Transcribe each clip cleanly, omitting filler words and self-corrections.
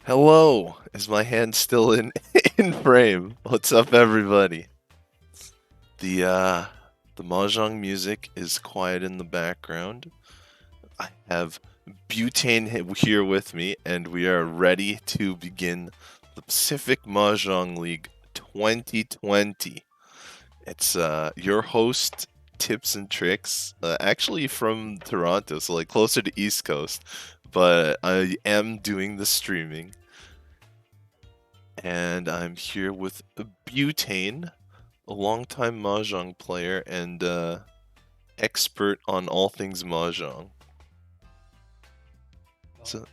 Hello, is my hand still in in frame? What's up, everybody? The uh, the mahjong music is quiet in the background. I have Butane here with me, and we are ready to begin the Pacific Mahjong League 2020. It's your host Tipzntrix, actually from Toronto, so like closer to East Coast, but I am doing the streaming. And I'm here with Butane, a longtime mahjong player and expert on all things mahjong. So,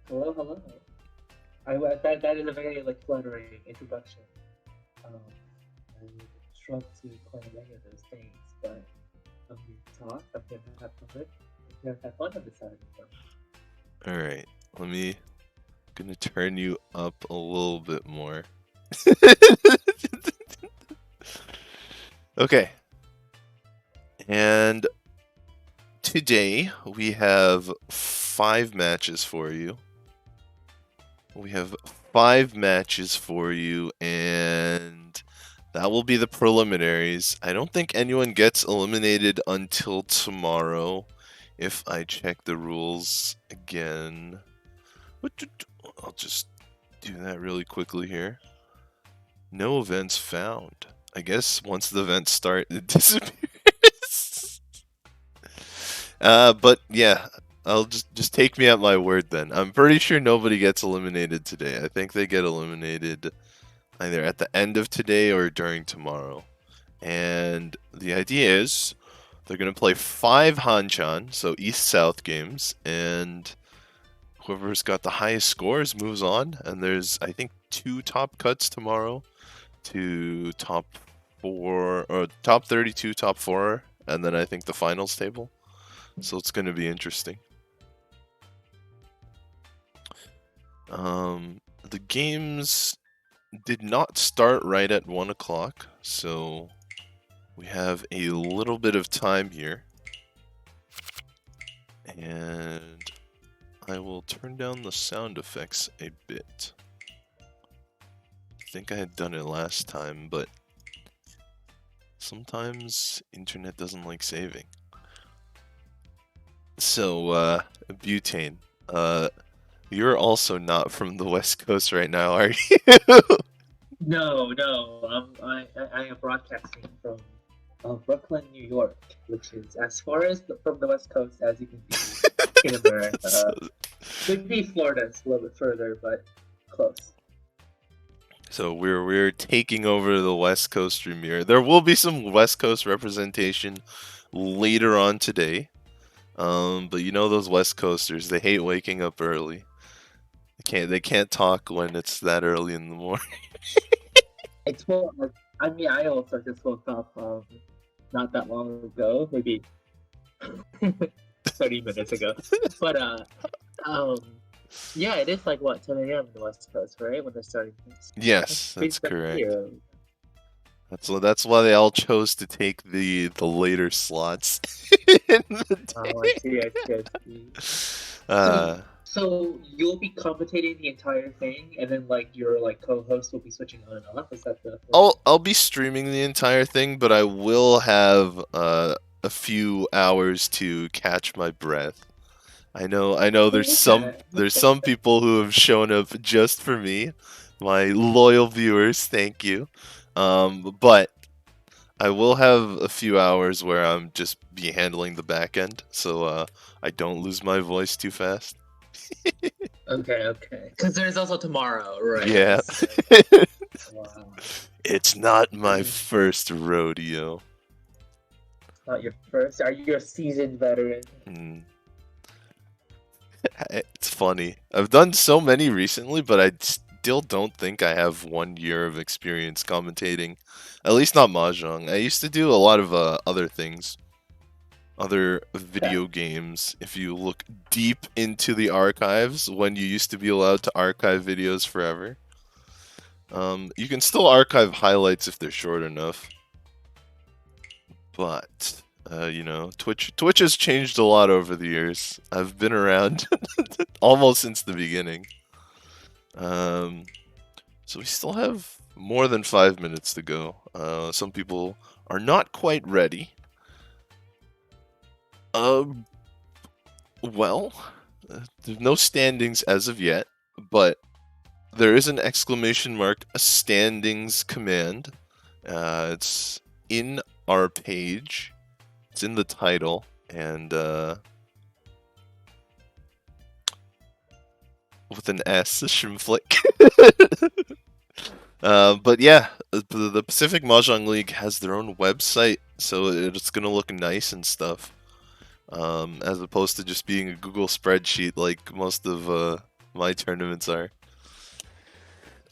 Hello, hello. That is a very flattering introduction. Um, I would struggle to claim any of those things, but I'm here to talk. I'm here to have fun. I'm here to have fun on this side of the all right, gonna turn you up a little bit more. Okay, and today we have 5 matches for you. We have 5 matches for you, and that will be the preliminaries. I don't think anyone gets eliminated until tomorrow. If I check the rules again, I'll just do that really quickly here. No events found. I guess once the events start, it disappears. But yeah, I'll just take me at my word then. I'm pretty sure nobody gets eliminated today. I think they get eliminated either at the end of today or during tomorrow. And the idea is they're going to play 5 Hanchan, so East-South games, and whoever's got the highest scores moves on. And there's, I think, 2 top cuts tomorrow to top 4, or top 32, top 4, and then I think the finals table. So it's going to be interesting. The games did not start right at 1 o'clock, so we have a little bit of time here. And I will turn down the sound effects a bit. I think I had done it last time, but sometimes internet doesn't like saving. So, Butane, you're also not from the West Coast right now, are you? No, I am broadcasting from Brooklyn, New York, which is as far as from the West Coast as you can be in America. Maybe Florida's a little bit further, but close. So we're taking over the West Coast premiere. There will be some West Coast representation later on today. But you know those West Coasters, they hate waking up early. They can't talk when it's that early in the morning. It's more like, I mean, I also just woke up not that long ago, maybe 30 minutes ago. But um, yeah, it is like what 10 a.m. in the West Coast, right? When they're starting things. Yes, that's Pretty correct. early. That's why they all chose to take the later slots in the Oh, day. I see. So you'll be commentating the entire thing, and then your co-host will be switching on and off. Is that the? I'll be streaming the entire thing, but I will have a few hours to catch my breath. I know Okay. there's some people who have shown up just for me, my loyal viewers, thank you. But I will have a few hours where I'm just be handling the back end, so I don't lose my voice too fast. Okay. Because there's also tomorrow, right? Yeah. Wow. It's not my first rodeo. Not your first. Are you a seasoned veteran? Mm. It's funny. I've done so many recently, but I still don't think I have 1 year of experience commentating. At least not mahjong. I used to do a lot of other things, other video games. If you look deep into the archives, when you used to be allowed to archive videos forever, you can still archive highlights if they're short enough. But Twitch has changed a lot over the years. I've been around almost since the beginning. So we still have more than 5 minutes to go. Some people are not quite ready. Well, there's no standings as of yet, but there is an exclamation mark, a standings command. It's in our page. It's in the title, and with an S, Shrimflick. But yeah, the Pacific Mahjong League has their own website, so it's gonna look nice and stuff. As opposed to just being a Google spreadsheet like most of my tournaments are.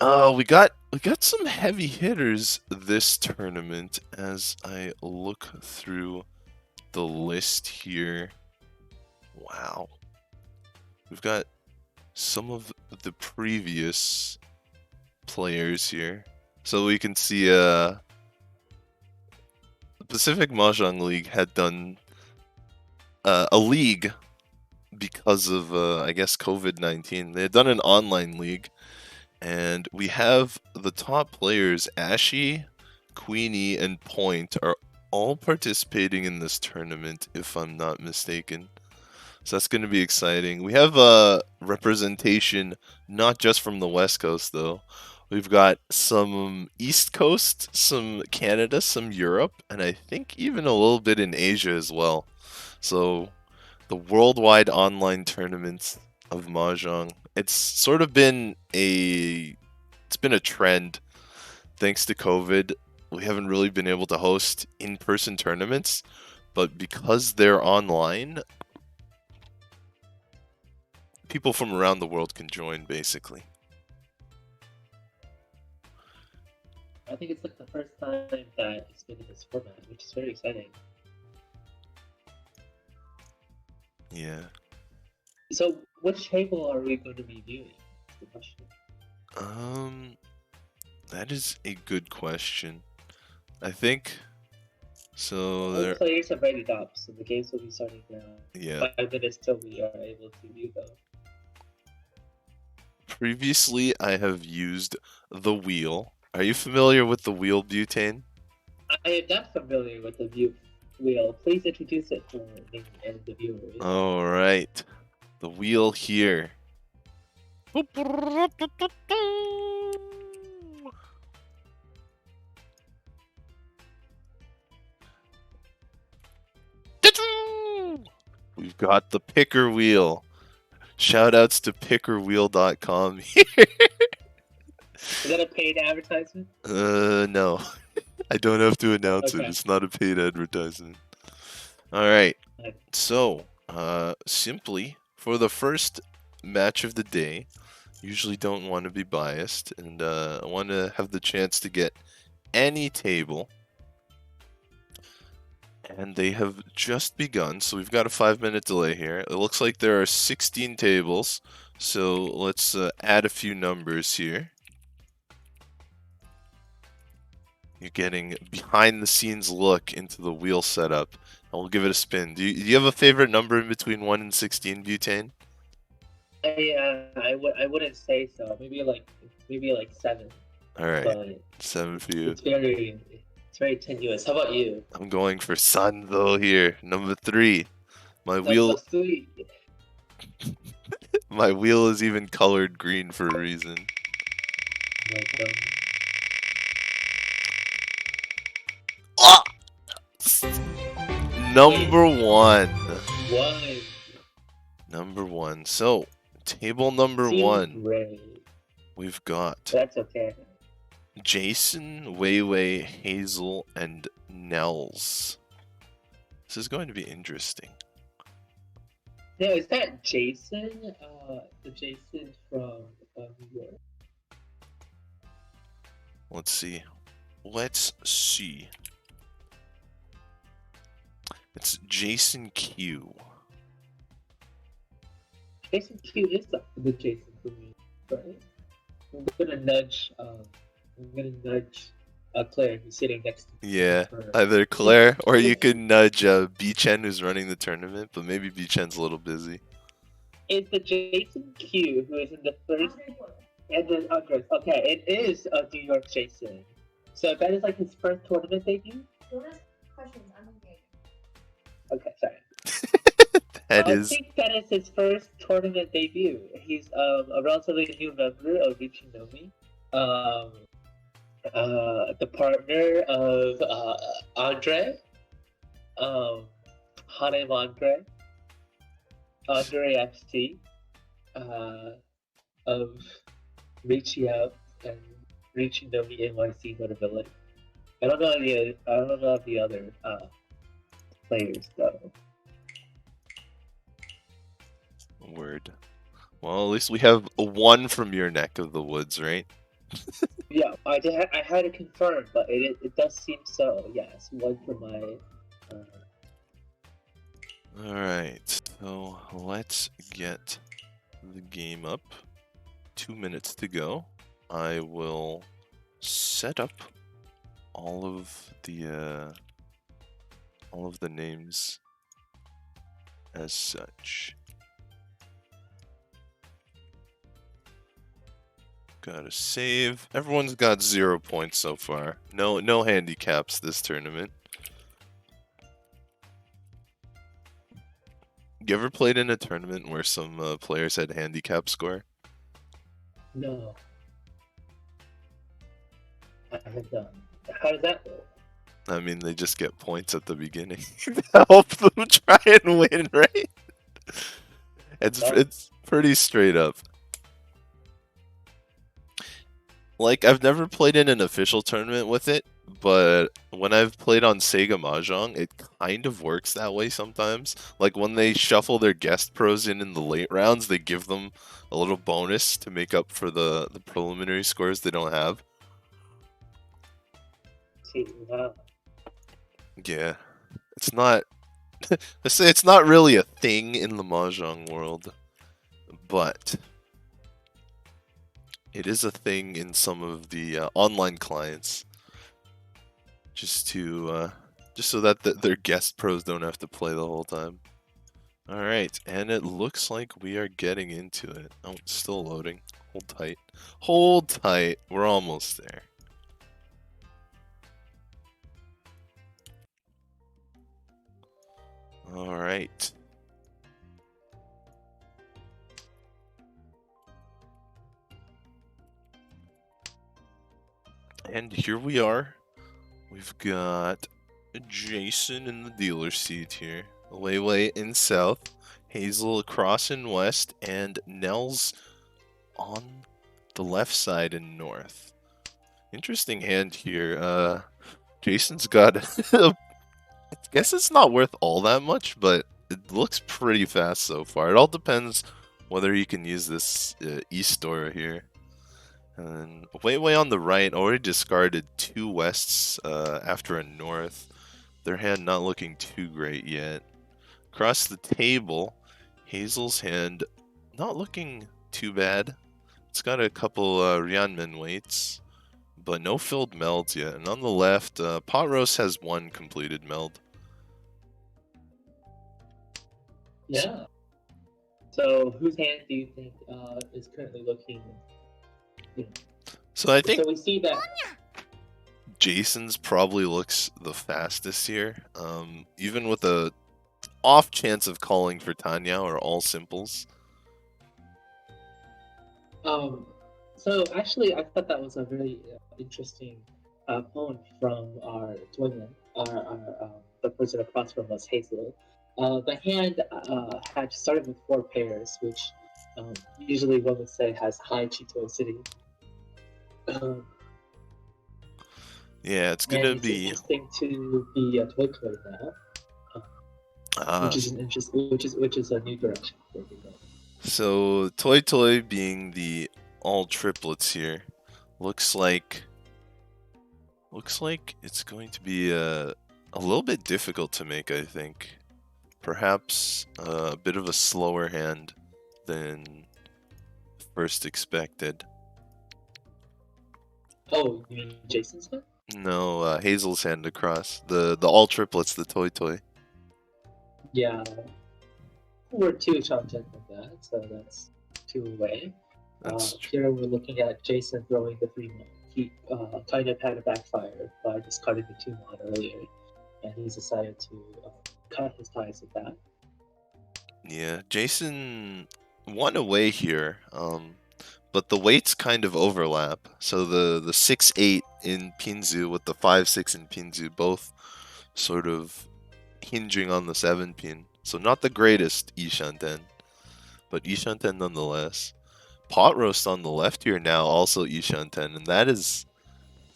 We got some heavy hitters this tournament as I look through the list here. Wow. We've got some of the previous players here. So we can see the Pacific Mahjong League had done a league because of I guess COVID-19. They had done an online league, and we have the top players, Ashy, Queenie, and Point, are all participating in this tournament, if I'm not mistaken. So that's going to be exciting. We have representation not just from the West Coast, though. We've got some East Coast, some Canada, some Europe, and I think even a little bit in Asia as well. So the worldwide online tournaments of Mahjong. It's sort of been a trend thanks to COVID. We haven't really been able to host in-person tournaments, but because they're online, people from around the world can join, basically. I think it's like the first time that it's been in this format, which is very exciting. Yeah. So, which table are we going to be viewing? That's the question. That is a good question. I think so. All There. players have rated up, so the games will be starting now. Yeah. 5 minutes till we are able to view them. Previously, I have used the wheel. Are you familiar with the wheel, Butane? I am not familiar with the wheel. Please introduce it for me and the viewers. All right, the wheel here. We've got the picker wheel. Shoutouts to pickerwheel.com here. Is that a paid advertisement? No. I don't have to announce it. It's not a paid advertisement. Alright. So, simply, for the first match of the day, usually don't want to be biased, and I want to have the chance to get any table. And they have just begun, so we've got a 5-minute delay here. It looks like there are 16 tables, so let's add a few numbers here. You're getting behind-the-scenes look into the wheel setup. And we'll give it a spin. Do you have a favorite number in between 1 and 16, Butane? I wouldn't say so. Maybe like 7. All right, but 7 for you. It's very tenuous. How about you? I'm going for Sun though here. Number 3. My wheel. My wheel is even colored green for a reason. Ah! Number 1. Number 1. So, table number 1. We've got. That's okay. Jason, Weiwei, Hazel, and Nels. This is going to be interesting. Yeah, is that Jason? The Jason from New York? Let's see. Let's see. It's Jason Q. Jason Q is the Jason for me, right? I'm gonna nudge Claire who's sitting next to me. Yeah, either Claire or you can nudge B-Chen who's running the tournament, but maybe B-Chen's a little busy. Is the Jason Q who is in the first And then Andres. Okay, it is New York Jason. So that is like his first tournament debut. Don't ask questions. I'm engaged. Okay, sorry. That I is think that is his first tournament debut. He's a relatively new member of Ichinomi. Um, the partner of Andre, um, Hanem Andre FC, uh, of Reaching Out and Reaching Nomi NYC notability. I don't know the other players though. word. Well, at least we have a one from your neck of the woods, right? Yeah, I had to confirm, but it does seem so. Yes, one for my. Alright, so let's get the game up. 2 minutes to go. I will set up all of the names as such. Gotta save. Everyone's got 0 points so far. No handicaps this tournament. You ever played in a tournament where some players had handicap score? No, I have done. How does that go? I mean, they just get points at the beginning to help them try and win, right? It's pretty straight up. Like, I've never played in an official tournament with it, but when I've played on Sega Mahjong, it kind of works that way sometimes. Like, when they shuffle their guest pros in the late rounds, they give them a little bonus to make up for the preliminary scores they don't have. See, wow. Yeah. It's not... I say it's not really a thing in the Mahjong world, but it is a thing in some of the online clients. Just so that their guest pros don't have to play the whole time. All right, and it looks like we are getting into it. Oh, it's still loading. Hold tight. Hold tight. We're almost there. All right. And here we are. We've got Jason in the dealer seat here. Lele in south. Hazel across in west. And Nels on the left side in north. Interesting hand here. Jason's got I guess it's not worth all that much, but it looks pretty fast so far. It all depends whether you can use this east door here. And way on the right, already discarded 2 wests after a north. Their hand not looking too great yet. Across the table, Hazel's hand not looking too bad. It's got a couple Ryanmen weights, but no filled melds yet. And on the left, Pot Roast has 1 completed meld. Yeah. So whose hand do you think is currently looking? So I think So we see that. Jason's probably looks the fastest here. Even with a off chance of calling for Tanya or all simples. So actually, I thought that was a very interesting poem from our tournament. The person across from us, Hazel. The hand had started with 4 pairs, which usually one would say has high Chitoicity. Yeah, it's gonna and be it's interesting to be a toy toy now, which is an which is a new direction for me. So Toy being the all triplets here, looks like it's going to be a little bit difficult to make. I think perhaps a bit of a slower hand than first expected. Oh, you mean Jason's hand? No, Hazel's hand across the all triplets, the toy. Yeah, we're 2 content of that, so that's 2 away. That's true. Here we're looking at Jason throwing the 3-1. He kind of had a backfire by discarding the 2-1 earlier, and he's decided to cut his ties with that. Yeah, Jason won away here, but the weights kind of overlap. So the 6-8 in Pinzu with the 5-6 in Pinzu both sort of hinging on the 7 pin. So not the greatest Ishanten, but Ishanten nonetheless. Pot roast on the left here now also Ishanten, and that is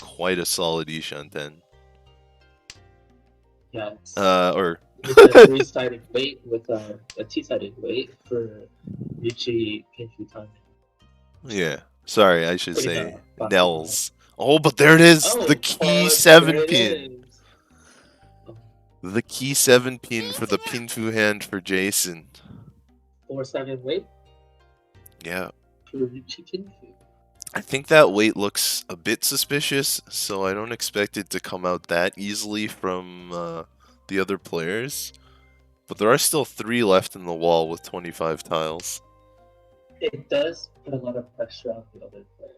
quite a solid Ishanten. Yeah, It's a 3-sided weight with a 2-sided weight for Ryuchi Pinfutani. Yeah. Sorry, I should Pretty say fast Nels. Oh, but there it is! Oh, the key there 7 it pin! is. Oh, The key 7 pin for the Pinfu hand for Jason. 4-sided weight Yeah. for Ryuchi Pinfu. I think that weight looks a bit suspicious, so I don't expect it to come out that easily from the other players. But there are still 3 left in the wall with 25 tiles. It does put a lot of pressure on the other player.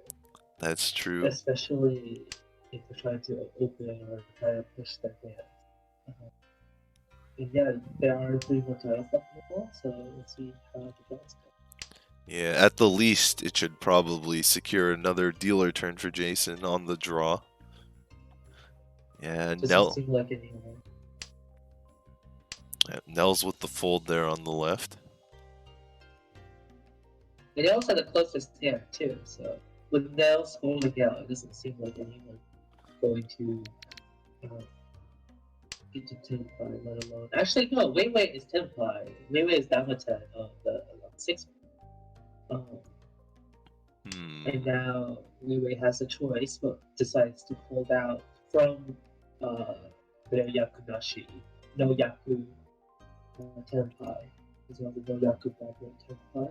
That's true. Especially if they're trying to open or try to push their hand. And yeah, there are 3 more tiles left in the wall, so we'll see how the draws go. Yeah, at the least, it should probably secure another dealer turn for Jason on the draw. Yeah, Doesn't seem like anyone. Nels with the fold there on the left. And Nels had the closest hand too, so with Nels holding out, it doesn't seem like anyone going to get to 10 ply, let alone. Actually, no, Wei Wei is 10 ply. Wei Wei is down to 10 on the 6. And now Wei Wei has a choice, but decides to hold out from their Yakunashi. No Yaku 10 ply. As well as no Yaku back 10 ply.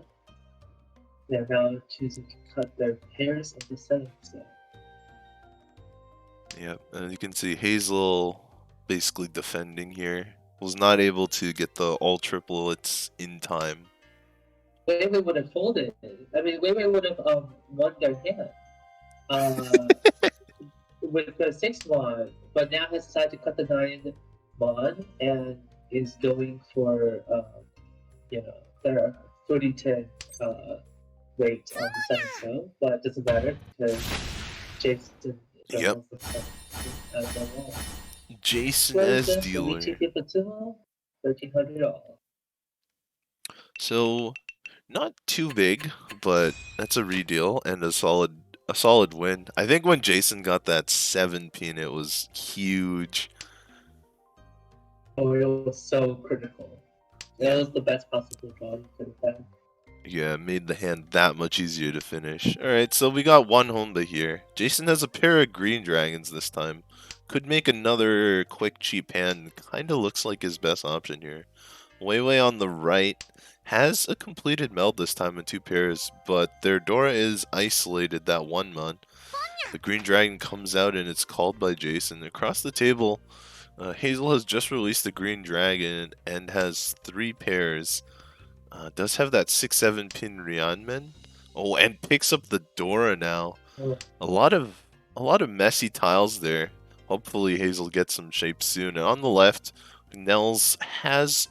They're now choosing to cut their pairs into 7 instead. Yep, and you can see Hazel basically defending here. Was not able to get the all triplets in time. Wei Wei would have folded. I mean, Wei Wei would have won their hand with the 6-1, but now has decided to cut the 9-1 and is going for their 30-10 weight on the 7 zone, but it doesn't matter because Jason Yep. as the wall. Jason as dealer. 1300 all. So not too big, but that's a redeal and a solid win. I think when Jason got that 7 pin, it was huge. Oh, it was so critical. That was the best possible draw you could have had. Yeah, made the hand that much easier to finish. Alright, so we got one Honda here. Jason has a pair of green dragons this time. Could make another quick cheap hand. Kinda looks like his best option here. Wei Wei on the right has a completed meld this time in 2 pairs, but their Dora is isolated that 1 mon. The green dragon comes out and it's called by Jason. Across the table, Hazel has just released the green dragon and has 3 pairs. Does have that 6-7 pin Ryanmen. Oh, and picks up the Dora now. A lot of messy tiles there. Hopefully Hazel gets some shape soon. And on the left, Nels has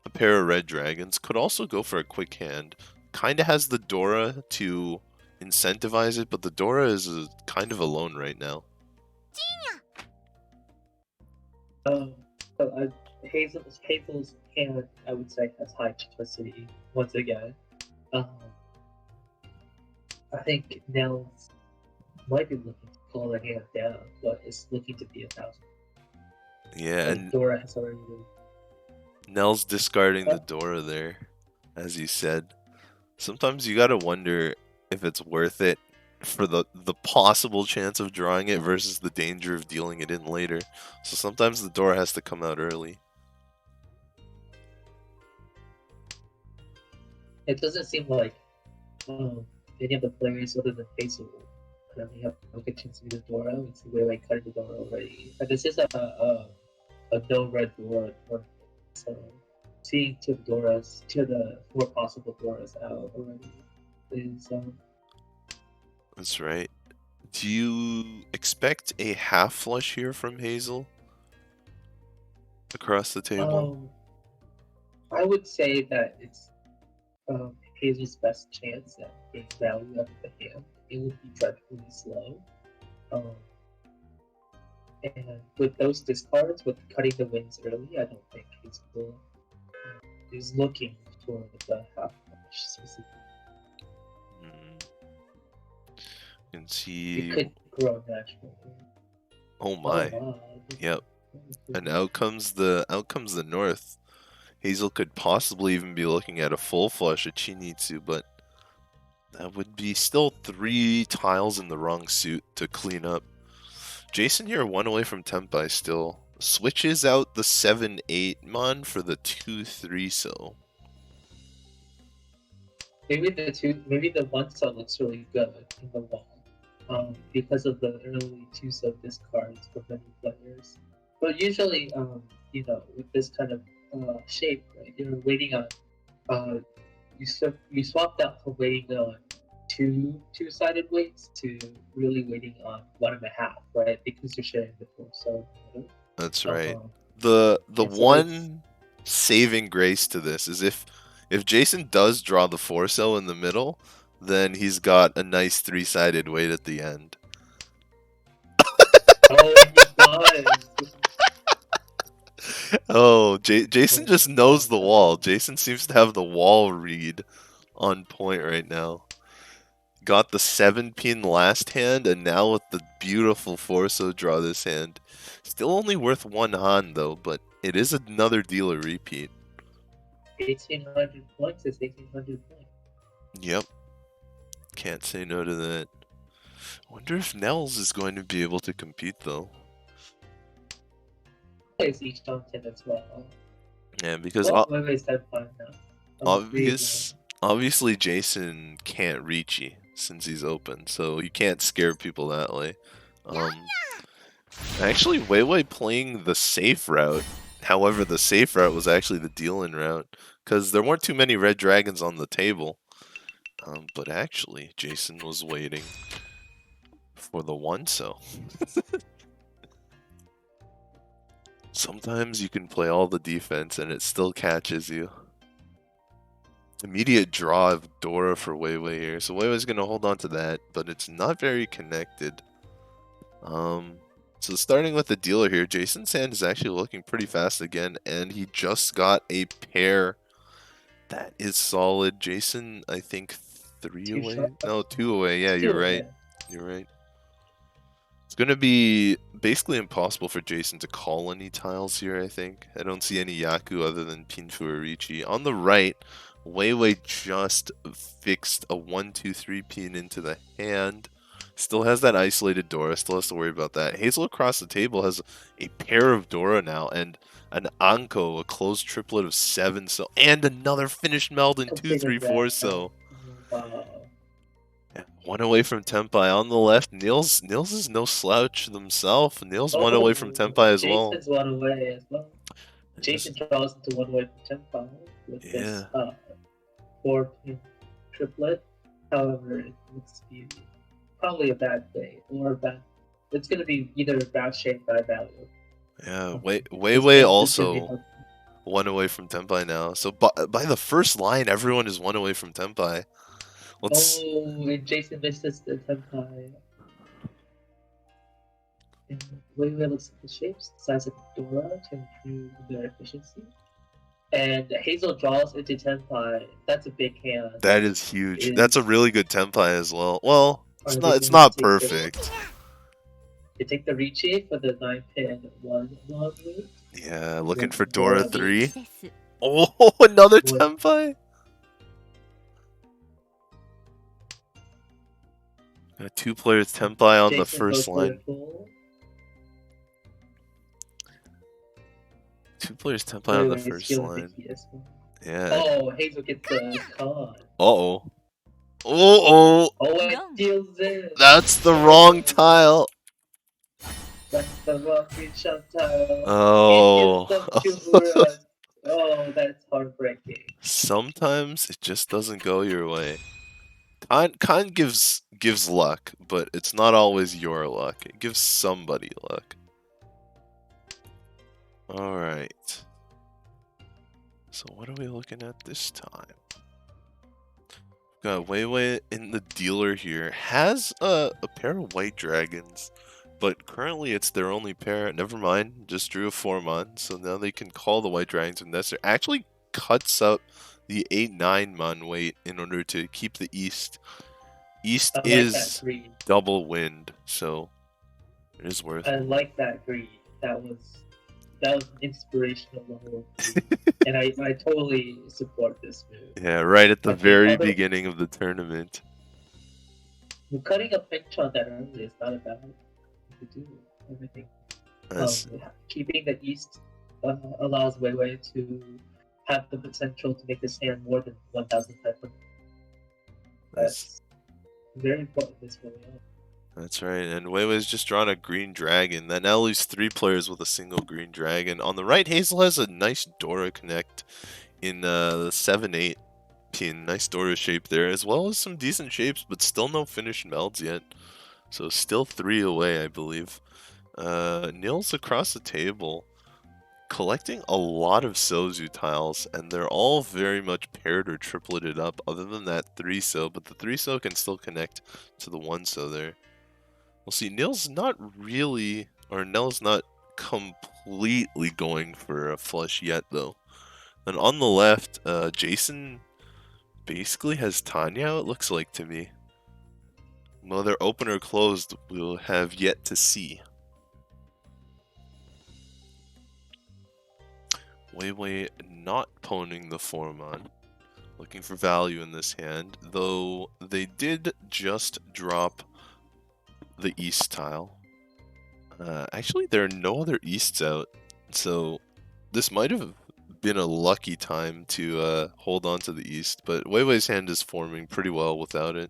a pair of red dragons. Could also go for a quick hand. Kinda has the Dora to incentivize it, but the Dora is kind of alone right now. Hazel's hand, I would say, has high simplicity once again. I think Nels might be looking to call the hand down, but it's looking to be 1,000. Yeah, and Dora has already been. Nels discarding the Dora there, as you said. Sometimes you gotta wonder if it's worth it for the possible chance of drawing it versus the danger of dealing it in later. So sometimes the Dora has to come out early. It doesn't seem like any of the players other than Hazel currently have a good chance to be the Dora. We see Wei Wei cutting the Dora already. And this is a no red Dora tournament. So seeing two of the 4 possible Doras out already is That's right. Do you expect a half flush here from Hazel? Across the table? I would say that it's Hazel's best chance at getting value out of the hand. It would be dreadfully slow. Um, and with those discards, with cutting the wings early, I don't think Hazel is looking for the half flush specifically. You can It see. could grow naturally. Oh Oh my. my. Yep. And out comes the north. Hazel could possibly even be looking at a full flush at Chinitsu, but that would be still 3 tiles in the wrong suit to clean up. Jason here 1 away from Tempai still. Switches out the 7-8 mon for the 2-3 so. Maybe the one cell looks really good in the wall, because of the early two sub discards for many players. But usually, with this kind of shape, right, you're waiting on, you swapped out from waiting on two-sided weights to really waiting on 1.5, right? Because you're sharing the torso. That's right. Um, The and so one saving grace to this is if Jason does draw the 4 cell in the middle, then he's got a nice 3-sided weight at the end. oh, he does. Oh, Jason just knows the God. wall. Jason seems to have the wall read on point right now. Got the 7-pin last hand, and now with the beautiful Forso draw this hand. Still only worth 1 Han though, but it is another dealer repeat. 1,800 points is 1,800 points. Yep. Can't say no to that. Wonder if Nels is going to be able to compete though. Plays each on 10 as well. Yeah, because wait, step 5 now. obviously Jason can't reach you since he's open, so you can't scare people that way. Actually, Weiwei playing the safe route. However, the safe route was actually the deal-in route because there weren't too many red dragons on the table. But actually, Jason was waiting for the 1 so. Sometimes you can play all the defense and it still catches you. Immediate draw of Dora for Weiwei here. So Weiwei's going to hold on to that, but it's not very connected. So starting with the dealer here, Jason's hand is actually looking pretty fast again, and he just got a pair. That is solid. Jason, I think 3 away? Short. No, 2 away. Yeah, 2 you're right. You're right. It's going to be basically impossible for Jason to call any tiles here, I think. I don't see any Yaku other than Pinfu or Ricci. On the right, Weiwei just fixed a 1-2-3 pin into the hand. Still has that isolated Dora, still has to worry about that. Hazel across the table has a pair of Dora now, and an Anko, a closed triplet of 7 so, and another finished meld in 2-3-4 so. Wow. Yeah, 1 away from Tempai. On the left, Niels is no slouch himself. Niels 1 away from Tempai as well. Jason's 1 away as well. Jason draws into 1 away from Tempai with this 4-pin triplet. However, it looks to be probably a bad day or a bad. It's going to be either a bad shape or bad value. Yeah, Weiwei also 1 away from Tempai now. So by the first line, everyone is 1 away from Tempai. And Jason misses the Tempai. And Weiwei looks at the shapes, size of Dora to improve their efficiency. And Hazel draws into Tempai. That's a big hand. That is huge. That's a really good Tempai as well. Well, it's not perfect. They take the Ricci for the 9-pin 1 long weight. Yeah, looking for Dora 3. Oh, another Tempai. Got 2 players Tempai on the first line. 2 players Tempai on the first line. Yeah. Oh, Hazel gets the con. Uh-oh. Oh, it deals in. That's the wrong tile. That's the wrong screenshot tile. Oh. Oh, that's heartbreaking. Sometimes it just doesn't go your way. Khan gives gives luck, but it's not always your luck. It gives somebody luck. Alright. So what are we looking at this time? Got Weiwei in the dealer here. Has a pair of white dragons, but currently it's their only pair. Never mind, just drew a 4-mon, so now they can call the white dragons with Nestor. Actually cuts up the 8-9 mon weight in order to keep the East. East I like is that greed. double wind, so it is worth I it. like that greed. That was an inspirational level of greed. And I totally support this move. Yeah, right at the I think very other- beginning of the tournament. Cutting a pinch on that early is not a bad thing to do. Everything. That's, Keeping the East allows Weiwei to have the potential to make this hand more than 1,500. That's very important this early on. That's right, and Weiwei's just drawn a green dragon. That now leaves 3 players with a single green dragon. On the right, Hazel has a nice Dora connect in the 7-8 pin. Nice Dora shape there, as well as some decent shapes, but still no finished melds yet. So still 3 away, I believe. Nils across the table, collecting a lot of Sozu tiles, and they're all very much paired or tripleted up, other than that 3-so, but the 3-so can still connect to the 1-so there. We'll see, Nils not really, or Nell's not completely going for a flush yet, though. And on the left, Jason basically has Tanya, it looks like to me. Whether open or closed, we'll have yet to see. Weiwei not poning the 4-mon. Looking for value in this hand, though they did just drop the East tile. Actually, there are no other Easts out, so this might have been a lucky time to hold on to the East, but Weiwei's hand is forming pretty well without it.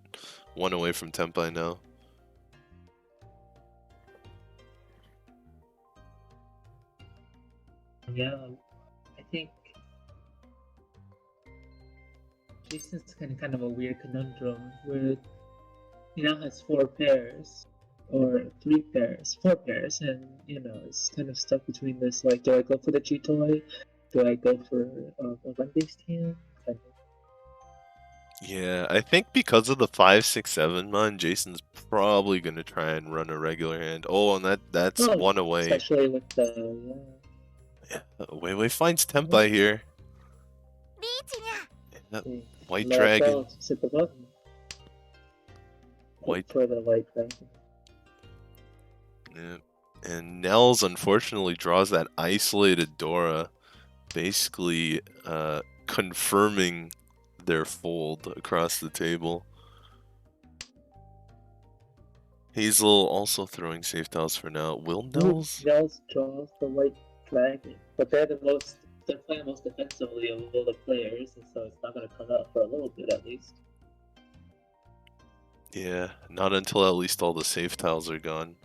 1 away from Tempai now. Yeah, I think Jason's kind of a weird conundrum where he now has 4 pairs or 3 pairs, 4 pairs, and it's kind of stuck between this, like, do I go for the G toy? Do I go for a run-based hand? Kind of. Yeah, I think because of the 5, 6, 7 mon, Jason's probably gonna try and run a regular hand. Oh, and that's 1 away. Especially with the Weiwei finds Tempai here. White dragon. Hit the button. White for the white dragon. Yeah. And Nels unfortunately draws that isolated Dora, basically confirming their fold across the table. Hazel also throwing safe tiles for now. Will Nels? Nels draws the white dragon, but they're playing most defensively of all the players, and so it's not going to come out for a little bit at least. Yeah, not until at least all the safe tiles are gone.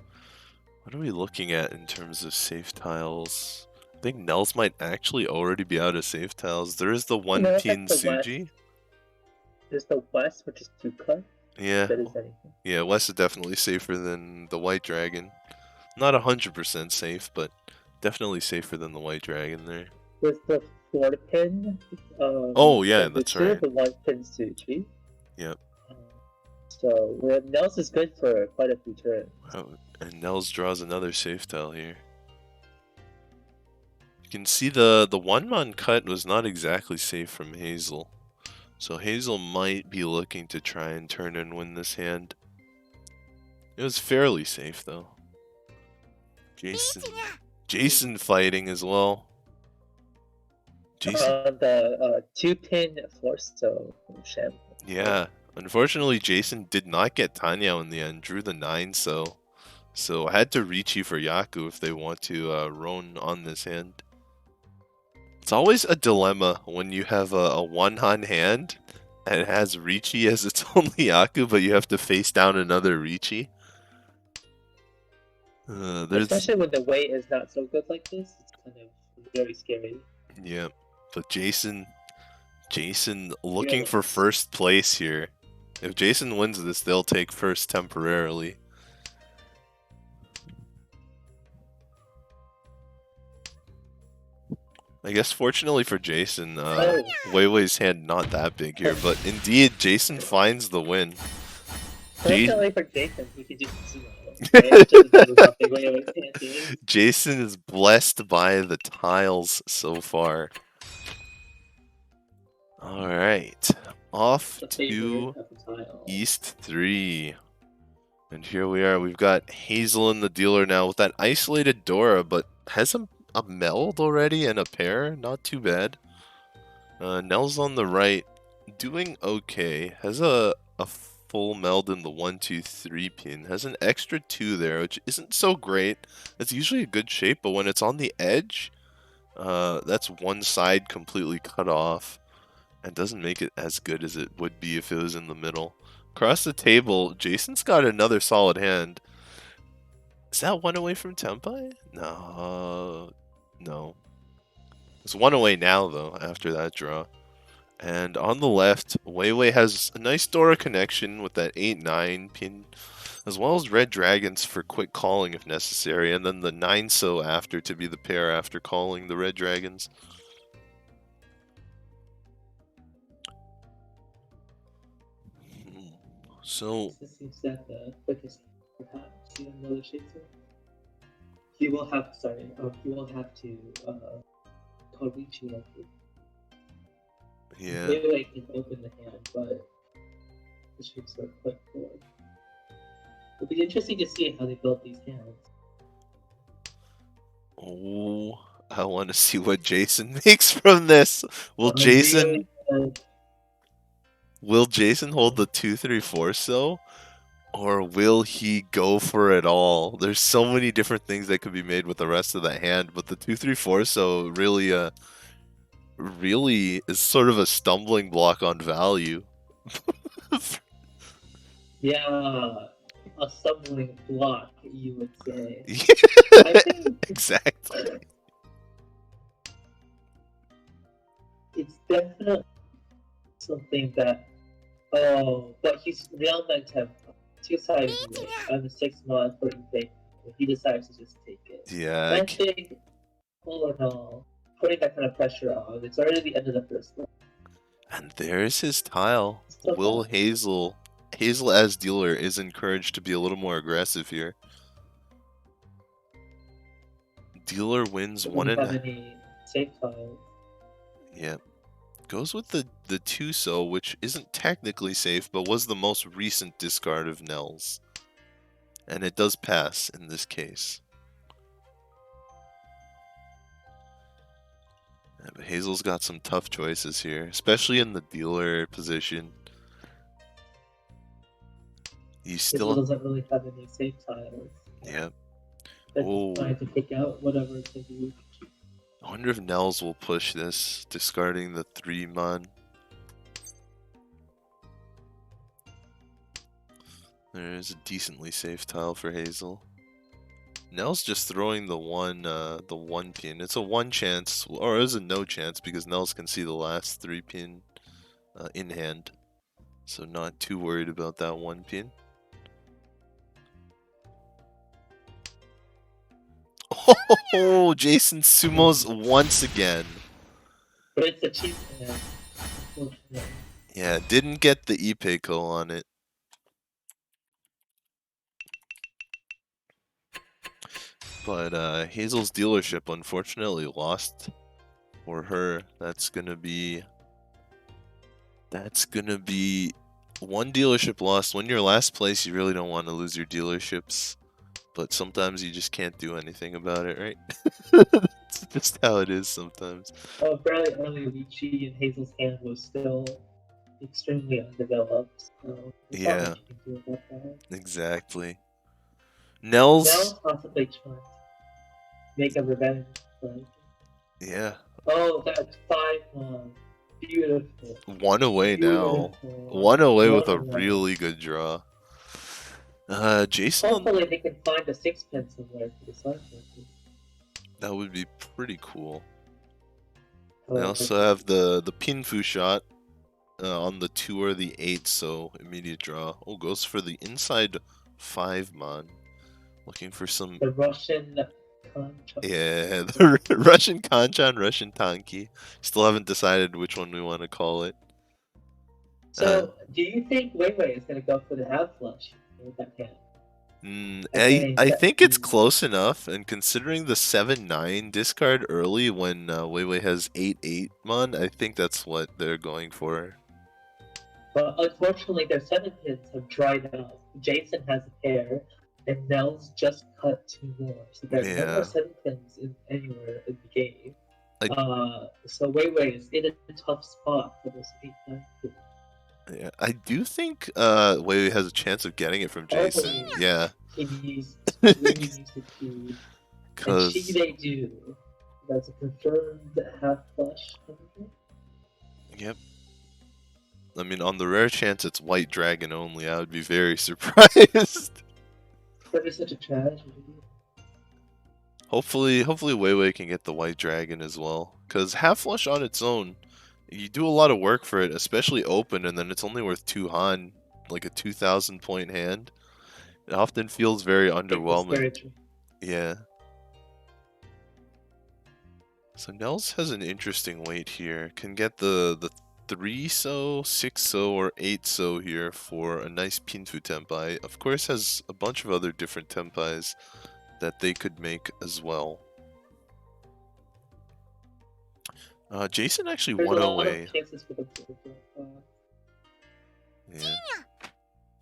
What are we looking at in terms of safe tiles? I think Nels might actually already be out of safe tiles. There is the 1 pin Suji. There's the West, which is 2 cut. Yeah. That is anything. Yeah, West is definitely safer than the White Dragon. Not 100% safe, but definitely safer than the White Dragon there. With the 4 pin. Oh yeah, that's right. The 1 pin Suji. Yep. So Nels is good for quite a few turns. Oh, and Nels draws another safe tile here. You can see the 1-mon cut was not exactly safe from Hazel. So Hazel might be looking to try and turn and win this hand. It was fairly safe though. Jason fighting as well. Jason. The 2-pin force so sham. Yeah. Unfortunately, Jason did not get Tanya in the end. Drew the 9-so. So I had to Ricci for Yaku if they want to roan on this hand. It's always a dilemma when you have a one-han hand and it has Ricci as its only Yaku, but you have to face down another Ricci. Especially when the weight is not so good like this, it's kind of very scary. Yeah, but Jason looking for first place here. If Jason wins this, they'll take first temporarily. I guess fortunately for Jason, Weiwei's hand not that big here, but indeed, Jason finds the win. Fortunately for Jason, he could just right? Just because of how big Weiwei's hand is. Jason is blessed by the tiles so far. Alright, off The to favorite of the tile. East 3. And here we are, we've got Hazel in the dealer now with that isolated Dora, but has a meld already and a pair, not too bad. Nell's on the right, doing okay, has a full meld in the 1, 2, 3 pin, has an extra 2 there, which isn't so great. It's usually a good shape, but when it's on the edge, that's one side completely cut off, and doesn't make it as good as it would be if it was in the middle. Across the table, Jason's got another solid hand. Is that one away from Tempai? No. No. It's one away now, though, after that draw. And on the left, Weiwei has a nice Dora connection with that 8-9 pin, as well as red dragons for quick calling if necessary, and then the 9-so after to be the pair after calling the red dragons. So This seems that the quickest perhaps, even though the shapes are. He will have to call Richie like it. yeah. Weiwei can open the hand, but the shapes are quite poor. It'll be interesting to see how they build these hands. Oh, I want to see what Jason makes from this. Will Jason hold the 2-3-4 so? Or will he go for it all? There's so many different things that could be made with the rest of the hand, but the 2-3-4 so really is sort of a stumbling block on value. Yeah, a stumbling block, you would say. Yeah, exactly. It's definitely something that. Oh, but he's real meant to have 2 sides away. I'm a 6-month for thing. He decides to just take it. Yeah. I think, all in all, putting that kind of pressure on, it's already the end of the first one. And there's his tile. So Will Hazel as dealer is encouraged to be a little more aggressive here. Dealer wins one and have any safe tiles. Yeah. Goes with the 2-so, which isn't technically safe, but was the most recent discard of Nell's. And it does pass in this case. Yeah, but Hazel's got some tough choices here, especially in the dealer position. You still doesn't really have any safe tiles. Yeah. That's trying to pick out whatever to do. I wonder if Nels will push this, discarding the 3-mon. There's a decently safe tile for Hazel. Nell's just throwing the one pin. It's a 1 chance, or is a no chance because Nels can see the last 3 pin in hand. So not too worried about that 1 pin. Oh, Jason sumos once again. But it's a cheap hand, unfortunately. Yeah, didn't get the Ipeco on it. But Hazel's dealership unfortunately lost for her. That's gonna be 1 dealership lost. When you're last place, you really don't want to lose your dealerships. But sometimes you just can't do anything about it, right? It's just how it is sometimes. Fairly early, Richie and Hazel's hand was still extremely undeveloped. So Yeah, not much you can do about that. Exactly. Nell's possibly trying to make a revenge play. Yeah. Oh, that's 5-1. Beautiful. 1 away now. 1 away with a really good draw. Jason. Hopefully they can find a 6-pin somewhere for the side characters. That would be pretty cool. They also have the Pinfu shot. on the 2 or the 8, so immediate draw. Oh, goes for the inside 5 mon. Looking for some. The Russian contract. Yeah, the Russian Kanchan, Russian Tanki. Still haven't decided which one we want to call it. So, do you think Wei Wei is gonna go for the half flush with that hand? I think it's close enough, and considering the 7-9 discard early when Wei Wei has 8-8 mon, I think that's what they're going for. But unfortunately, their 7 pins have dried out. Jason has a pair, and Nels just cut 2 more. So there's no Yeah. more 7 pins anywhere in the game. I- So Wei Wei is in a tough spot for this 8-9 pin. Yeah, I do think Wei Wei has a chance of getting it from Jason. Oh, Yeah. He needs really needs to key. And Cause she they do. That's a confirmed half flush. yep. I mean, on the rare chance it's White Dragon only, I would be very surprised. That is such a tragedy. Hopefully Wei Wei can get the White Dragon as well. Cause half flush on its own, you do a lot of work for it, especially open, and then it's only worth 2 Han, like a 2,000 point hand. It often feels very underwhelming. Yeah. So Nels has an interesting weight here. Can get the 3-so, 6-so, or 8-so here for a nice Pinfu Tempai. Of course has a bunch of other different Tempais that they could make as well. Jason actually won away. Yeah.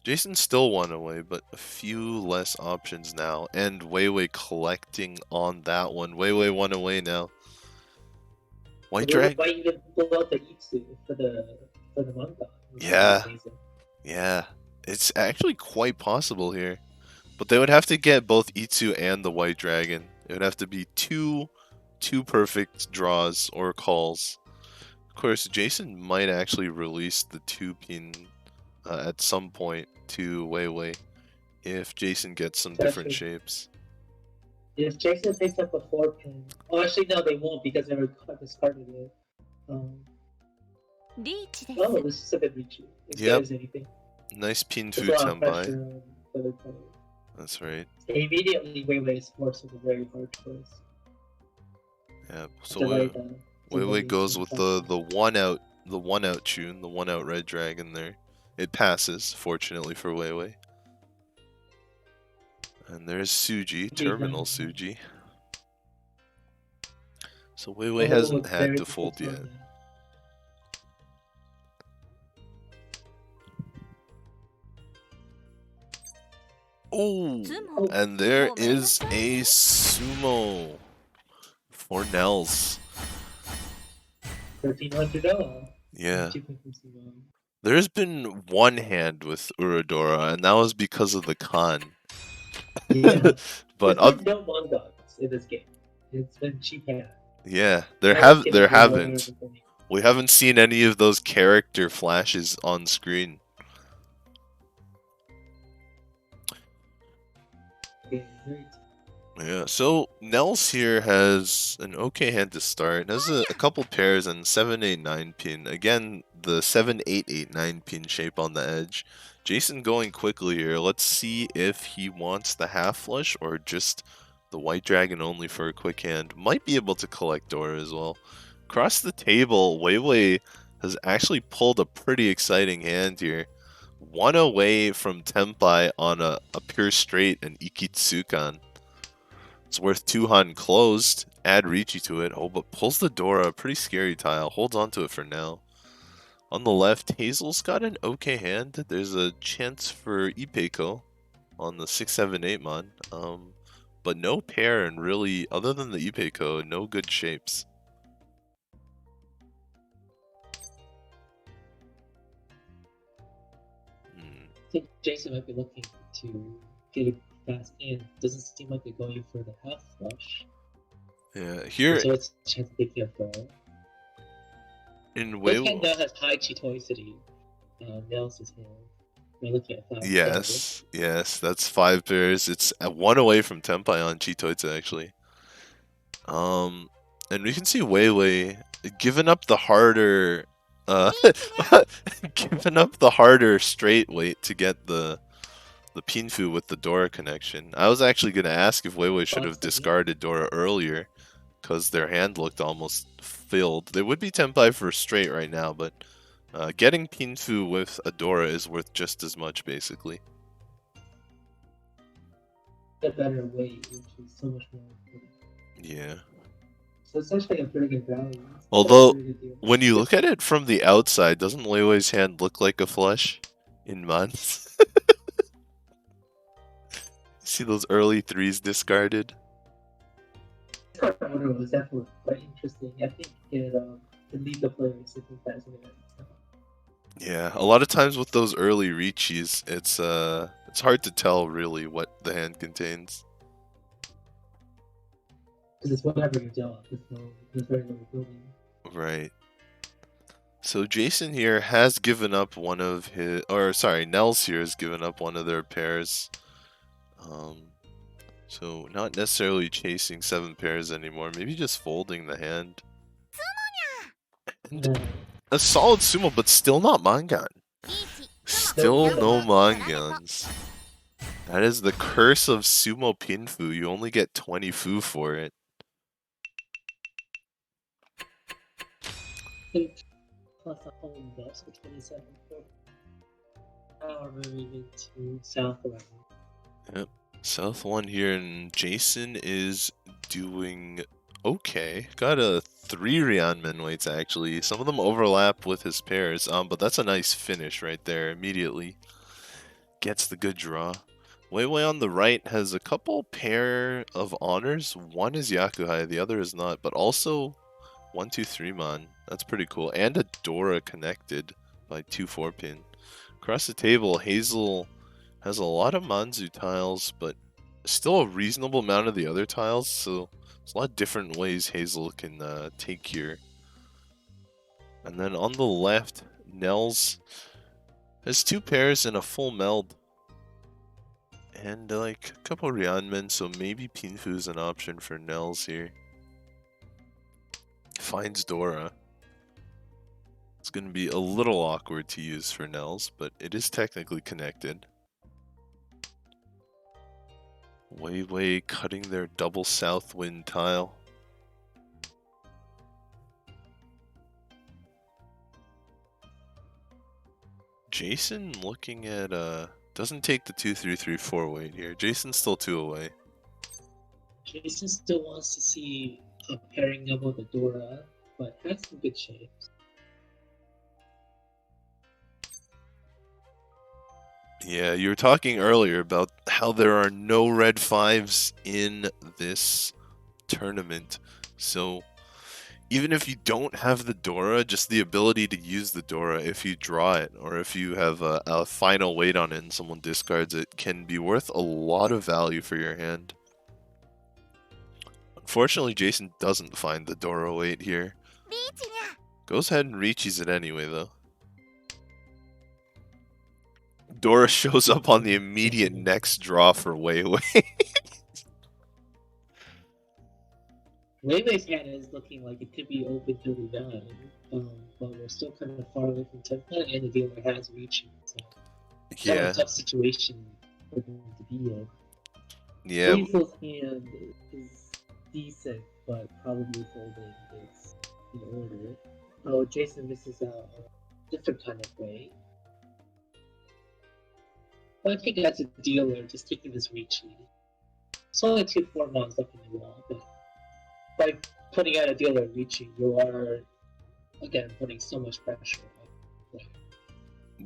Jason still won away, but a few less options now. And Wei Wei collecting on that one. Wei Wei won away now. White Dragon. Why even pull out the Itsu for the manga? Yeah. Yeah. It's actually quite possible here. But they would have to get both Itsu and the White Dragon. It would have to be two perfect draws or calls. Of course, Jason might actually release the 2-pin at some point to Wei Wei if Jason gets some different shapes. If Jason picks up a 4-pin... Oh, actually, no, they won't because they discarded it. Oh, this is a bit reachy. If there's anything. Nice Pinfu Tempai. That's right. Immediately, Wei Wei is forced with a very hard choice. Yeah, so Wei Wei goes with the 1-out tune, the 1-out Red Dragon there. It passes, fortunately for Wei Wei. And there's Suji, Terminal Suji. So Wei Wei hasn't had to fold yet. Oh, and there is a sumo for Nels. $1,300. Yeah. There's been one hand with Uradora, and that was because of the con. Yeah. But there's been no Mongogs in this game. It's been cheap hand. Yeah, there haven't. We haven't seen any of those character flashes on screen. Yeah, so Nels here has an okay hand to start. Has a couple pairs and 7-8-9 pin. Again, the 7-8-8-9 pin shape on the edge. Jason going quickly here. Let's see if he wants the half flush or just the White Dragon only for a quick hand. Might be able to collect Dora as well. Across the table, Wei Wei has actually pulled a pretty exciting hand here. One away from Tempai on a pure straight and Ikitsukan. It's worth 2 Han closed. Add Richi to it. Oh, but pulls the Dora. Pretty scary tile. Holds on to it for now. On the left, Hazel's got an okay hand. There's a chance for Ipeiko on the 6-7-8 mon. But no pair, and really, other than the Ipeiko, no good shapes. I think Jason might be looking to get a fast in. Doesn't seem like they're going for the half flush. Yeah, here. So it's a chance to take the throw. In Wei Wei. This hand now has high chitoicity. Nels is hand. We're looking at 5 Yes, yes, that's 5 pairs. It's at 1 away from Tempai on Chitoitsu, actually. And we can see Wei Wei giving up the harder Giving up the harder straight weight to get the Pinfu with the Dora connection. I was actually going to ask if Weiwei should have discarded Dora earlier, because their hand looked almost filled. They would be Tenpai for straight right now, but getting Pinfu with a Dora is worth just as much, basically. A better weight, which is so much more important. Yeah. So it's actually a pretty good value. Although, Pretty good deal. when you look at it from the outside, doesn't Weiwei's hand look like a flush in Man's? See those early threes discarded? This card order was definitely quite interesting. I think it lead the players to think that's what it is. Yeah, a lot of times with those early Riichis, it's hard to tell really what the hand contains. Because it's whatever you deal with. There's very little building. Right. So Jason here has given up one of his, or sorry, Nels here has given up one of their pairs. So not necessarily chasing 7 pairs anymore, maybe just folding the hand. And a solid sumo, but still not Mangan. Still no Mangans. That is the curse of sumo pinfu. You only get 20 fu for it. Plus a home bus for 27. Now we're moving into South 11. Yep. South 1 here, and Jason is doing okay. Got a 3 Ryanman weights actually. Some of them overlap with his pairs, but that's a nice finish right there immediately. Gets the good draw. Weiwei on the right has a couple pair of honors. One is Yakuhai, the other is not, but also 1, 2, 3 man. That's pretty cool. And a Dora connected by 2 4-pin. Across the table, Hazel has a lot of Manzu tiles, but still a reasonable amount of the other tiles, so there's a lot of different ways Hazel can take here. And then on the left, Nels has 2 pairs and a full meld. And like a couple Ryanmen, so maybe Pinfu is an option for Nels here. Finds Dora. It's going to be a little awkward to use for Nels, but it is technically connected. Weiwei cutting their double south wind tile. Jason looking at doesn't take the 2, 3, 3, 4 weight here. Jason's still 2 away. Jason still wants to see a pairing up with Dora, but has some good shapes. Yeah, you were talking earlier about how there are no red 5s in this tournament. So even if you don't have the Dora, just the ability to use the Dora if you draw it, or if you have a final weight on it and someone discards it, can be worth a lot of value for your hand. Unfortunately, Jason doesn't find the Dora weight here. Goes ahead and reaches it anyway, though. Dora shows up on the immediate next draw for Weiwei. Weiwei's hand is looking like it could be open 39, but we're still kind of far away from 10, and the dealer has reaching, so it's kind of a tough situation for them to be in. Yeah. Hazel's hand is decent, but probably folding is in order. Oh, Jason misses out a different kind of way. But I think that's a dealer just taking this reaching. It's only 2 4 mons left in the wall, but by putting out a dealer reaching, you are again putting so much pressure on the player.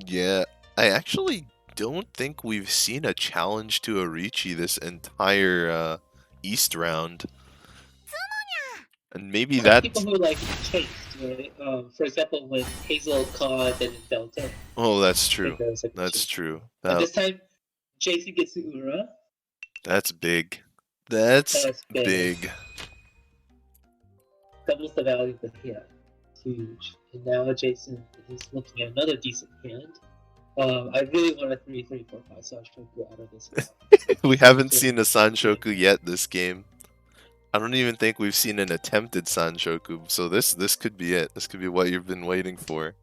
Yeah, I actually don't think we've seen a challenge to a Ricci this entire East round. And maybe that's... people who like chased, right? For example, when Hazel caught and dealt in. Oh, that's true. That's true. And this time, Jason gets the Ura. That's big. That's big. Doubles the value of the hand. Huge. And now Jason is looking at another decent hand. I really want a 3, 3, 4, 5 Sanshoku out of this one. We haven't seen a Sanshoku yet this game. I don't even think we've seen an attempted Sanshoku, so this could be it. This could be what you've been waiting for.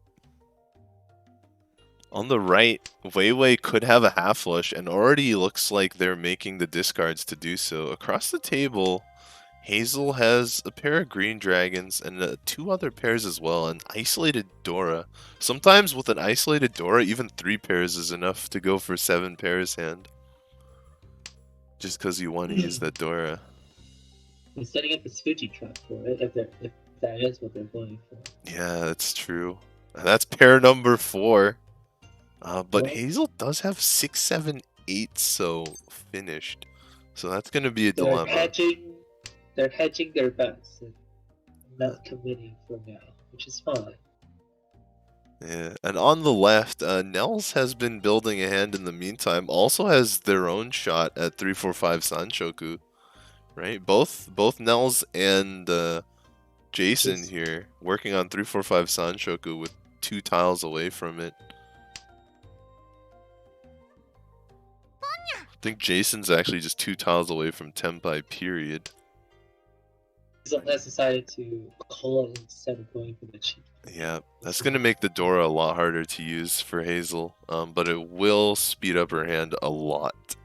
On the right, Weiwei could have a half flush, and already looks like they're making the discards to do so. Across the table, Hazel has a pair of green dragons and 2 other pairs as well, an isolated Dora. Sometimes with an isolated Dora, even 3 pairs is enough to go for 7 pairs hand. Just because you want to use that Dora. They're setting up a Fuji trap for it, if that is what they're going for. Yeah, that's true. That's pair number 4. But Well, Hazel does have 6, 7, 8 so finished. So that's going to be a dilemma. They're hedging their bets and not committing for now, which is fine. Yeah, and on the left, Nels has been building a hand in the meantime. Also has their own shot at 345 Sanshoku, right? Both Nels and Jason Yes. here working on 345 Sanshoku with 2 tiles away from it. I think Jason's actually just 2 tiles away from Tenpai, period. Hazel has decided to call it instead of going for the cheap. Yeah, that's going to make the Dora a lot harder to use for Hazel, but it will speed up her hand a lot.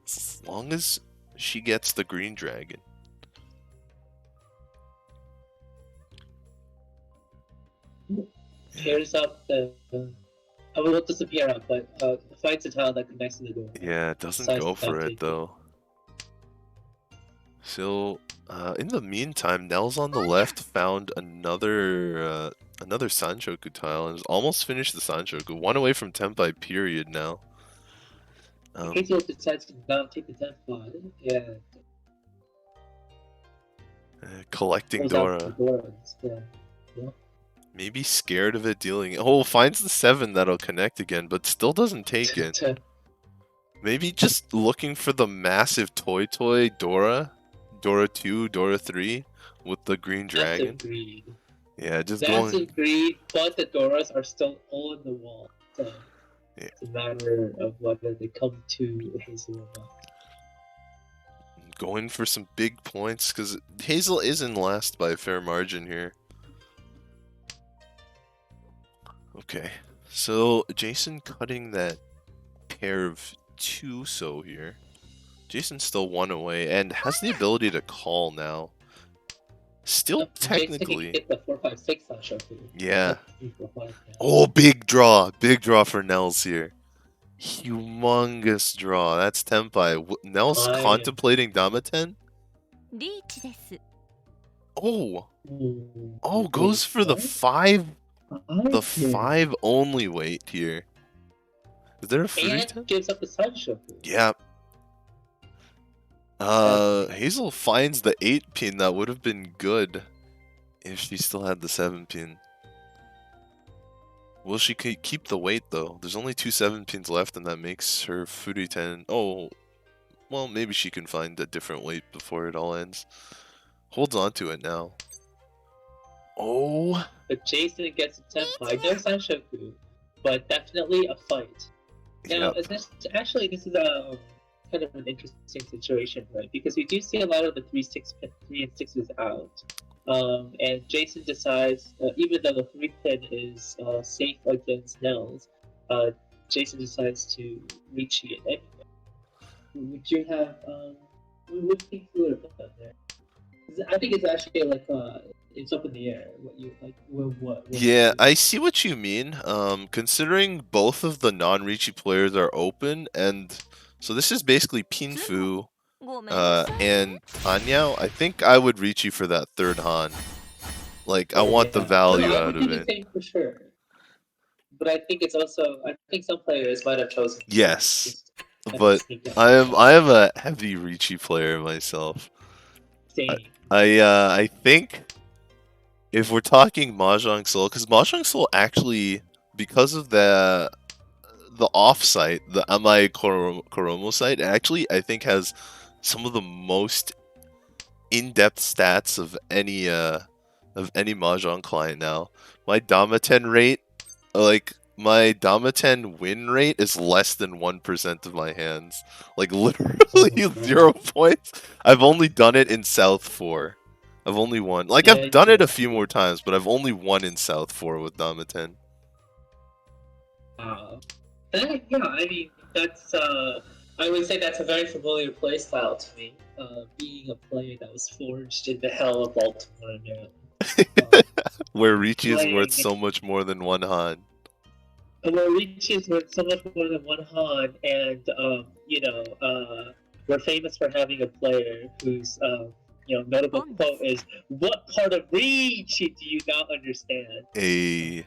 As long as she gets the green dragon. Pairs up the. I will disappear up, but finds a tile that connects to the door. Yeah, it doesn't Decides go to for take it though. So, in the meantime, Nels on the left found another Sanshoku tile and has almost finished the Sanshoku. 1 away from Tenpai, period now. Hazel decides to not take the 10-5, yeah. Collecting Goes out Dora. the door instead. Yeah. Maybe scared of it dealing. Oh, finds the 7 that'll connect again, but still doesn't take it. Maybe just looking for the massive Toy Dora. Dora 2, Dora 3 with the green dragon. That's agreed. Yeah, just That's going. agreed, but the Doras are still on the wall. So Yeah. it's a matter of whether they come to Hazel or not. Going for some big points because Hazel is in last by a fair margin here. Okay, so Jason cutting that pair of 2 so here. Jason's still 1 away and has the ability to call now. Still Jason technically. can get the 4-5-6 on Shoku. Yeah. 3-4-5 now. Oh, big draw for Nels here. Humongous draw. That's Tenpai. Nels contemplating Damaten. Oh, goes for the 5. The 5 only weight here. Is there a free? And gives up the Sanshoku. Yeah. Hazel finds the 8 pin. That would have been good if she still had the 7 pin. Will she keep the weight though? There's only 2 7 pins left, and that makes her Furiten. Oh, well, maybe she can find a different weight before it all ends. Holds on to it now. Oh. But Jason gets a 10-5. No Sanshoku, but definitely a fight. Now, Yep. this is a kind of an interesting situation, right? Because we do see a lot of the 3 and 6s out. And Jason decides, even though the 3 pin is safe against Nels, Jason decides to reach it anyway. Would you have, what do you think you would have done there? I think it's actually like, it's up in the air. What you like? What Yeah, I see what you mean. Considering both of the non-Reachy players are open, and so this is basically Pinfu and Tanyao. I think I would reach you for that 3rd Han. Like, I want the value out of it. For sure. But I think it's also, I think some players might have chosen. Yes, but I am a heavy Reachy player myself. I think if we're talking Mahjong Soul, because Mahjong Soul actually, because of the off-site, the Amai Koromo site, actually I think has some of the most in-depth stats of any Mahjong client now. My Damaten rate, like my Damaten win rate is less than 1% of my hands. Like literally 0 points. I've only done it in South 4. I've only won. Like, I've done it a few more times, but I've only won in South 4 with Damaten. Yeah, I mean, that's, I would say that's a very familiar playstyle to me. Being a player that was forged in the hell of Baltimore, Maryland. Where Ricci is worth Playing so much more than one Han. where Ricci is worth so much more than one Han, and, we're famous for having a player whose, notable quote is, "What part of Ricci do you not understand?" You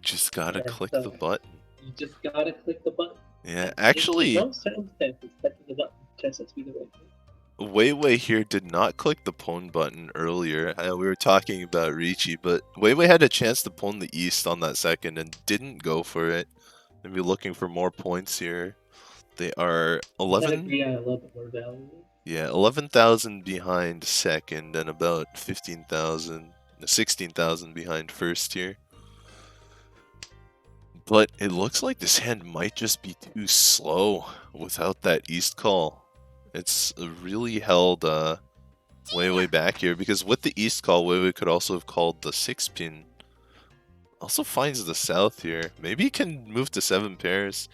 just gotta And click the so, button. you just gotta click the button. Yeah, In actually, most circumstances, clicking the button turns out to be the right thing. Weiwei here did not click the pawn button earlier. We were talking about Ricci, but Weiwei had a chance to pawn the east on that second and didn't go for it. Maybe looking for more points here. They are I 11. agree, I love it more value. Yeah, 11,000 behind second and about 15,000, 16,000 behind first here. But it looks like this hand might just be too slow without that east call. It's really held way back here, because with the east call, Weiwei could also have called the 6 pin. Also finds the south here. Maybe he can move to 7 pairs.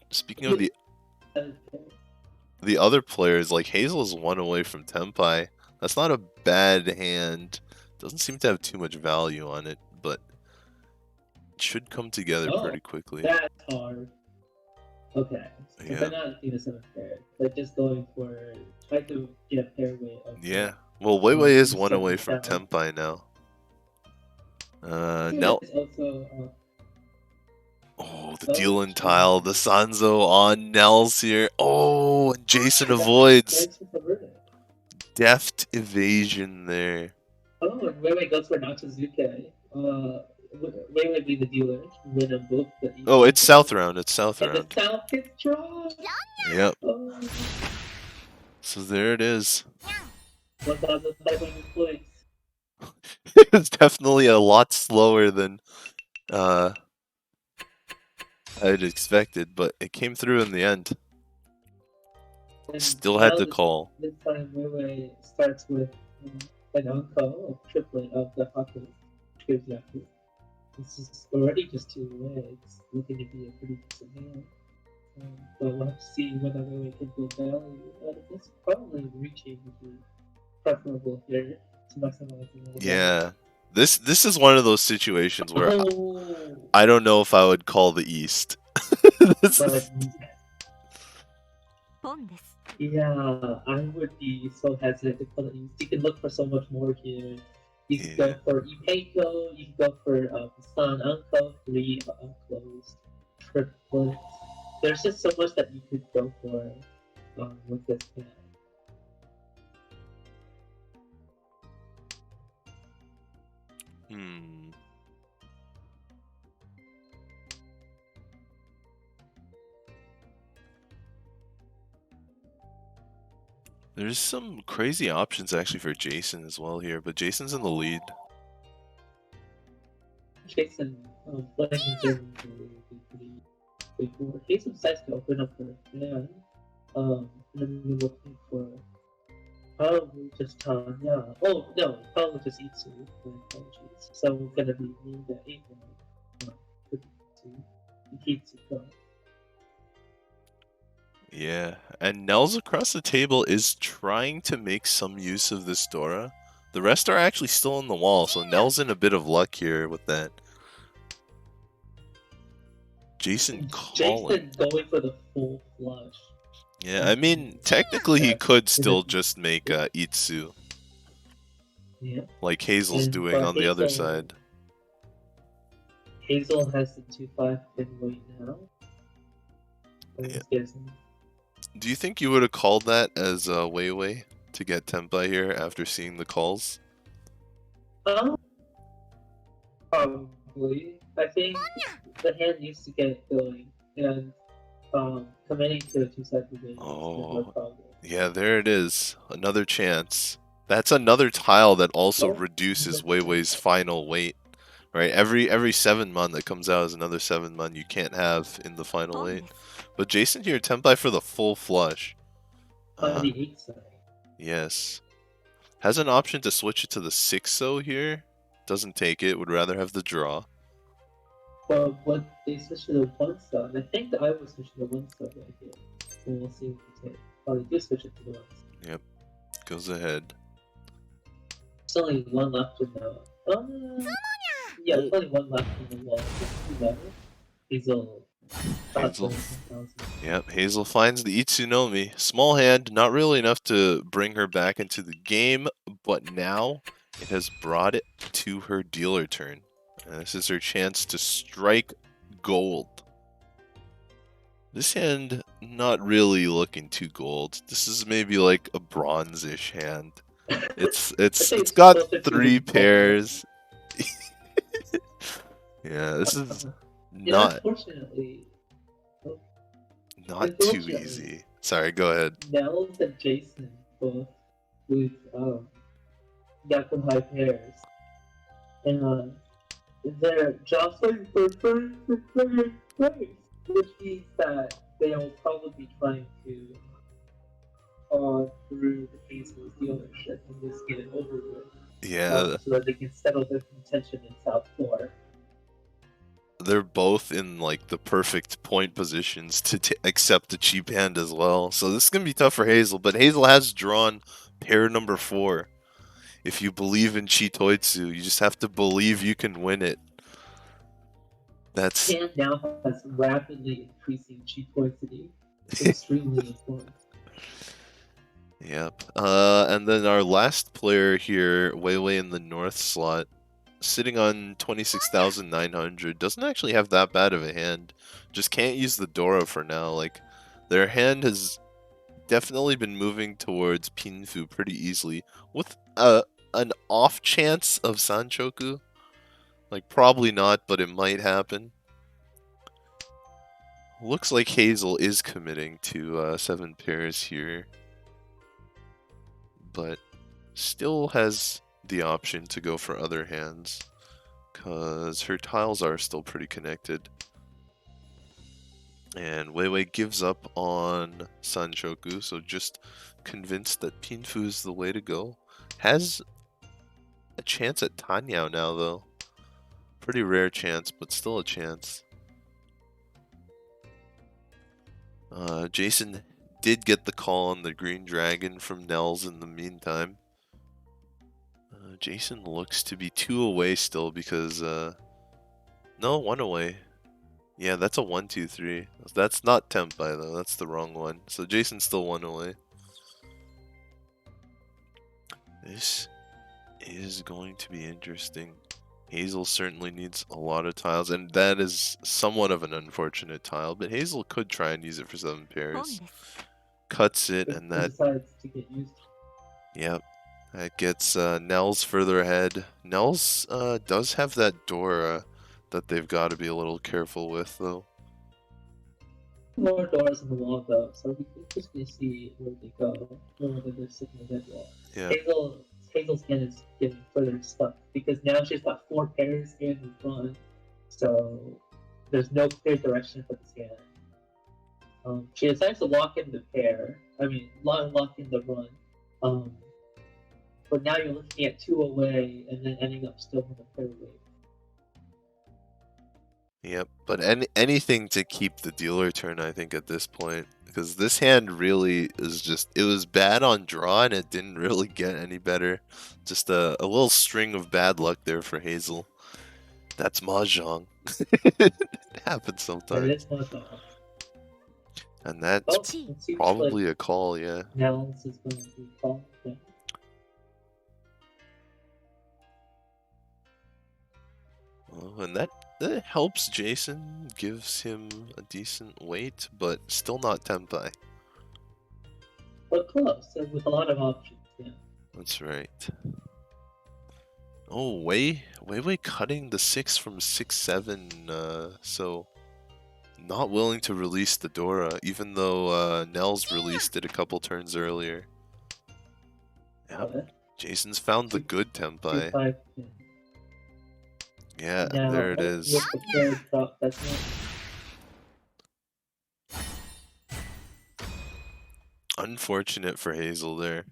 Speaking of the other players, like Hazel is 1 away from Tenpai. That's not a bad hand. Doesn't seem to have too much value on it, but it should come together pretty quickly. That's hard. Okay, so Yeah. they're not doing a 7 pair. They're just going for trying to get a pair way of. Yeah. Well, Weiwei is east 1 away and from south. Tenpai now. There's Nel. also, Oh, the Dealin tile, the Sanzo on Nels here. Oh, and Jason avoids. Thanks for converting. Deft evasion there. Oh, and Weiwei goes for Nachizuke. Weiwei be the dealer. Win them both. Oh, it's south round. It's south And round. the south gets drawn. Yep. Oh. So there it is. 1,500 points. It's definitely a lot slower than I'd expected, but it came through in the end. And Still had to call. This time Weiwei starts with an uncle, a triplet of the Haku Kyojaku. This is already just 2 away. It's looking to be a pretty decent hand. But we'll have to see whether Weiwei can build value out of this. Probably reaching would be preferable here to maximize the Yeah. This is one of those situations where Oh. I don't know if I would call the East. Yeah, I would be so hesitant to call it East. You can look for so much more here. You can go for Ipeiko, you can go for San Uncle, 3 unclosed, triplets. There's just so much that you could go for with this hand. There's some crazy options actually for Jason as well here, but Jason's in the lead. Jason playing in Germany would be pretty straightforward. Jason decides to open up for a fan. And then we're looking for probably just Tanya. Oh no, probably just Itsu. My apologies. So we're gonna be needing the 8 one. Itsu. Yeah, and Nels across the table is trying to make some use of this Dora. The rest are actually still on the wall, so Nels in a bit of luck here with that. Jason calling. Jason going for the full flush. Yeah, I mean, technically he could still just make Itsu. Yeah. Like Hazel's doing on the other side. Hazel has the 2-5 pin weight now. Yeah. Do you think you would have called that as Weiwei to get Tenpai here after seeing the calls? Probably. I think the hand needs to get going, and committing to a 2-side debate is no problem. Yeah, there it is. Another chance. That's another tile that also reduces Weiwei's final weight. Right? Every 7 mon that comes out is another 7 mon you can't have in the final weight. But Jason here, Tenpai for the full flush. On the 8 side. Yes. Has an option to switch it to the 6-0 here. Doesn't take it, would rather have the draw. But what they switched to the one sub, I think that I would switch to the one sub right here. And we'll see what they take. Oh, they do switch it to the one sub. Yep, goes ahead. There's only one left in the. Yeah, there's only one left in the wall. Hazel. Hazel. Yep, Hazel finds the Itsunomi. Small hand, not really enough to bring her back into the game, but now it has brought it to her dealer turn. And this is her chance to strike gold. This hand, not really looking too gold. This is maybe like a bronze-ish hand. It's got 3 pairs. Yeah, this is not too easy. Sorry, go ahead. Nels and Jason both with Yaku high pairs. And they're jostling for first and second place, which means that they will probably be trying to through the Hazel's dealership and just get it over with. Yeah. So that they can settle their contention in South 4. They're both in like the perfect point positions to accept the cheap hand as well. So this is going to be tough for Hazel, but Hazel has drawn pair number 4. If you believe in Chitoitsu, you just have to believe you can win it. That's hand now has rapidly increasing Chitoitsity. Extremely important. Yep. And then our last player here, Weiwei in the north slot, sitting on 26,900, doesn't actually have that bad of a hand. Just can't use the Dora for now. Like, their hand has definitely been moving towards Pinfu pretty easily, with an off chance of Sanchoku. Like, probably not, but it might happen. Looks like Hazel is committing to 7 pairs here, but still has the option to go for other hands, because her tiles are still pretty connected. And Weiwei gives up on Sanchoku, so just convinced that Pinfu is the way to go. Has a chance at Tanyao now, though. Pretty rare chance, but still a chance. Jason did get the call on the Green Dragon from Nels in the meantime. Jason looks to be 2 away still because, no, 1 away. Yeah, that's a 1, 2, 3. That's not Tempai though, that's the wrong one. So Jason's still 1 away. This is going to be interesting. Hazel certainly needs a lot of tiles, and that is somewhat of an unfortunate tile, but Hazel could try and use it for 7 pairs. Cuts it, and that... decides to get used. Yep. That gets Nels further ahead. Nels does have that Dora that they've got to be a little careful with, though. More doors in the wall, though, so we can just see where they go, whether they're sitting in the dead wall. Yeah. Hazel's hand is getting further stuck because now she's got 4 pairs in the run, so there's no clear direction for this hand. She decides to lock in the pair. Lock in the run. But now you're looking at 2 away and then ending up still in the pair away. Yep, but anything to keep the dealer turn, I think, at this point. Because this hand really is just... It was bad on draw, and it didn't really get any better. Just a little string of bad luck there for Hazel. That's Mahjong. It happens sometimes. It is Mahjong. And that's probably a call, yeah. Nels is going to be called, yeah. Well, and that helps Jason, gives him a decent weight, but still not Tempai. But close, with a lot of options, yeah. That's right. Oh, Weiwei cutting the 6 from 6-7, so not willing to release the Dora, even though Nels released it a couple turns earlier. Yep. Jason's found the good Tempai. Yeah, now, there it is. Unfortunate for Hazel there.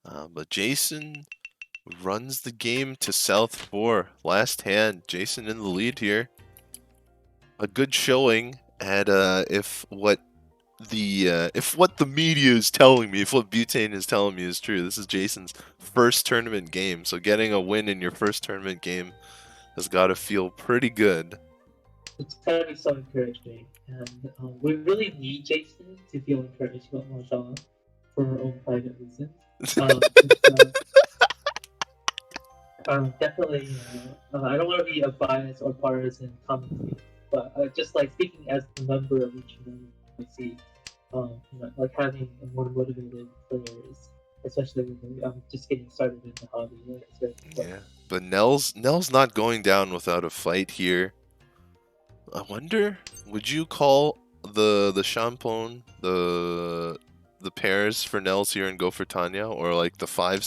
But Jason runs the game to South 4. Last hand, Jason in the lead here. a good showing at if what the media is telling me, if what Butane is telling me is true. This is Jason's first tournament game, so getting a win in your first tournament game has got to feel pretty good. It's gotta be so encouraging, and we really need Jason to feel encouraged about Mahjong for our own private reasons. Definitely, I don't want to be a bias or partisan commentator, but just like speaking as a member of each community, I see, like having more motivated players, especially when I'm just getting started in the hobby. It's very important. Yeah, but Nell's not going down without a fight here. I wonder, would you call the Champon the pairs for Nels here and go for Tanya, or like the 5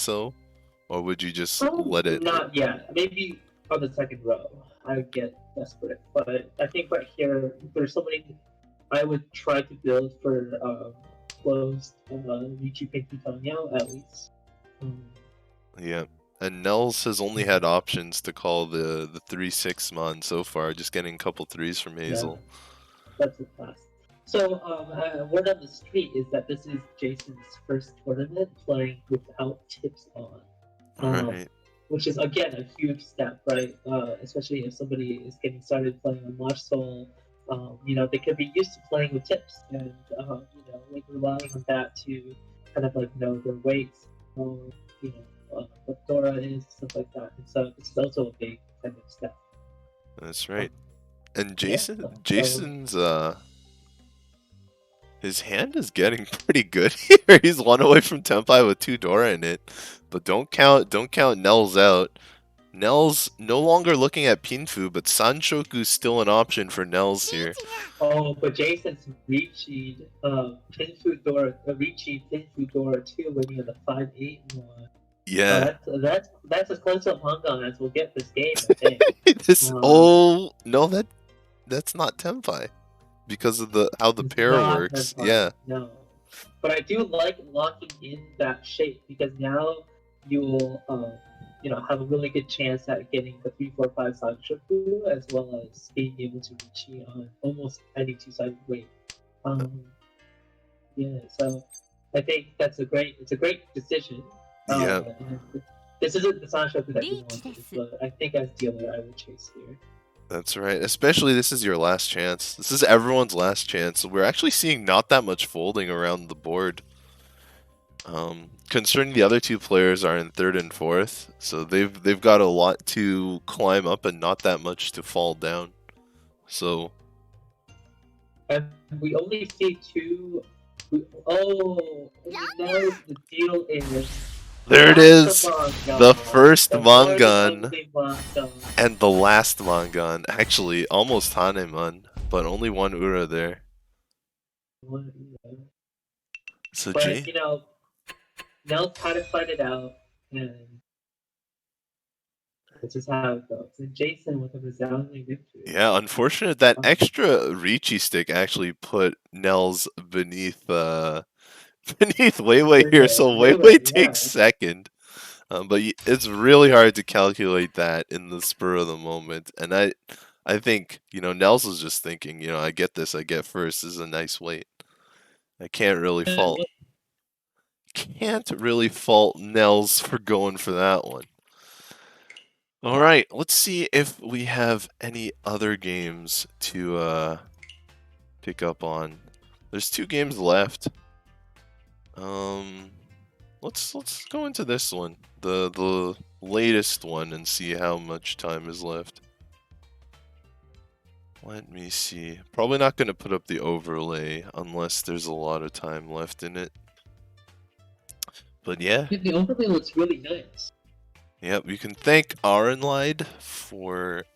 or would you just let it hit? Not yet. Maybe on the second row, I get desperate. But I think right here, there's so many. I would try to build for closed Ricci Pinky Tonyo at least. Um, Yeah. And Nels has only had options to call the 3-6 mon so far, just getting a couple threes from Hazel. that's a pass. So, word on the street is that this is Jason's first tournament playing without tips on. Right. Which is again a huge step, right? Especially if somebody is getting started playing on March Soul, they could be used to playing with tips and like relying on that to kind of like know their weights, know what Dora is, stuff like that. And so this is also a big kind of step. That's right. And So his hand is getting pretty good here. He's 1 away from Tempai with 2 Dora in it. But don't count Nels out. Nels no longer looking at Pinfu, but Sanshoku's still an option for Nels here. oh, but Jason's Ricci, Pinfu Dora, Ricci Pinfu Dora 2 winning on the 5-8 one. Yeah. That's as close to Hong Kong as we'll get this game, I think. No, that's not Tempai because of how the pair works. Yeah. No, but I do like locking in that shape because now you'll have a really good chance at getting the 3-4-5 side Shoku as well as being able to reach on almost any two-sided weight. So I think it's a great decision. Yeah. This isn't the Sanshoku that we wanted, but I think as dealer I would chase here. That's right. Especially this is your last chance. This is everyone's last chance. We're actually seeing not that much folding around the board. Concerning the other 2 players are in 3rd and 4th, so they've got a lot to climb up and not that much to fall down. So. And we only see 2. Oh, no! The deal is. There it is! The first Mangan and the last Mangan. Actually, almost Haneman, but only 1 Ura there. So but, Nels had to fight it out, and this is how it goes. And Jason with a resounding victory. Yeah, unfortunate that extra Ricci stick actually put Nels beneath Weiwei here, so Weiwei takes second. But it's really hard to calculate that in the spur of the moment, and I think Nels is just thinking, I get this, I get first. This is a nice weight. I can't really fault Nels for going for that one. All right, let's see if we have any other games to pick up on. There's 2 games left. Let's go into this one, the latest one, and see how much time is left. Let me see. Probably not going to put up the overlay unless there's a lot of time left in it. But yeah. The overlay looks really nice. Yep, you can thank Arenlide for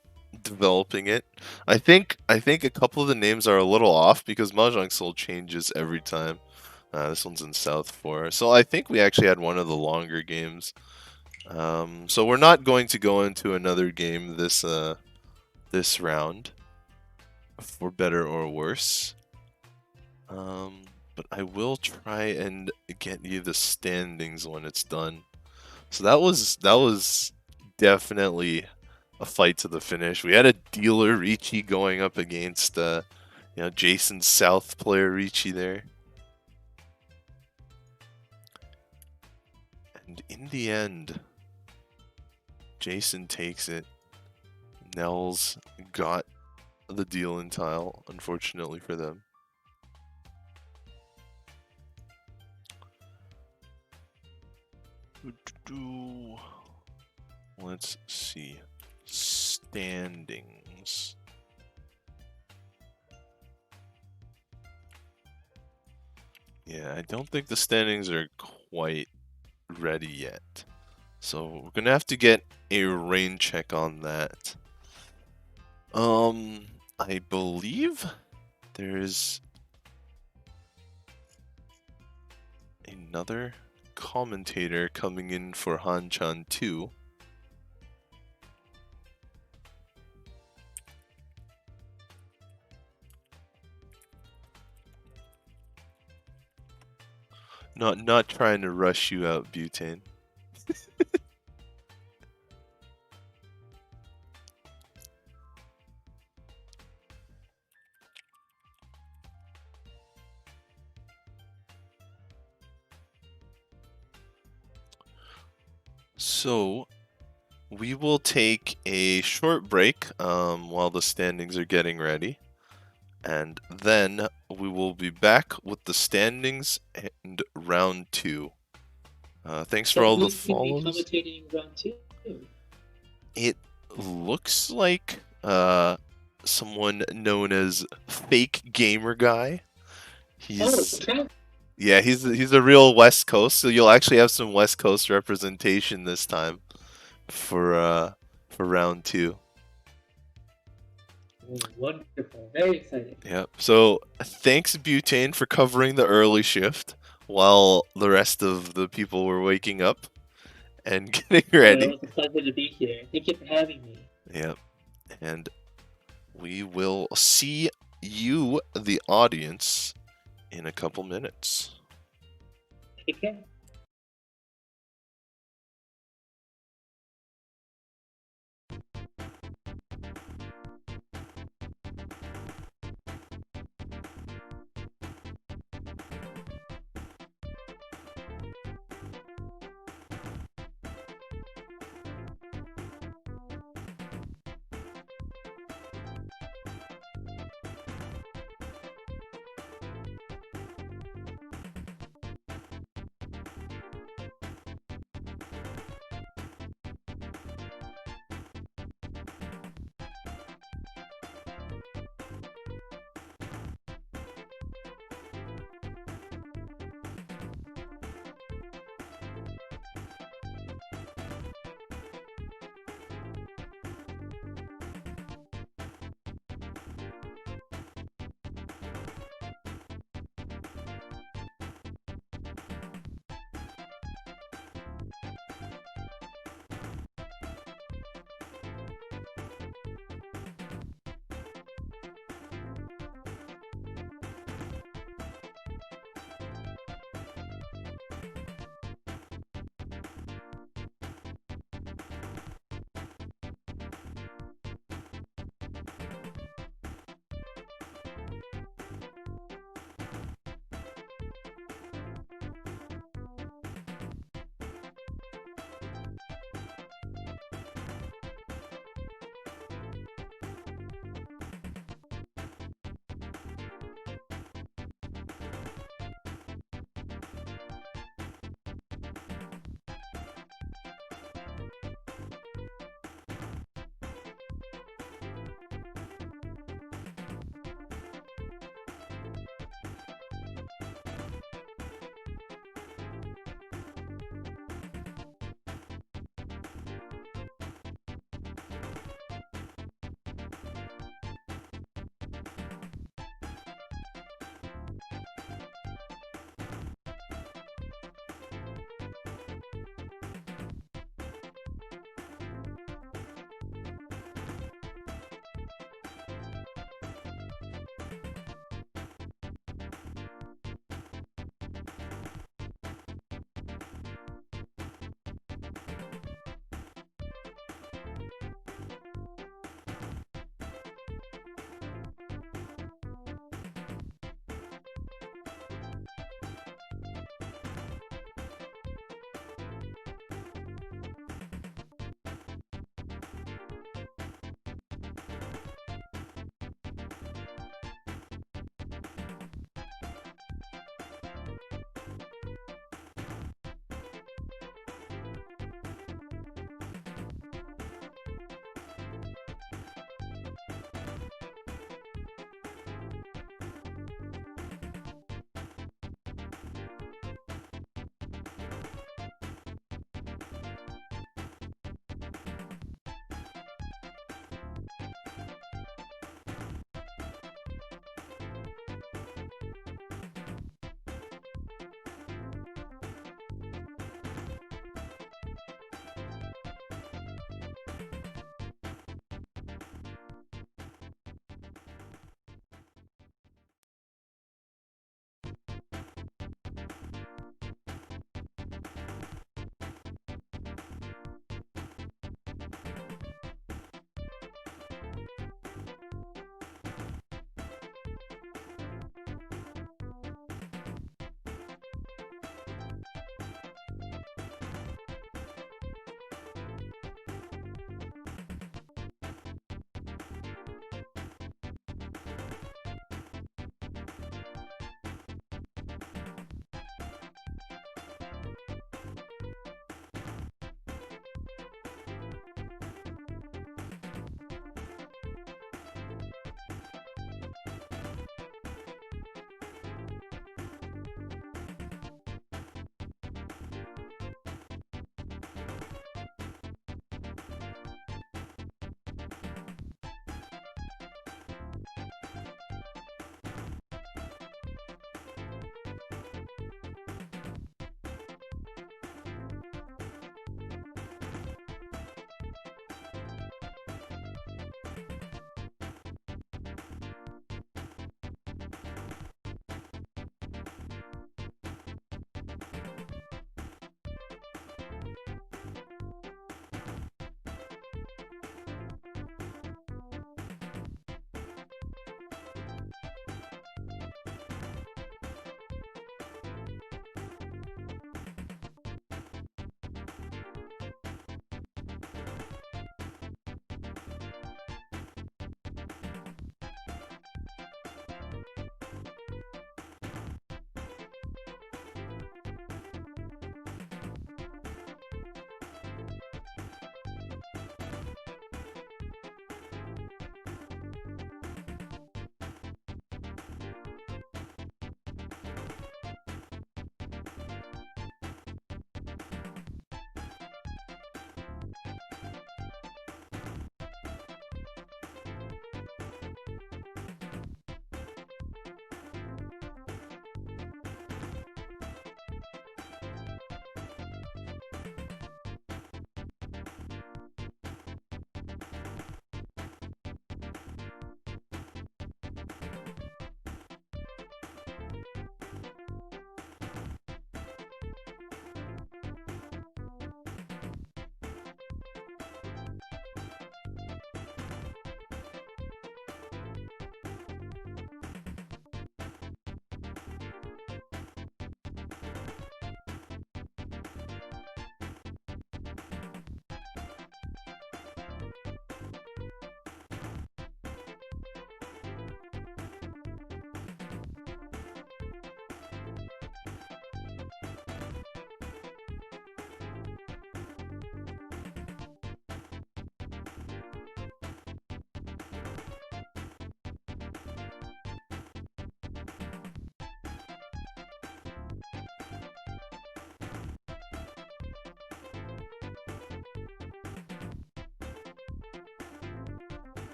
developing it. I think a couple of the names are a little off because Mahjong Soul changes every time. This one's in South 4. So I think we actually had one of the longer games. So we're not going to go into another game this round, for better or worse. But I will try and get you the standings when it's done. So that was definitely a fight to the finish. We had a dealer Ricci going up against Jason South player Ricci there. And in the end, Jason takes it. Nels got the deal in tile, unfortunately for them. Let's see. Standings. Yeah, I don't think the standings are quite ready yet. So we're gonna have to get a rain check on that. I believe there's another commentator coming in for Han-chan too. Not trying to rush you out, Butane. So we will take a short break while the standings are getting ready. And then we will be back with the standings and round 2. Thanks for all the follows. Who's going to be commentating round 2? It looks like someone known as Fake Gamer Guy. He's a real West Coast, so you'll actually have some West Coast representation this time for round 2. Wonderful. Very exciting. Yep. So thanks, Butane, for covering the early shift while the rest of the people were waking up and getting ready. It was a pleasure to be here. Thank you for having me. Yep. And we will see you, the audience, in a couple minutes. Take care.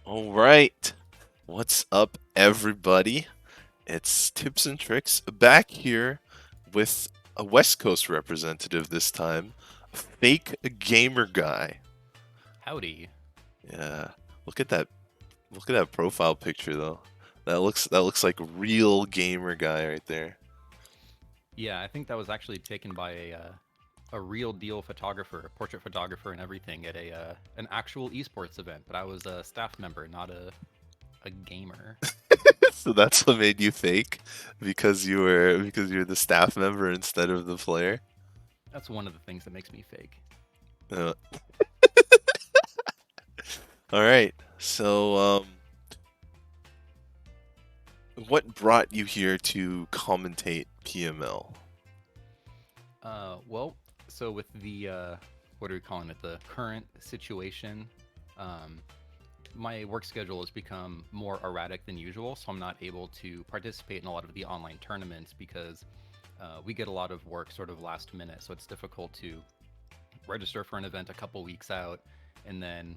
All right. What's up, everybody? It's Tips and Tricks back here with a West Coast representative this time, a fake gamer guy. Howdy. Yeah. Look at that. Look at that profile picture though. That looks like real gamer guy right there. Yeah, I think that was actually taken by a real deal photographer, a portrait photographer, and everything at a an actual esports event. But I was a staff member, not a gamer. So that's what made you fake because you're the staff member instead of the player. That's one of the things that makes me fake. Uh, all right. So what brought you here to commentate PML? Well, so with the what are we calling it? The current situation, um, my work schedule has become more erratic than usual, so I'm not able to participate in a lot of the online tournaments because we get a lot of work sort of last minute, so it's difficult to register for an event a couple weeks out and then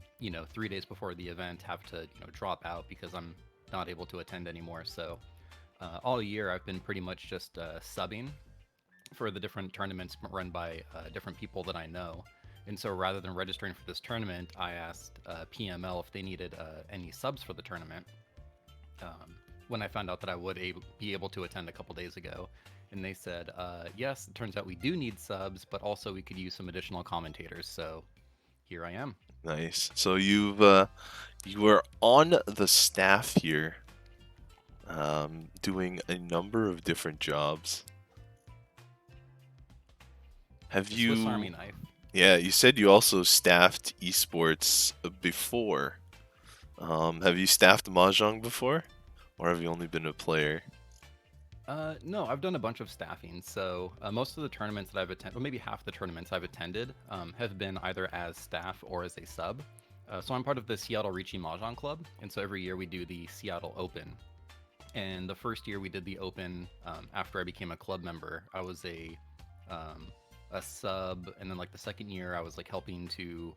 3 days before the event have to drop out because I'm not able to attend anymore. So all year I've been pretty much just subbing for the different tournaments run by different people that I know. And so rather than registering for this tournament, I asked PML if they needed any subs for the tournament. When I found out that I would be able to attend a couple days ago, and they said, yes, it turns out we do need subs, but also we could use some additional commentators. So here I am. Nice. So you were on the staff here, doing a number of different jobs. Have The Swiss you? Army knife. Yeah, you said you also staffed esports before. Have you staffed Mahjong before, or have you only been a player? No, I've done a bunch of staffing. So most of the tournaments that I've attended, well, maybe half the tournaments I've attended, have been either as staff or as a sub. So I'm part of the Seattle Ricci Mahjong Club, and so every year we do the Seattle Open. And the first year we did the Open, after I became a club member, I was a sub, and then like the second year I was like helping to.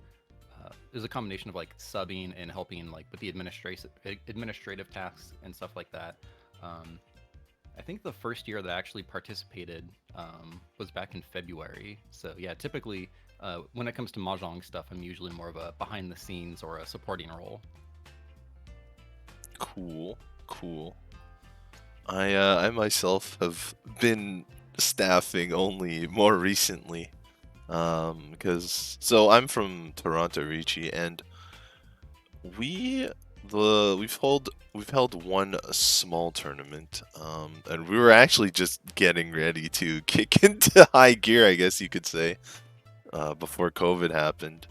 It was a combination of like subbing and helping like with the administrative tasks and stuff like that. Um, I think the first year that I actually participated was back in February. So yeah, typically when it comes to mahjong stuff, I'm usually more of a behind the scenes or a supporting role. Cool, cool. I myself have been staffing only more recently. Because so I'm from Toronto, Ricci, and we we've held one small tournament, and we were actually just getting ready to kick into high gear, I guess you could say, before COVID happened.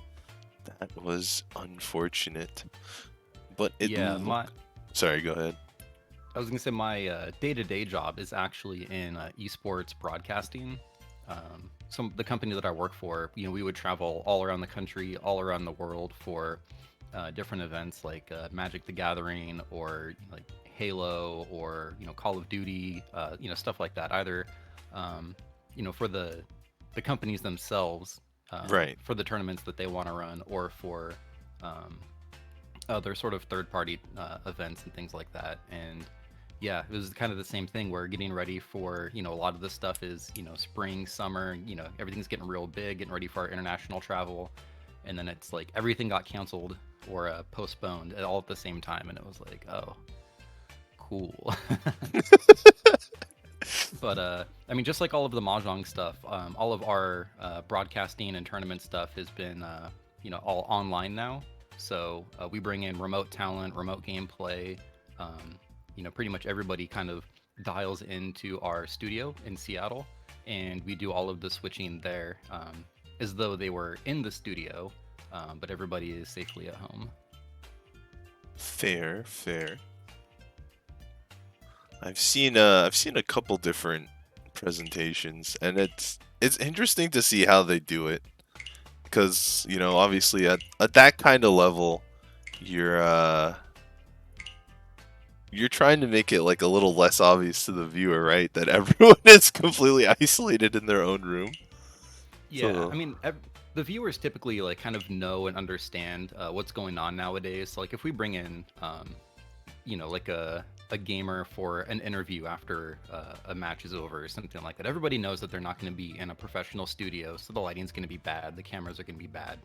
That was unfortunate, but Yeah, sorry, go ahead. I was gonna say my day-to-day job is actually in esports broadcasting. The company that I work for, we would travel all around the country, all around the world for different events like Magic the Gathering or like Halo or Call of Duty, stuff like that. Either for the companies themselves, Right. for the tournaments that they want to run, or for um, other sort of third-party events and things like that. And yeah, it was kind of the same thing. We're getting ready for, a lot of this stuff is, spring, summer, everything's getting real big, getting ready for our international travel. And then it's like everything got canceled or postponed all at the same time. And it was like, oh, cool. But I mean, just like all of the mahjong stuff, all of our broadcasting and tournament stuff has been, all online now. So we bring in remote talent, remote gameplay. Pretty much everybody kind of dials into our studio in Seattle, and we do all of the switching there, as though they were in the studio, but everybody is safely at home. Fair, fair. I've seen a couple different presentations, and it's interesting to see how they do it, because obviously at that kind of level, you're you're trying to make it like a little less obvious to the viewer, right? That everyone is completely isolated in their own room. Yeah, So I mean, the viewers typically like kind of know and understand what's going on nowadays. So, like if we bring in, like a gamer for an interview after a match is over or something like that, everybody knows that they're not going to be in a professional studio, so the lighting's going to be bad, the cameras are going to be bad.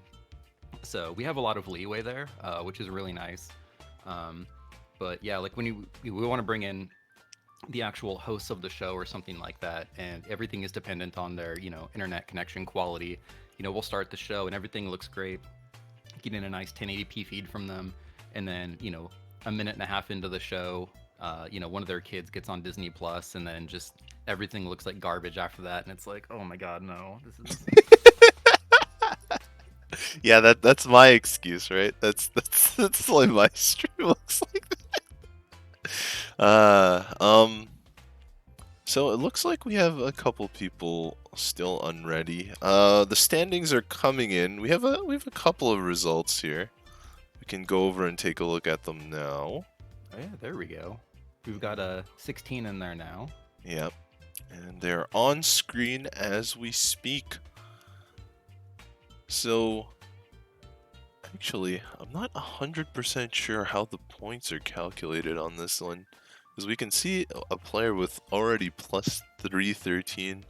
So we have a lot of leeway there, which is really nice. Um, but yeah, like when we want to bring in the actual hosts of the show or something like that, and everything is dependent on their internet connection quality. We'll start the show and everything looks great, getting a nice 1080p feed from them, and then a minute and a half into the show, one of their kids gets on Disney Plus, and then just everything looks like garbage after that, and it's like, oh my god, no, this is. Yeah, that's my excuse, right? That's why my stream looks like that. So it looks like we have a couple people still unready. The standings are coming in. We have a couple of results here. We can go over and take a look at them now. Oh yeah, there we go. We've got a 16 in there now. Yep. And they're on screen as we speak. So, actually, I'm not 100% sure how the points are calculated on this one. Because we can see a player with already plus 313.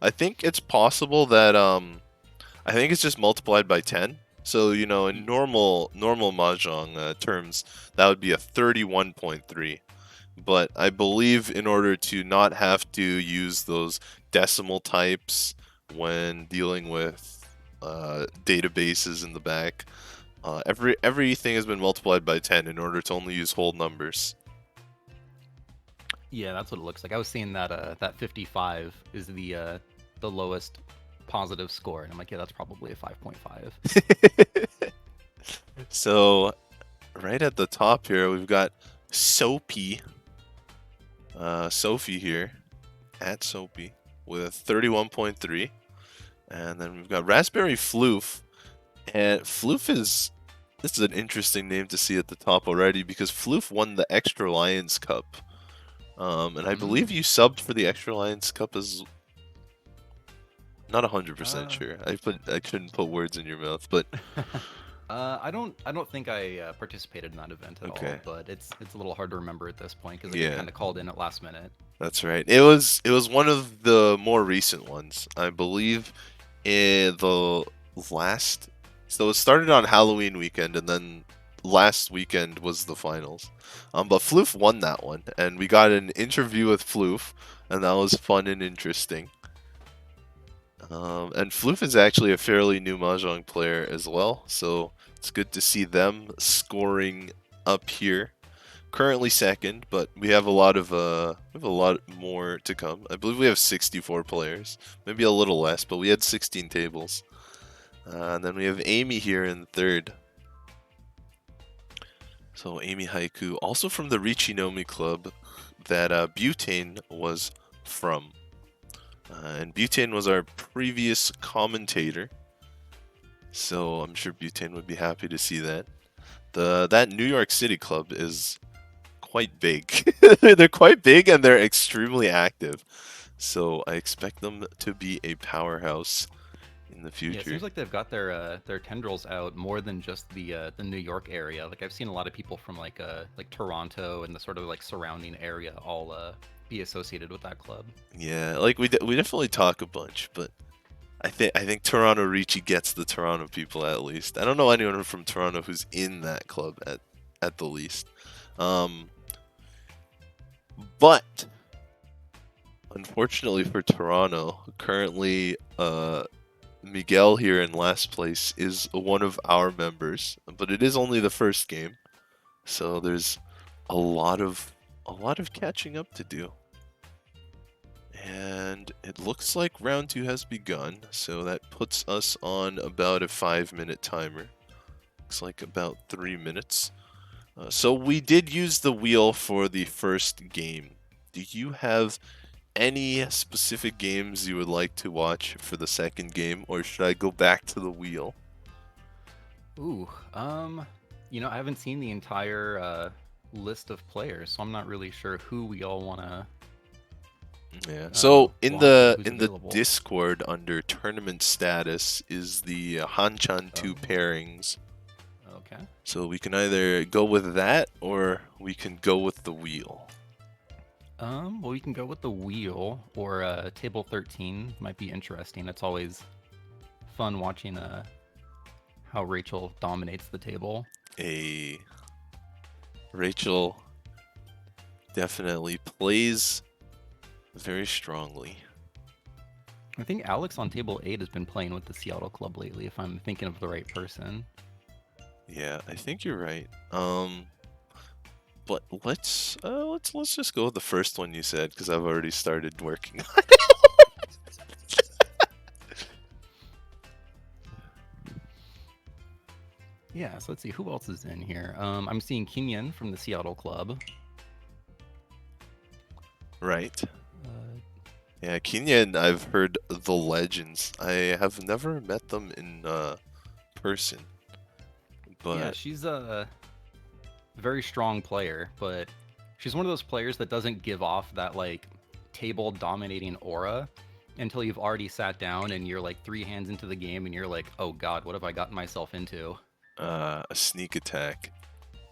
I think it's possible that, I think it's just multiplied by 10. So, in normal Mahjong terms, that would be a 31.3. But I believe in order to not have to use those decimal types when dealing with databases in the back, everything has been multiplied by 10 in order to only use whole numbers. Yeah, that's what it looks like. I was seeing that that 55 is the lowest positive score, and I'm like, yeah, that's probably a 5.5. So, right at the top here, we've got Soapy. Sophie here, at Soapy, with 31.3. And then we've got Raspberry Floof. And Floof this is an interesting name to see at the top already, because Floof won the Extra Lions Cup. And I believe you subbed for the Extra Lions Cup as... Not 100% sure. I couldn't put words in your mouth, but... I don't think I participated in that event at all, but it's a little hard to remember at this point because I get kind of called in at last minute. That's right. It was one of the more recent ones, I believe. In the last, so it started on Halloween weekend, and then last weekend was the finals. But Floof won that one, and we got an interview with Floof, and that was fun and interesting. And Floof is actually a fairly new Mahjong player as well, so it's good to see them scoring up here. Currently second, but we have a lot more to come. I believe we have 64 players, maybe a little less, but we had 16 tables. And then we have Amy here in third. So Amy Haiku, also from the Richinomi club that Butane was from. And Butane was our previous commentator, so I'm sure Butane would be happy to see that. That New York City club is quite big. They're quite big and they're extremely active. So I expect them to be a powerhouse in the future. Yeah, it seems like they've got their tendrils out more than just the New York area. Like I've seen a lot of people from like Toronto and the sort of like surrounding area all be associated with that club. Yeah, like we definitely talk a bunch, but I think Toronto Ricci gets the Toronto people at least. I don't know anyone from Toronto who's in that club at the least. But unfortunately for Toronto, currently Miguel here in last place is one of our members, but it is only the first game, so there's a lot of catching up to do. And it looks like round 2 has begun, so that puts us on about a 5-minute timer. Looks like about 3 minutes. So we did use the wheel for the first game. Do you have any specific games you would like to watch for the second game, or should I go back to the wheel? Ooh, I haven't seen the entire list of players, so I'm not really sure who we all want to Yeah. So in We'll have to see the who's in the available. Discord under tournament status is the Hanchan 2 Oh. pairings. Okay. So we can either go with that or we can go with the wheel. Well, we can go with the wheel or table 13 might be interesting. It's always fun watching how Rachel dominates the table. Rachel definitely plays very strongly. I think Alex on table 8 has been playing with the Seattle Club lately, if I'm thinking of the right person. Yeah, I think you're right. But let's just go with the first one you said because I've already started working on it. Yeah, so let's see who else is in here. I'm seeing Kenyon from the Seattle Club. Right. Uh, Yeah, Kenyan, I've heard the legends. I have never met them in person. But yeah, she's a very strong player, but she's one of those players that doesn't give off that like table dominating aura until you've already sat down and you're like 3 hands into the game and you're like, oh god, what have I gotten myself into? a sneak attack.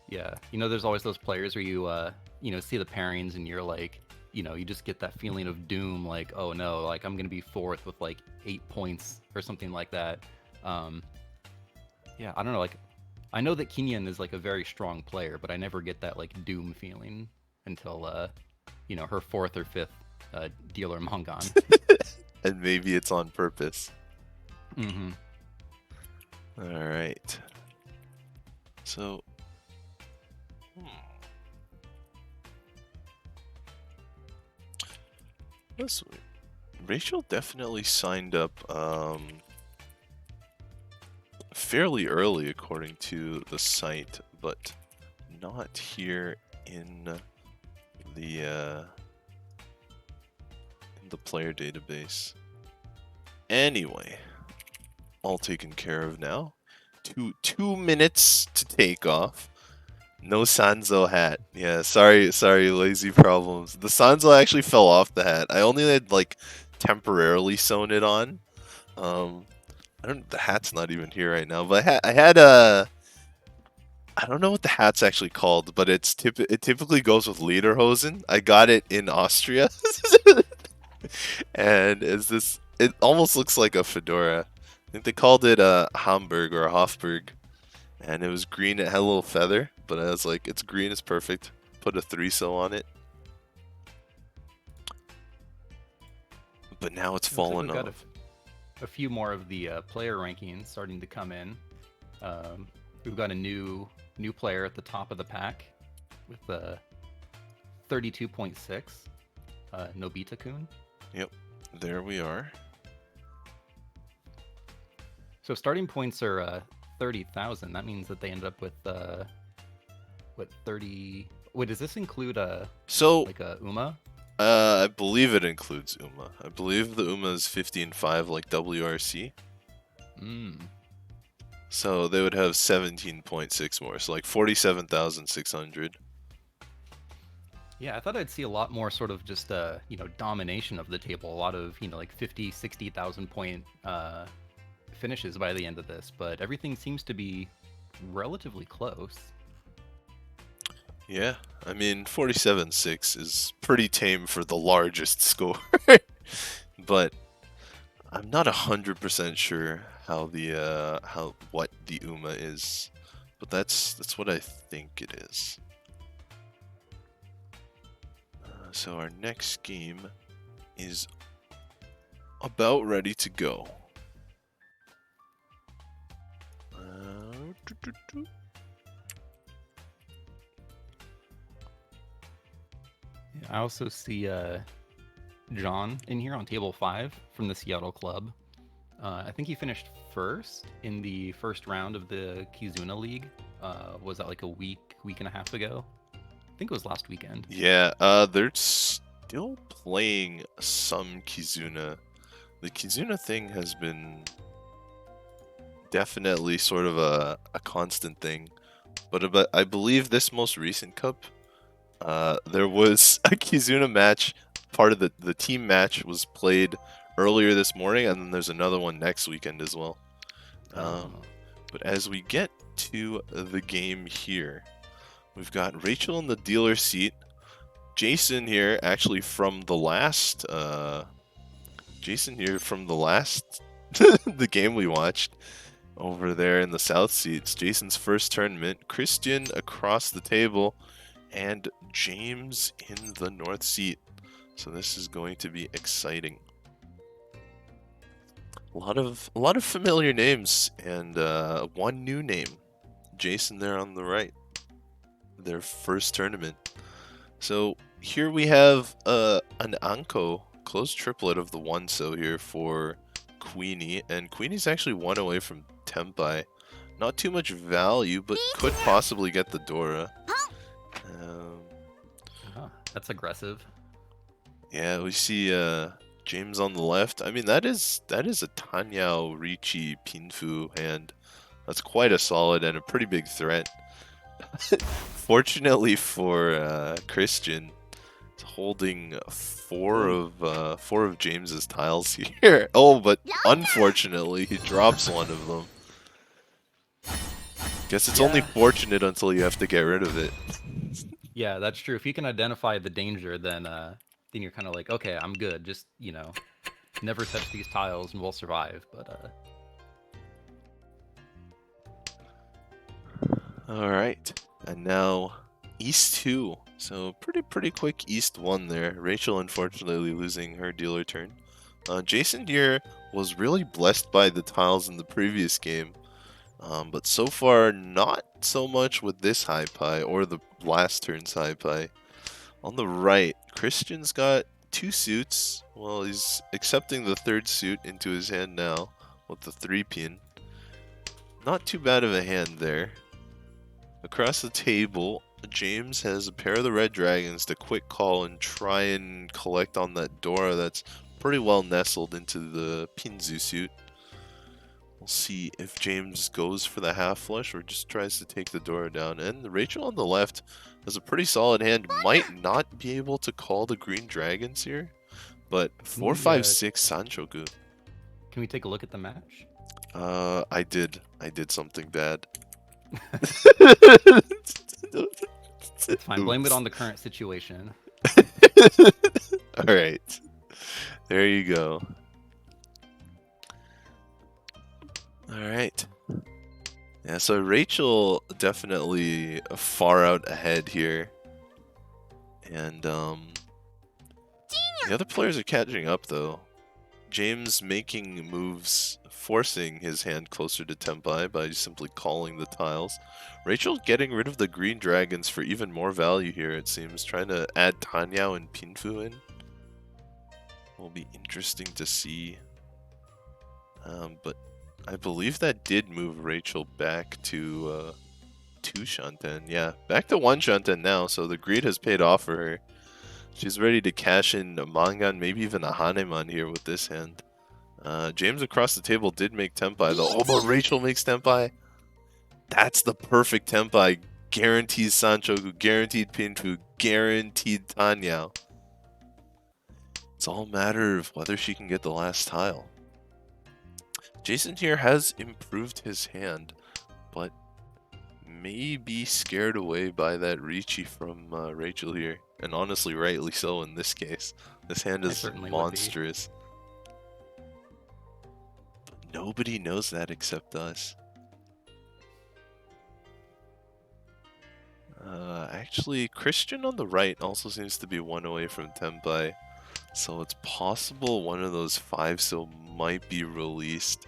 Yeah, there's always those players where you see the pairings and you're like, you just get that feeling of doom, like, oh no, like I'm gonna be fourth with like 8 points or something like that. Um, yeah, I don't know, like I know that Kenyan is like a very strong player, but I never get that like doom feeling until her fourth or fifth dealer Mongon. And maybe it's on purpose. Mm-hmm. Alright. So this Rachel definitely signed up fairly early according to the site, but not here in the player database. Anyway, all taken care of now. 2 minutes to take off. No Sanzo hat. Yeah, sorry, lazy problems. The Sanzo actually fell off the hat. I only had like temporarily sewn it on. The hat's not even here right now, but I had a. I don't know what the hat's actually called, but it typically goes with lederhosen. I got it in Austria, and it almost looks like a fedora. I think they called it a Hamburg or a Hofburg, and it was green. It had a little feather, but I was like, it's green, it's perfect. Put a 3-sew on it, but now it's fallen off. A few more of the player rankings starting to come in. We've got a new player at the top of the pack with 32.6, Nobita-kun. Yep, there we are. So starting points are 30,000. That means that they ended up with 30. Wait, does this include like a Uma? I believe it includes Uma. I believe the Uma is 50 and 5 like WRC. So they would have 17.6 more, so like 47,600. Yeah, I thought I'd see a lot more sort of just domination of the table, a lot of like 50, 60,000 point finishes by the end of this, but everything seems to be relatively close. Yeah, I mean 47.6 is pretty tame for the largest score, but I'm not 100% sure how what the Uma is, but that's what I think it is. So our next game is about ready to go. I also see John in here on table 5 from the Seattle Club. I think he finished first in the first round of the Kizuna League. Was that like a week and a half ago? I think it was last weekend. Yeah, they're still playing some Kizuna. The Kizuna thing has been definitely sort of a constant thing. But I believe this most recent cup, there was a Kizuna match part of the team match was played earlier this morning, and then there's another one next weekend as well. Oh. But as we get to the game here, we've got Rachel in the dealer seat. Jason here, actually from the last, the game we watched over there in the south seats. Jason's first tournament. Christian across the table, and James in the north seat. So this is going to be exciting. A lot of familiar names and one new name. Jason there on the right. Their first tournament. So here we have an Anko closed triplet of the one so here for Queenie, and Queenie's actually one away from Tempai. Not too much value, but could possibly get the Dora. That's aggressive. Yeah, we see James on the left. I mean, that is a Tanyao Ricci Pinfu hand. That's quite a solid and a pretty big threat. Fortunately for Christian, it's holding four of James's tiles here. Oh, but unfortunately, he drops one of them. Guess it's only fortunate until you have to get rid of it. Yeah, that's true. If you can identify the danger, then you're kind of like, okay, I'm good. Just, never touch these tiles and we'll survive. But all right, and now East 2. So pretty quick East 1 there. Rachel unfortunately losing her dealer turn. Jason here was really blessed by the tiles in the previous game. But so far, not so much with this high pie or the last turn's high pie. On the right, Christian's got two suits. Well, he's accepting the third suit into his hand now with the 3-pin. Not too bad of a hand there. Across the table, James has a pair of the red dragons to quick call and try and collect on that Dora that's pretty well nestled into the Pinzu suit. We'll see if James goes for the half flush or just tries to take the Dora down. And Rachel on the left has a pretty solid hand. Might not be able to call the green dragons here, but 4-5-6 Sanchoku. Can we take a look at the match? I did something bad. It's fine. Blame it on the current situation. All right, there you go. All right. Yeah, so Rachel definitely far out ahead here. And the other players are catching up though. James making moves, forcing his hand closer to Tempai by simply calling the tiles. Rachel getting rid of the green dragons for even more value here, it seems. Trying to add Tanyao and Pinfu in. Will be interesting to see. But I believe that did move Rachel back to 2 Shanten. Yeah, back to 1 Shanten now, so the greed has paid off for her. She's ready to cash in a Mangan, maybe even a Haneman here with this hand. James across the table did make Tempai though. Oh, but Rachel makes Tempai. That's the perfect Tempai. Guaranteed Sanchoku, guaranteed Pinfu, guaranteed Tanyao. It's all a matter of whether she can get the last tile. Jason here has improved his hand, but may be scared away by that Ricci from Rachel here. And honestly, rightly so in this case. This hand is monstrous. But nobody knows that except us. Actually, Christian on the right also seems to be 1 away from Tempai. So it's possible one of those 5 so might be released.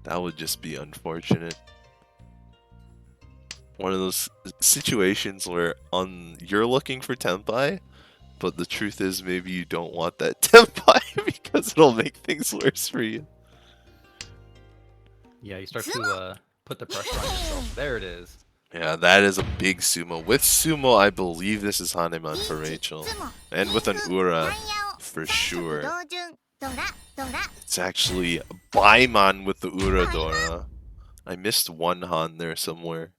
That would just be unfortunate. One of those situations where you're looking for Tempai, but the truth is maybe you don't want that Tempai because it'll make things worse for you. Yeah, you start to put the pressure on yourself. There it is. Yeah, that is a big sumo. With sumo, I believe this is Haneman for Rachel. And with an Ura, for sure. It's actually Baiman with the Ura Dora. I missed one Han there somewhere.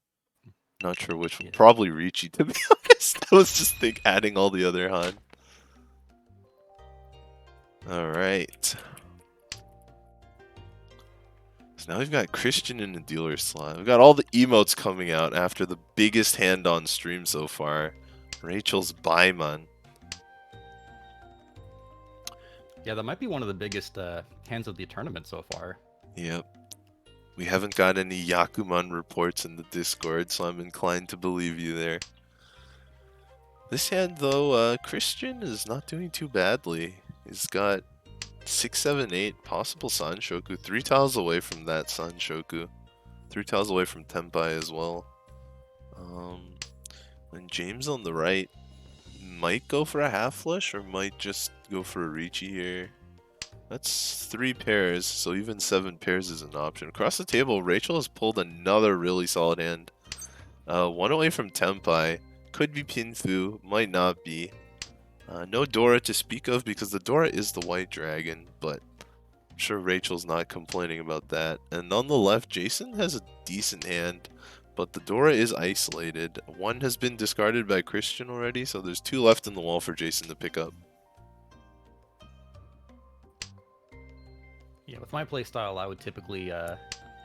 Not sure which one. Probably Ricci, to be honest. I was just adding all the other Han. All right. So now we've got Christian in the dealer slot. We've got all the emotes coming out after the biggest hand on stream so far. Rachel's Baiman. Yeah, that might be one of the biggest hands of the tournament so far. Yep. We haven't got any Yakuman reports in the Discord, so I'm inclined to believe you there. This hand, though, Christian is not doing too badly. He's got 6, 7, 8 possible Sanshoku, 3 tiles away from that Sanshoku, 3 tiles away from Tenpai as well. And James on the right might go for a half flush or might just go for a Ricci here. That's 3 pairs, so even 7 pairs is an option. Across the table, Rachel has pulled another really solid hand. 1 away from Tenpai. Could be Pinfu, might not be. No Dora to speak of because the Dora is the white dragon, but I'm sure Rachel's not complaining about that. And on the left, Jason has a decent hand, but the Dora is isolated. 1 has been discarded by Christian already, so there's 2 left in the wall for Jason to pick up. Yeah, with my playstyle, I would typically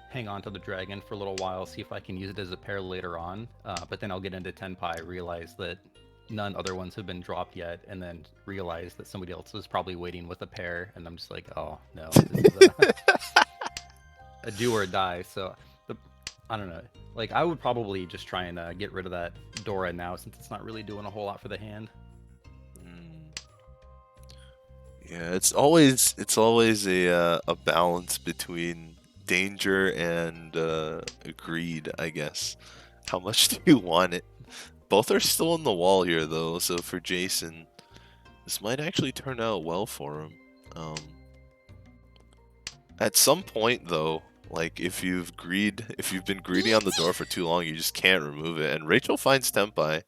hang on to the dragon for a little while, see if I can use it as a pair later on. But then I'll get into Tenpai, realize that none other ones have been dropped yet, and then realize that somebody else is probably waiting with a pair, and I'm just like, oh no, this is a do or die. So I don't know. Like, I would probably just try and get rid of that Dora now, since it's not really doing a whole lot for the hand. Yeah, it's always a balance between danger and greed, I guess. How much do you want it? Both are still on the wall here, though, so for Jason, this might actually turn out well for him. At some point, though, like if you've been greedy on the door for too long, you just can't remove it. And Rachel finds Tenpai.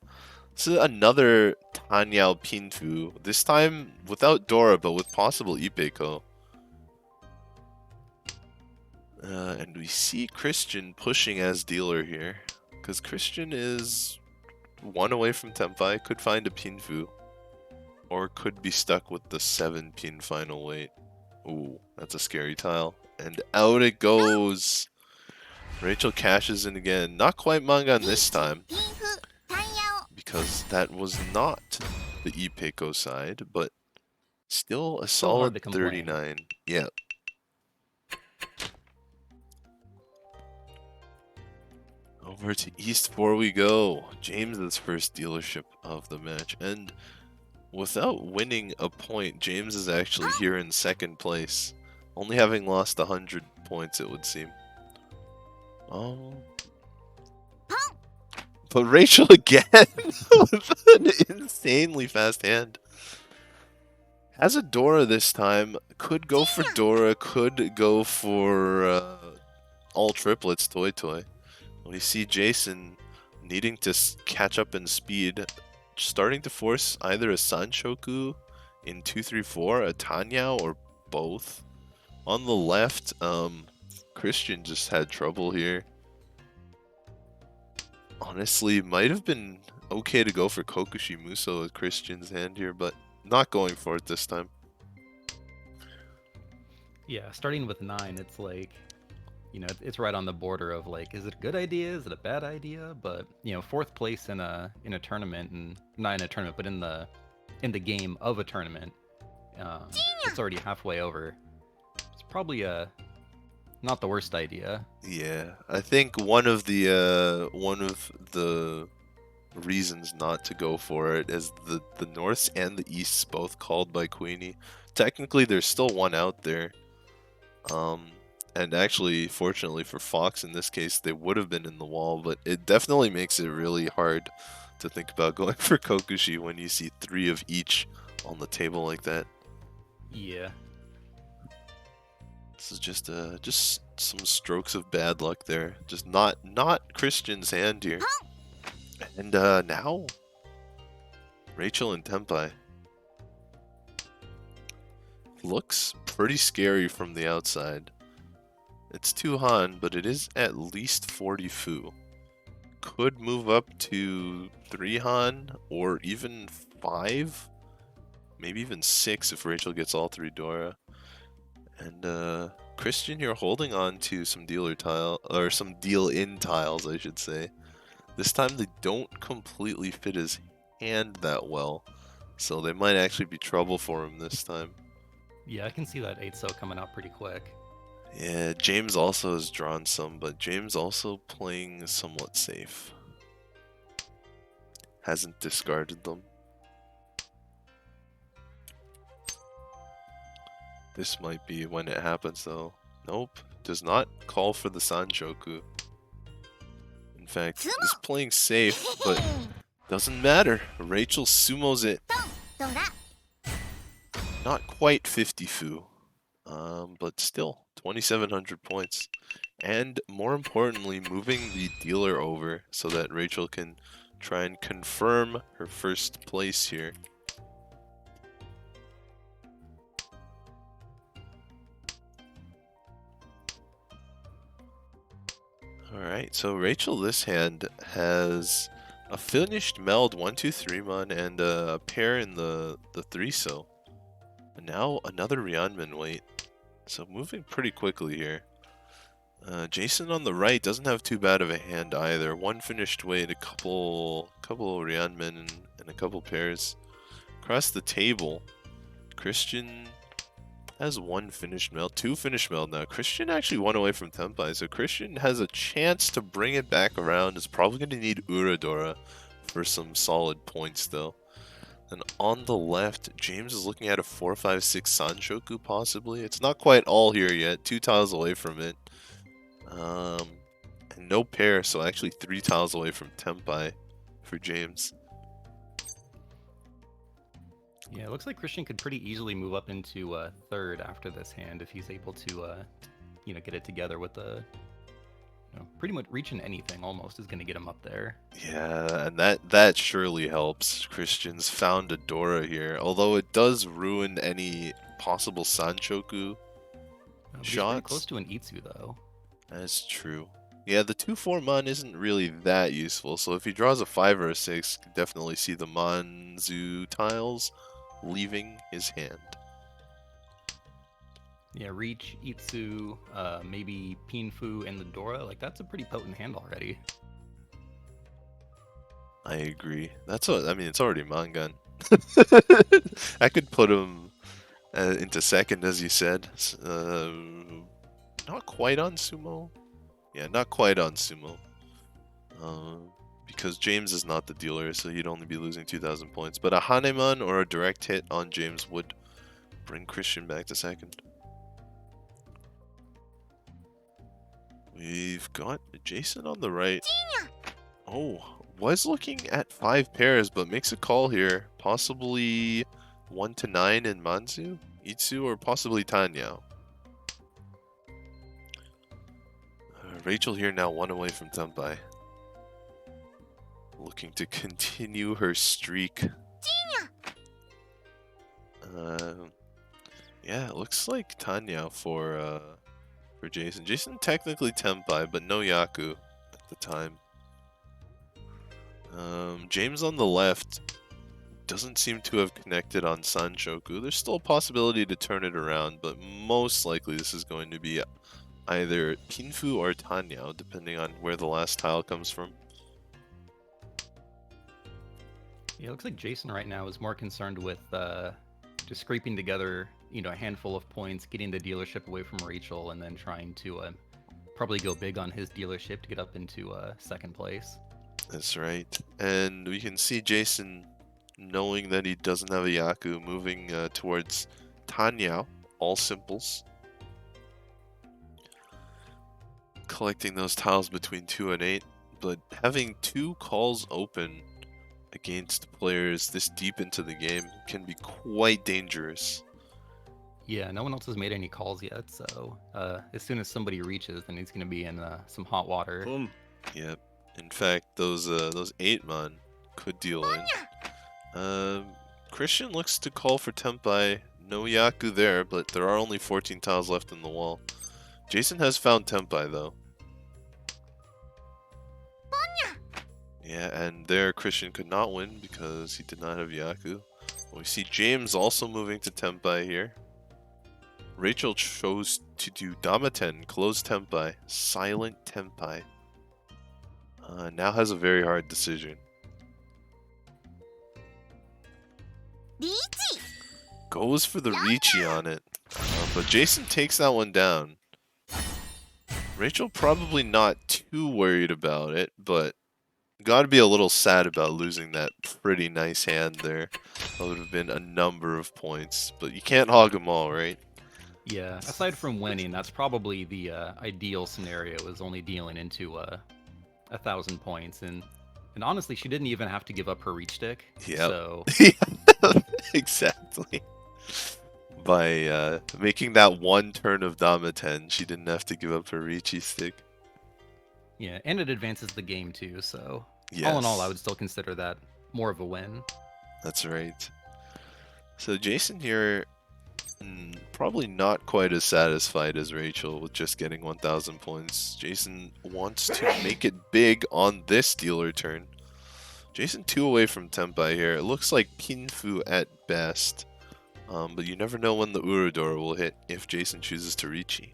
This is another Tanyao Pinfu, this time without Dora, but with possible Ipeiko. And we see Christian pushing as dealer here, because Christian is 1 away from Tenpai, could find a Pinfu, or could be stuck with the 7 pin final weight. Ooh, that's a scary tile. And out it goes! Rachel cashes in again. Not quite Mangan this time, because that was not the Ipeiko side, but still a Still hard solid to complain. 39. Yeah. Over to East 4 we go. James's first dealership of the match, and without winning a point, James is actually here in second place, only having lost 100 points, it would seem. Oh. But Rachel again with an insanely fast hand. Has a Dora this time. Could go for Dora, could go for all triplets Toy Toy. We see Jason needing to catch up in speed, starting to force either a Sanshoku in 2-3-4, a Tanyao, or both. On the left, Christian just had trouble here. Honestly, might have been okay to go for Kokushi Muso with Christian's hand here, but not going for it this time. Yeah, starting with 9, it's like, you know, it's right on the border of like, is it a good idea? Is it a bad idea? But you know, 4th place in a tournament, and not in a tournament, but in the game of a tournament, it's already halfway over. It's probably not the worst idea. Yeah, I think one of the reasons not to go for it is the Norths and the Easts both called by Queenie. Technically, there's still one out there. And actually, fortunately for Fox, in this case, they would have been in the wall, but it definitely makes it really hard to think about going for Kokushi when you see 3 of each on the table like that. Yeah. This is just some strokes of bad luck there. Just not Christian's hand here. And now Rachel and Tenpai. Looks pretty scary from the outside. It's 2 Han, but it is at least 40 Fu. Could move up to 3 Han or even 5. maybe even 6 if Rachel gets all 3 Dora. And Christian here holding on to some dealer tile, or some deal-in tiles, I should say. This time they don't completely fit his hand that well, so they might actually be trouble for him this time. Yeah, I can see that 8-so coming out pretty quick. Yeah, James also has drawn some, but James also playing somewhat safe. Hasn't discarded them. This might be when it happens though. Nope, does not call for the Sanshoku. In fact, is playing safe, but doesn't matter. Rachel sumos it. Not quite 50 fu, but still 2,700 points. And more importantly, moving the dealer over so that Rachel can try and confirm her first place here. Alright, so Rachel this hand has a finished meld 1-2-3 mon and a pair in the 3-so. And now another Ryanman wait. So moving pretty quickly here. Jason on the right doesn't have too bad of a hand either. One finished weight, a couple Ryanmen and a couple pairs. Across the table, Christian has one finished meld, 2 finished meld now. Christian actually won away from Tenpai, so Christian has a chance to bring it back around. Is probably going to need Uradora for some solid points though. And on the left, James is looking at a 4-5-6 Sanshoku possibly. It's not quite all here yet, 2 tiles away from it. And no pair, so actually 3 tiles away from Tenpai for James. Yeah, it looks like Christian could pretty easily move up into third after this hand if he's able to, get it together with the, pretty much reaching anything almost is going to get him up there. Yeah, and that surely helps. Christian's found a Dora here, although it does ruin any possible Sanshoku He's shots. pretty close to an Itsu though. That's true. Yeah, the 2-4 Mon isn't really that useful, so if he draws a 5 or a 6, you can definitely see the Manzu tiles leaving his hand. Yeah, Reach, Itsu, maybe Pinfu, and the Dora. Like, that's a pretty potent hand already. I agree. It's already Mangan. I could put him into second, as you said. Not quite on Sumo. Yeah, not quite on Sumo. Because James is not the dealer, so he'd only be losing 2,000 points. But a Haneman or a direct hit on James would bring Christian back to second. We've got Jason on the right. Oh, was looking at 5 pairs, but makes a call here. Possibly 1-9 in Manzu, Itsu, or possibly Tanyao. Rachel here now 1 away from Tenpai. Looking to continue her streak. Yeah, it looks like Tanyao for Jason. Jason technically Tenpai, but no Yaku at the time. James on the left doesn't seem to have connected on Sanshoku. There's still a possibility to turn it around, but most likely this is going to be either Pinfu or Tanyao, depending on where the last tile comes from. Yeah, it looks like Jason right now is more concerned with just scraping together, a handful of points, getting the dealership away from Rachel, and then trying to probably go big on his dealership to get up into second place. That's right. And we can see Jason, knowing that he doesn't have a Yaku, moving towards Tanyao, all simples. Collecting those tiles between 2 and 8, but having 2 calls open against players this deep into the game can be quite dangerous. Yeah, no one else has made any calls yet, so as soon as somebody reaches, then he's going to be in some hot water. Boom. Yep. In fact, those 8-mon could deal in. Christian looks to call for Tenpai. No Yaku there, but there are only 14 tiles left in the wall. Jason has found Tenpai though. Yeah, and there Christian could not win because he did not have Yaku. We see James also moving to Tempai here. Rachel chose to do Damaten, closed Tempai, silent Tempai. Now has a very hard decision. Goes for the Ricci on it, but Jason takes that one down. Rachel probably not too worried about it, but gotta be a little sad about losing that pretty nice hand there. That would have been a number of points, but you can't hog them all, right? Yeah, aside from winning, that's probably the ideal scenario, is only dealing into 1,000 points. And honestly, she didn't even have to give up her reach stick. Yeah. So Exactly. By making that one turn of Damaten, she didn't have to give up her Ricci stick. yeah, and it advances the game too. So Yes. all in all, I would still consider that more of a win. That's right. So Jason here, probably not quite as satisfied as Rachel with just getting 1,000 points. Jason wants to make it big on this dealer turn. Jason 2 away from Tempai here. It looks like Pinfu at best. But you never know when the Urador will hit if Jason chooses to Ricci.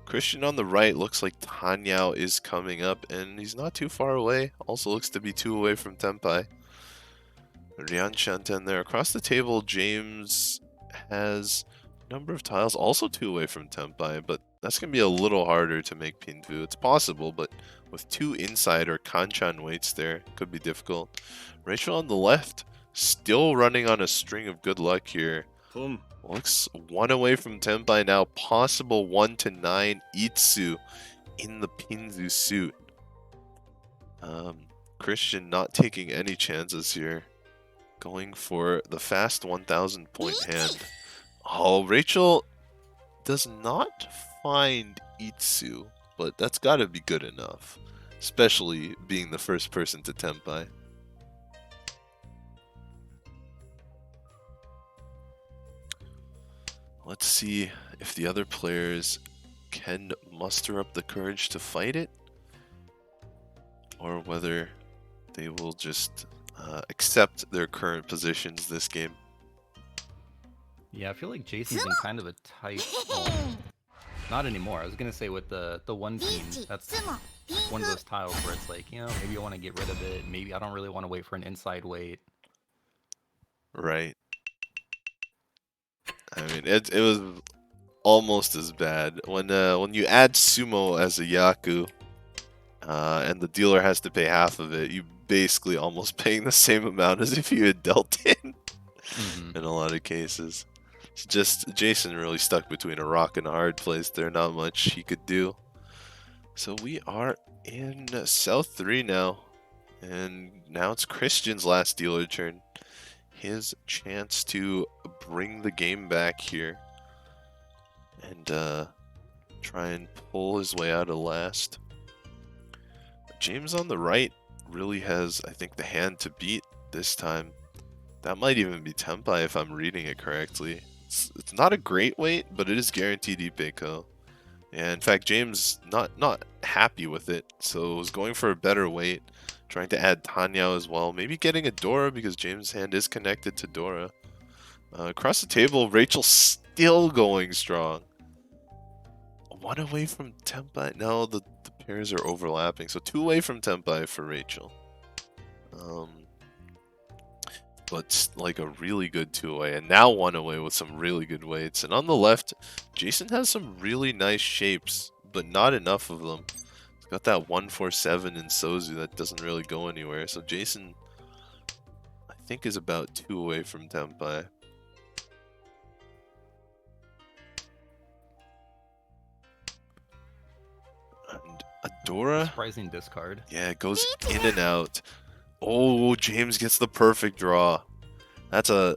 Christian on the right looks like Tanyao is coming up, and he's not too far away. Also looks to be 2 away from Tempai. Ryan Shanten there. Across the table, James has a number of tiles, also 2 away from Tempai, but that's going to be a little harder to make Pinfu. It's possible, but with 2 inside or Kanchan weights there, it could be difficult. Rachel on the left, still running on a string of good luck here. Looks 1 away from Tempai now. Possible 1 to 9 Itsu in the Pinzu suit. Christian not taking any chances here. Going for the fast 1,000 point hand. Oh, Rachel does not find Itsu, but that's got to be good enough. Especially being the first person to Tempai. Let's see if the other players can muster up the courage to fight it, or whether they will just accept their current positions this game. Yeah, I feel like Jason's in kind of a tight. Not anymore. I was gonna say with the one team, that's one of those tiles where it's like, maybe I want to get rid of it. Maybe I don't really want to wait for an inside wait. Right. I mean, it was almost as bad when you add Sumo as a Yaku, and the dealer has to pay half of it. You basically almost paying the same amount as if you had dealt in. In a lot of cases. It's just Jason really stuck between a rock and a hard place there. Not much he could do. So we are in South 3 now. And now it's Christian's last dealer turn. His chance to bring the game back here. And try and pull his way out of last. James on the right really has, I think, the hand to beat this time. That might even be Tempai if I'm reading it correctly. It's not a great weight, but it is guaranteed Ipeiko. And in fact, James not happy with it, so was going for a better weight, trying to add Tanyao as well. Maybe getting a Dora because James' hand is connected to Dora. Across the table, Rachel still going strong. 1 away from Tempai. No, the pairs are overlapping, so 2 away from Tempai for Rachel. But like a really good 2 away, and now 1 away with some really good weights. And on the left, Jason has some really nice shapes, but not enough of them. He's got that 147 in Sozu that doesn't really go anywhere. So Jason, I think, is about 2 away from Tempai. And Adora, Surprising discard. yeah, it goes in and out. Oh, James gets the perfect draw. That's a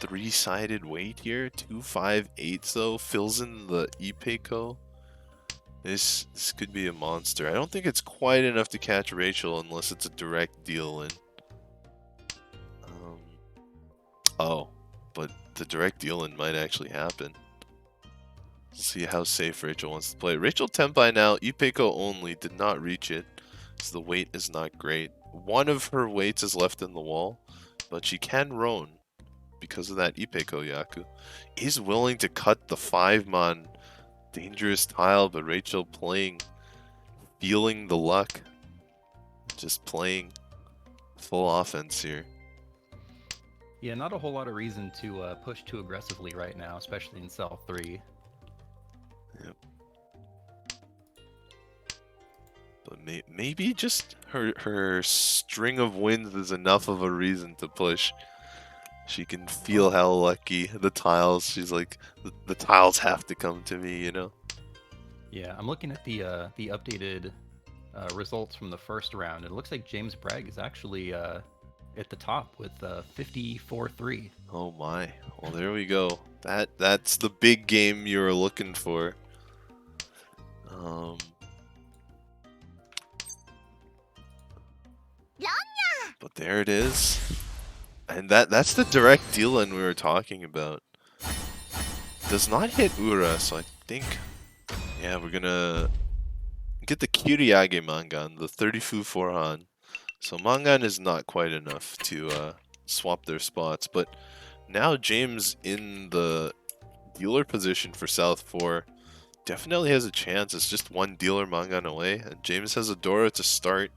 3-sided weight here. 2, 5, 8 though. Fills in the Ipeiko. This could be a monster. I don't think it's quite enough to catch Rachel unless it's a direct deal in. Oh, but the direct deal in might actually happen. Let's see how safe Rachel wants to play. Rachel Tempai now. Ipeiko only. Did not reach it. So the weight is not great. One of her weights is left in the wall, but she can roan. because of that Ipe Koyaku. He's willing to cut the 5-mon dangerous tile, but Rachel playing, feeling the luck, just playing full offense here. Yeah, not a whole lot of reason to push too aggressively right now, especially in cell 3. Yep. But maybe just her string of wins is enough of a reason to push. She can feel how lucky the tiles. She's like, the tiles have to come to me, you know. Yeah, I'm looking at the updated results from the first round. It looks like James Bragg is actually at the top with 54-3. Oh my! Well, there we go. That's the big game you were looking for. But there it is. And that's the direct deal-in we were talking about. Does not hit Ura, so I think, yeah, we're gonna get the Kiriage Mangan, the 30-fu Forhan. So Mangan is not quite enough to swap their spots, but now James in the dealer position for South 4 definitely has a chance. It's just one dealer Mangan away, and James has a Dora to start.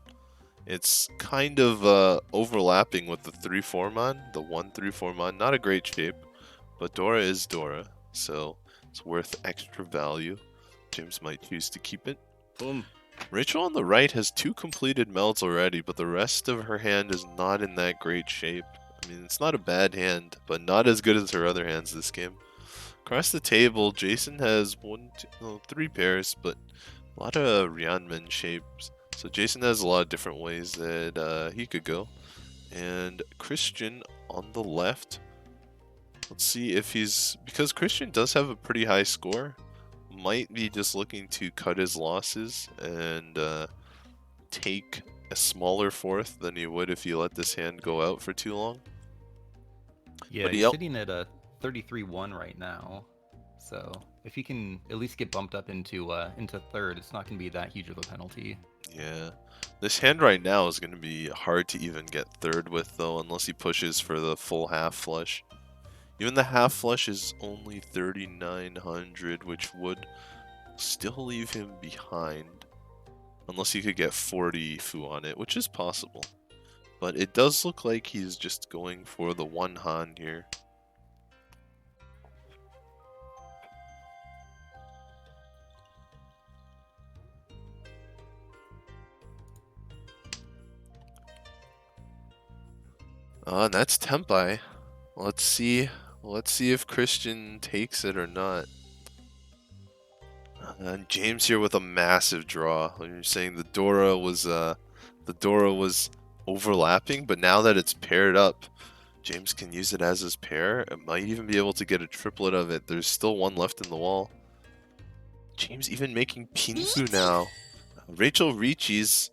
It's kind of overlapping with the 3-4-mon, the 1-3-4-mon. Not a great shape, but Dora is Dora, so it's worth extra value. James might choose to keep it. Boom. Rachel on the right has 2 completed melds already, but the rest of her hand is not in that great shape. I mean, it's not a bad hand, but not as good as her other hands this game. Across the table, Jason has 3 pairs, but a lot of Ryanmen shapes. So Jason has a lot of different ways that he could go. And Christian on the left, let's see if he's, because Christian does have a pretty high score, might be just looking to cut his losses and take a smaller fourth than he would if he let this hand go out for too long. Yeah, But he's sitting at a 33-1 right now. So if he can at least get bumped up into third, it's not going to be that huge of a penalty. Yeah, this hand right now is going to be hard to even get third with, though, unless he pushes for the full half flush. Even the half flush is only 3,900, which would still leave him behind, unless he could get 40 fu on it, which is possible. But it does look like he's just going for the one han here. That's Tempai. Let's see if Christian takes it or not. And James here with a massive draw. When you're saying the Dora was overlapping, but now that it's paired up, James can use it as his pair. It might even be able to get a triplet of it. There's still one left in the wall. James even making Pinfu now. Rachel reaches.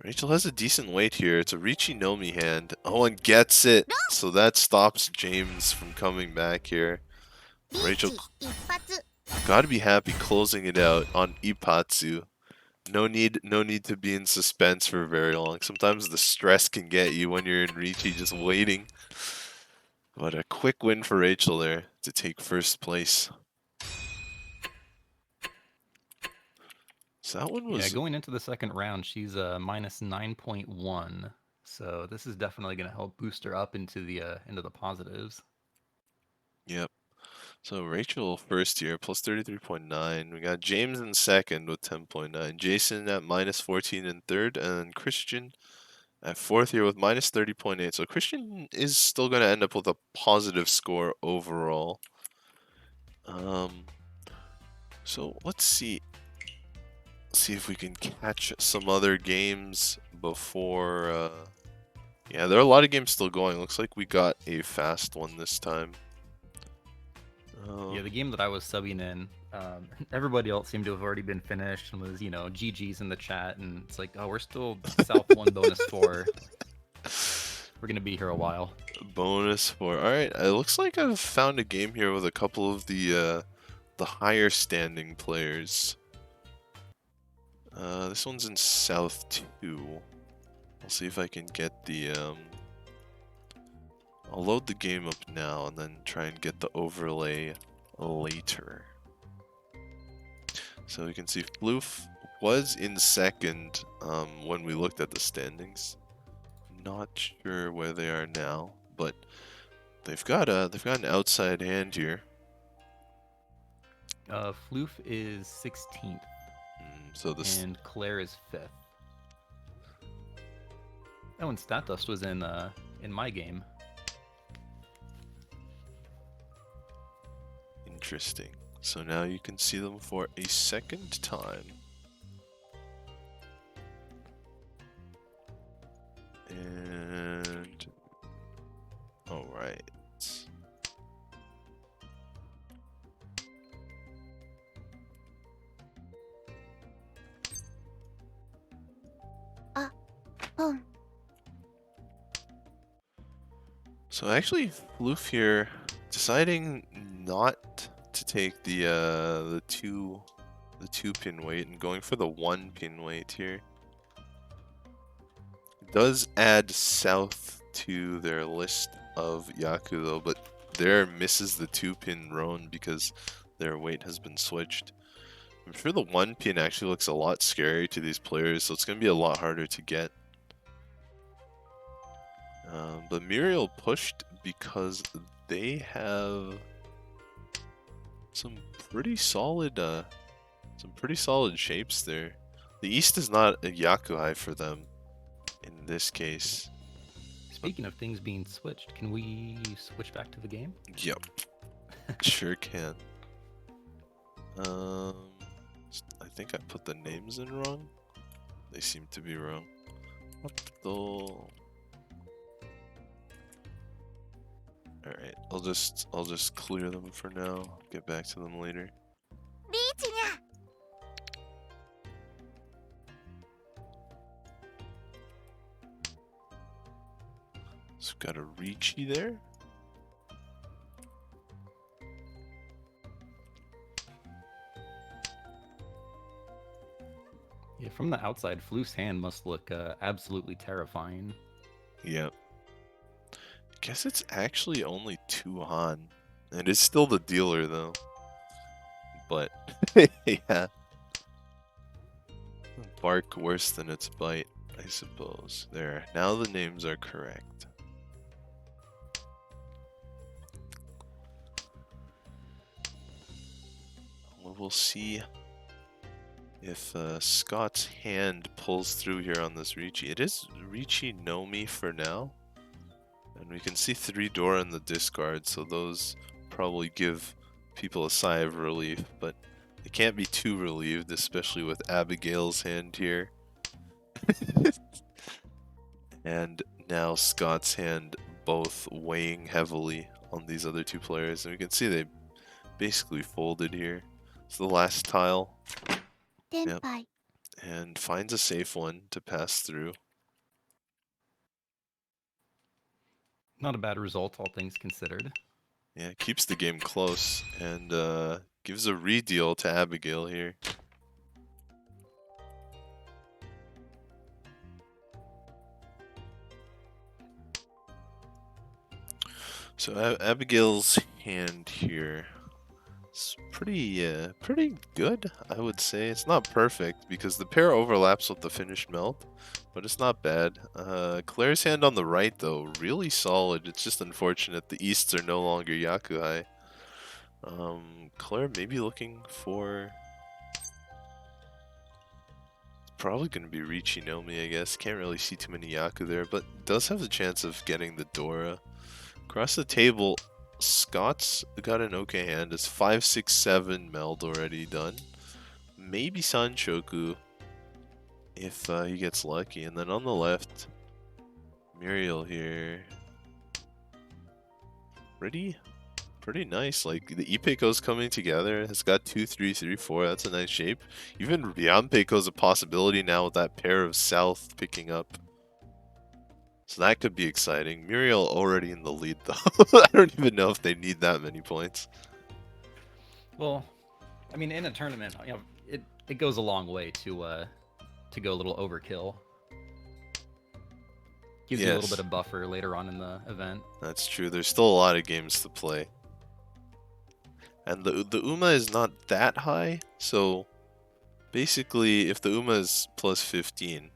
Rachel has a decent weight here. It's a Richi Nomi hand. Oh, and gets it. So that stops James from coming back here. Rachel gotta be happy closing it out on Ipatsu. No need to be in suspense for very long. Sometimes the stress can get you when you're in Richi just waiting. But a quick win for Rachel there to take first place. So that one was... Yeah, going into the second round, she's minus 9.1. So this is definitely going to help boost her up into the positives. Yep. So Rachel first here, plus 33.9. We got James in second with 10.9. Jason at minus 14 in third. And Christian at fourth here with minus 30.8. So Christian is still going to end up with a positive score overall. So let's see. See if we can catch some other games before... Yeah, there are a lot of games still going. Looks like we got a fast one this time. Yeah, the game that I was subbing in, everybody else seemed to have already been finished and was, GG's in the chat, and it's like, oh, we're still South 1 bonus 4. We're going to be here a while. Bonus 4. Alright, it looks like I've found a game here with a couple of the higher standing players. This one's in South 2. I'll see if I can get the I'll load the game up now and then try and get the overlay later. So you can see Floof was in second when we looked at the standings. Not sure where they are now, but they've got an outside hand here. Floof is 16th, So this and Claire is 5th. Oh, and Statdust was in my game. interesting. So now you can see them for a second time. And all right. So actually, Floof here deciding not to take the two pin weight and going for the 1 pin weight here. It does add South to their list of Yaku though, but there misses the 2 pin Roan because their weight has been switched. I'm sure the 1 pin actually looks a lot scarier to these players, so it's going to be a lot harder to get. But Muriel pushed because they have some pretty solid shapes there. The East is not a Yakuhai for them in this case. Speaking of things being switched, can we switch back to the game? Yep. Sure can. I think I put the names in wrong. They seem to be wrong. Alright, I'll just clear them for now. Get back to them later. So we've got a Ricci there. Yeah, from the outside, Floof's hand must look absolutely terrifying. Yep. Guess it's actually only 2 Han. It is still the dealer though. But yeah. Bark worse than its bite, I suppose. There. Now the names are correct. We'll see if Scott's hand pulls through here on this Ricci. It is Ricci Nomi for now. And we can see 3 Dora in the discard, so those probably give people a sigh of relief, but they can't be too relieved, especially with Abigail's hand here. And now Scott's hand both weighing heavily on these other 2 players, and we can see they basically folded here. It's the last tile. Yep. And finds a safe one to pass through. Not a bad result, all things considered. Yeah, keeps the game close and gives a redeal to Abigail here. So Abigail's hand here is pretty good, I would say. It's not perfect because the pair overlaps with the finished melt, but it's not bad. Claire's hand on the right though, really solid. It's just unfortunate the Easts are no longer Yakuhai. Claire maybe looking for... Probably going to be Ricci Nomi, I guess. Can't really see too many Yaku there, but does have the chance of getting the Dora. Across the table, Scott's got an okay hand. It's 5, 6, 7 meld already done. Maybe Sanchoku if he gets lucky. And then on the left, Muriel here. Pretty nice. Like the Ipeiko's coming together. It's got 2, 3, 3, 4. That's a nice shape. Even Yanpeiko's a possibility now with that pair of South picking up. So that could be exciting. Muriel already in the lead though. I don't even know if they need that many points. Well, I mean, in a tournament, you know, it goes a long way to go a little overkill. Gives you a little Yes. bit of buffer later on in the event. That's true. There's still a lot of games to play. And the UMA is not that high, so basically if the UMA is plus 15,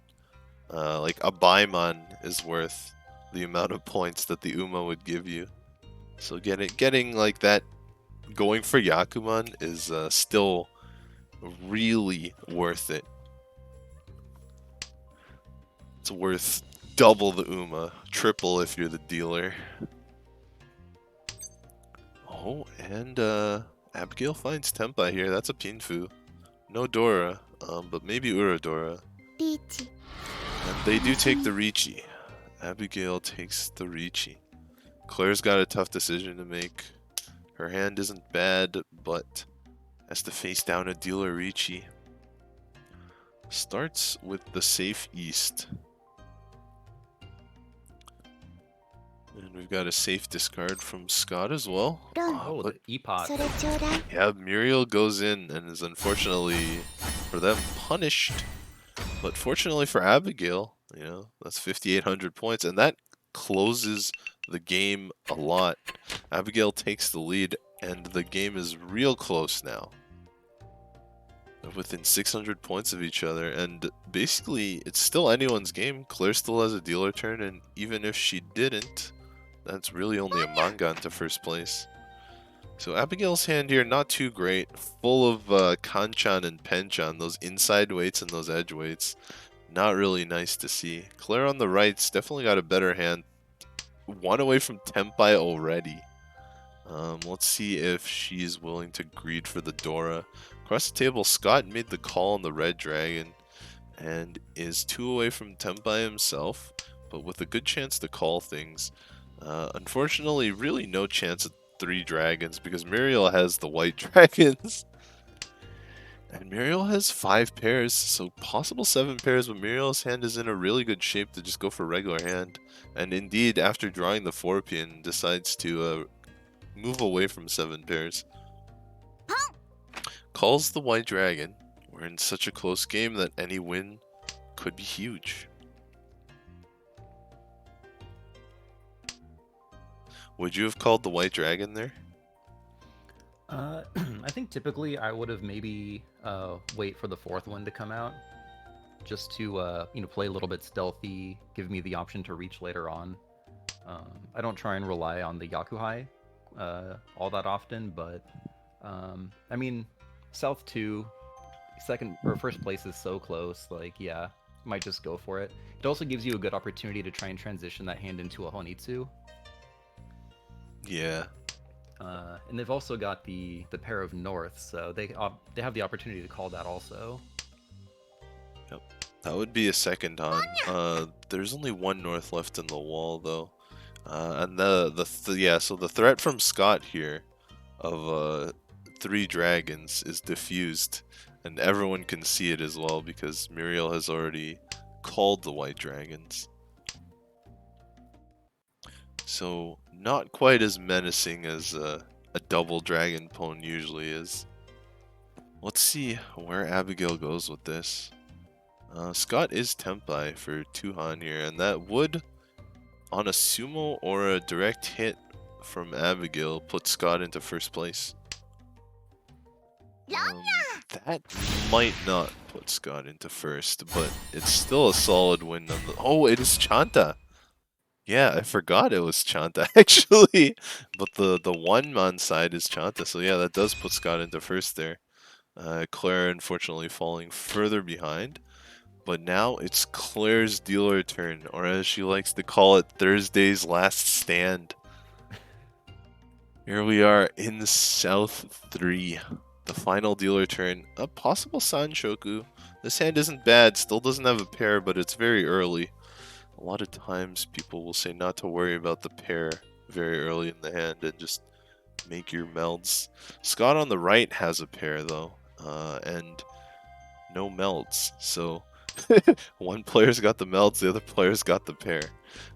like a Baimon is worth the amount of points that the UMA would give you. So getting like that, going for Yakuman is still really worth it. It's worth double the UMA, triple if you're the dealer. Oh, and Abigail finds Tempai here. That's a Pinfu. No Dora, but maybe Uradora. And they do take the Ricci. Abigail takes the Ricci. Claire's got a tough decision to make. Her hand isn't bad, but has to face down a dealer Ricci. Starts with the safe East. And we've got a safe discard from Scott as well. Oh, But the E-Pot. yeah, Muriel goes in and is unfortunately for them punished. But fortunately for Abigail, you know, that's 5,800 points, and that closes the game a lot. Abigail takes the lead, and the game is real close now. They're within 600 points of each other, and basically, it's still anyone's game. Claire still has a dealer turn, and even if she didn't, that's really only a Mangan to first place. So Abigail's hand here, not too great. Full of Kanchan and Penchan, those inside weights and those edge weights. Not really nice to see. Claire on the right's definitely got a better hand. One away from Tempai already. Let's see if she's willing to greed for the Dora. Across the table, Scott made the call on the Red Dragon and is 2 away from Tempai himself, but with a good chance to call things. Unfortunately, really no chance at 3 dragons because Muriel has the white dragons. And Muriel has 5 pairs, so possible 7 pairs, but Muriel's hand is in a really good shape to just go for regular hand. And indeed, after drawing the 4 pin, decides to move away from 7 pairs. Calls the white dragon. We're in such a close game that any win could be huge. Would you have called the white dragon there? I think typically I would have maybe wait for the 4th one to come out, just to play a little bit stealthy, give me the option to reach later on. I don't try and rely on the Yakuhai all that often, but I mean, South 2, second or first place is so close. Like, yeah, might just go for it. It also gives you a good opportunity to try and transition that hand into a Honitsu. Yeah. And they've also got the pair of North, so they have the opportunity to call that also. Yep. That would be a second Han. There's only 1 North left in the wall though. And so the threat from Scott here of 3 dragons is diffused, and everyone can see it as well because Muriel has already called the white dragons. So not quite as menacing as a double dragon pwn usually is. Let's see where Abigail goes with this. Scott is Tempai for 2 Han here, and that would, on a sumo or a direct hit from Abigail, put Scott into first place. That might not put Scott into first, but it's still a solid win. Oh, it is Chanta! Yeah, I forgot it was Chanta actually, but the 1-man side is Chanta, so yeah, that does put Scott into first there. Claire unfortunately falling further behind, but now it's Claire's dealer turn, or as she likes to call it, Thursday's last stand. Here we are in South 3, the final dealer turn, a possible Sanshoku. This hand isn't bad, still doesn't have a pair, but it's very early. A lot of times people will say not to worry about the pair very early in the hand and just make your melds. Scott on the right has a pair though, and no melds. So one player's got the melds, the other player's got the pair.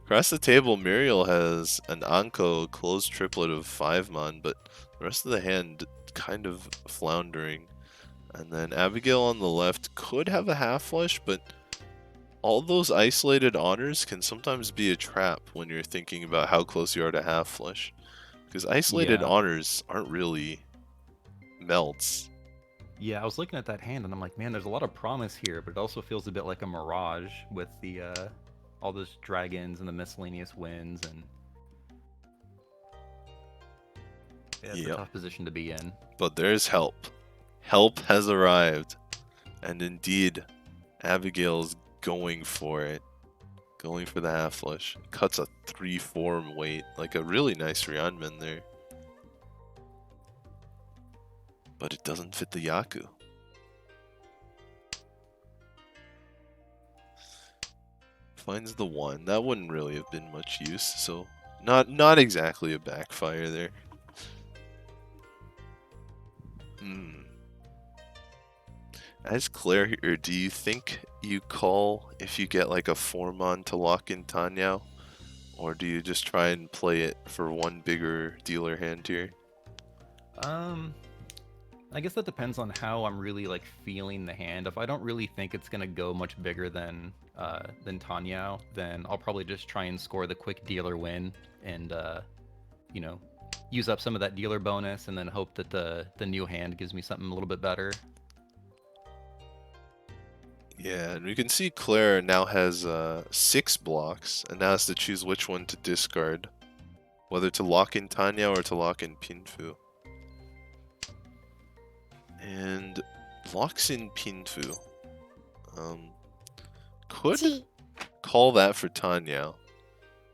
Across the table, Muriel has an Anko closed triplet of 5-man, but the rest of the hand kind of floundering. And then Abigail on the left could have a half flush, but all those isolated honors can sometimes be a trap when you're thinking about how close you are to half flush. Because isolated Yeah. honors aren't really melts. Yeah, I was looking at that hand and I'm like, man, there's a lot of promise here, but it also feels a bit like a mirage with the all those dragons and the miscellaneous winds, and yeah, it's a Yep. tough position to be in. But there's help. Help has arrived. And indeed, Abigail's going for it. Going for the half flush. Cuts a 3-form weight. Like a really nice Ryanman there. But it doesn't fit the Yaku. Finds the 1. That wouldn't really have been much use, so not exactly a backfire there. As Claire here, do you think you call if you get like a Formon to lock in Tanyao? Or do you just try and play it for one bigger dealer hand here? I guess that depends on how I'm really like feeling the hand. If I don't really think it's gonna go much bigger than Tanyao, then I'll probably just try and score the quick dealer win and you know, use up some of that dealer bonus and then hope that the new hand gives me something a little bit better. Yeah, and we can see Claire now has 6 blocks and now has to choose which one to discard. Whether to lock in Tanyao or to lock in Pinfu. And locks in Pinfu. Could call that for Tanyao.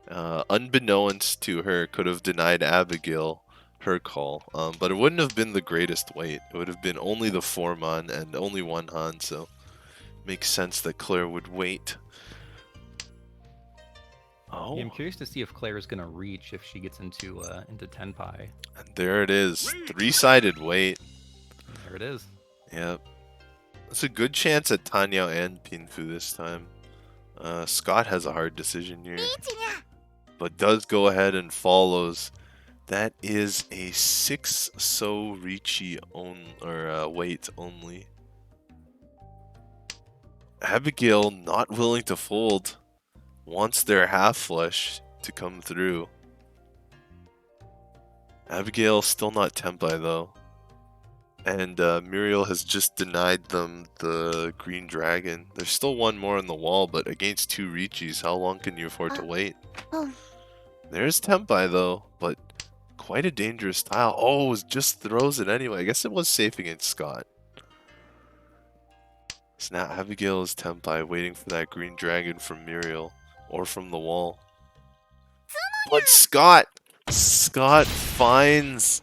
Unbeknownst to her, could have denied Abigail her call, but it wouldn't have been the greatest weight. It would have been only the Formon and only one Han, so makes sense that Claire would wait. Oh, Yeah, I'm curious to see if Claire is gonna reach if she gets into Tenpai. and there it is, 3-sided weight. There it is. Yep. It's a good chance at Tanyao and Pinfu this time. Scott has a hard decision here, but does go ahead and follows. That is a 6 so Richi weight only. Abigail not willing to fold. Wants their half flush to come through. Abigail still not Tempai though. And Muriel has just denied them the green dragon. There's still one more on the wall, but against 2 Richis, how long can you afford to wait? There's Tempai though, but quite a dangerous tile. Oh, just throws it anyway. I guess it was safe against Scott. So now Abigail is Tempai, waiting for that green dragon from Muriel, or from the wall. But Scott finds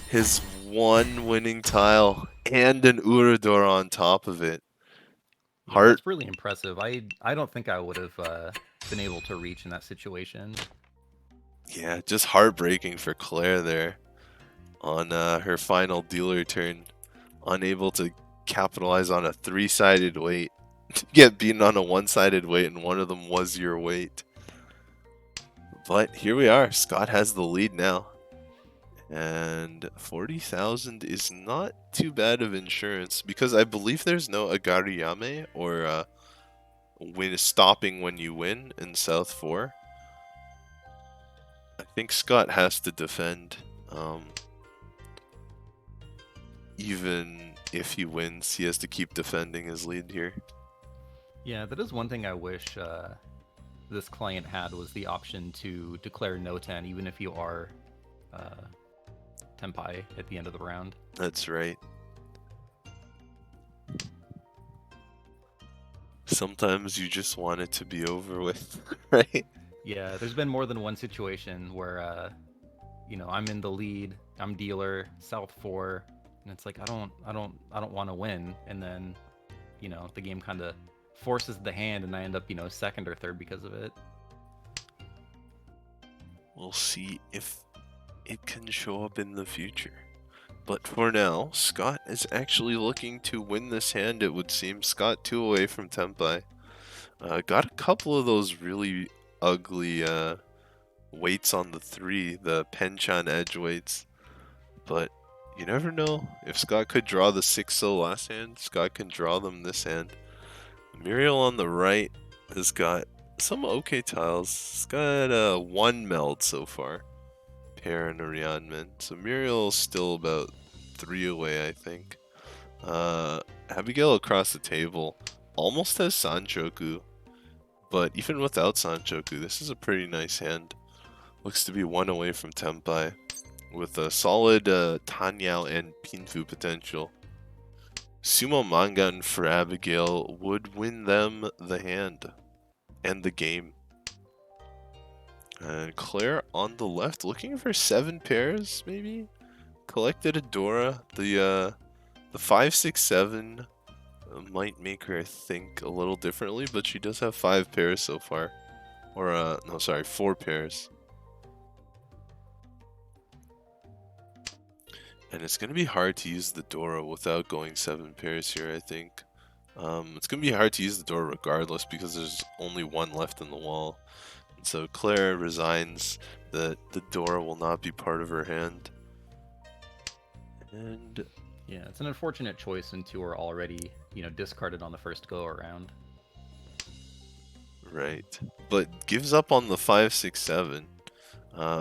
his one winning tile and an Urador on top of it. Yeah, that's really impressive. I don't think I would have been able to reach in that situation. Yeah, just heartbreaking for Claire there on her final dealer turn. Unable to capitalize on a 3-sided weight. Get beaten on a 1-sided weight, and one of them was your weight. But here we are. Scott has the lead now. And 40,000 is not too bad of insurance, because I believe there's no Agariyame or stopping when you win in South 4. I think Scott has to defend. Even if he wins, he has to keep defending his lead here. Yeah, that is one thing I wish this client had, was the option to declare no 10, even if you are Tempai at the end of the round. That's right. Sometimes you just want it to be over with, right? Yeah, there's been more than one situation where you know, I'm in the lead, I'm dealer, South 4, and it's like I don't want to win, and then, you know, the game kind of forces the hand and I end up, you know, second or third because of it. We'll see if it can show up in the future. But for now, Scott is actually looking to win this hand, it would seem. Scott 2 away from Tempai. Got a couple of those really ugly weights on the 3, the Penchan edge weights. But you never know. If Scott could draw the 6 so last hand, Scott can draw them this hand. Muriel on the right has got some okay tiles. It's got one meld so far. Pair and Ariadne. So Muriel's still about 3 away, I think. Abigail across the table almost has Sanchoku, but even without Sanchoku, this is a pretty nice hand. Looks to be 1 away from Tenpai, with a solid Tanyao and Pinfu potential. Sumo Mangan for Abigail would win them the hand and the game. And Claire on the left, looking for 7 pairs, maybe? Collected a Dora. The 5-6-7 might make her think a little differently, but she does have 5 pairs so far. Or, no, sorry, 4 pairs. And it's going to be hard to use the Dora without going 7 pairs here, I think. It's going to be hard to use the Dora regardless because there's only 1 left in the wall. And so Claire resigns that the Dora will not be part of her hand. And Yeah, it's an unfortunate choice since you were already, discarded on the first go around. right, but gives up on the 5-6-7.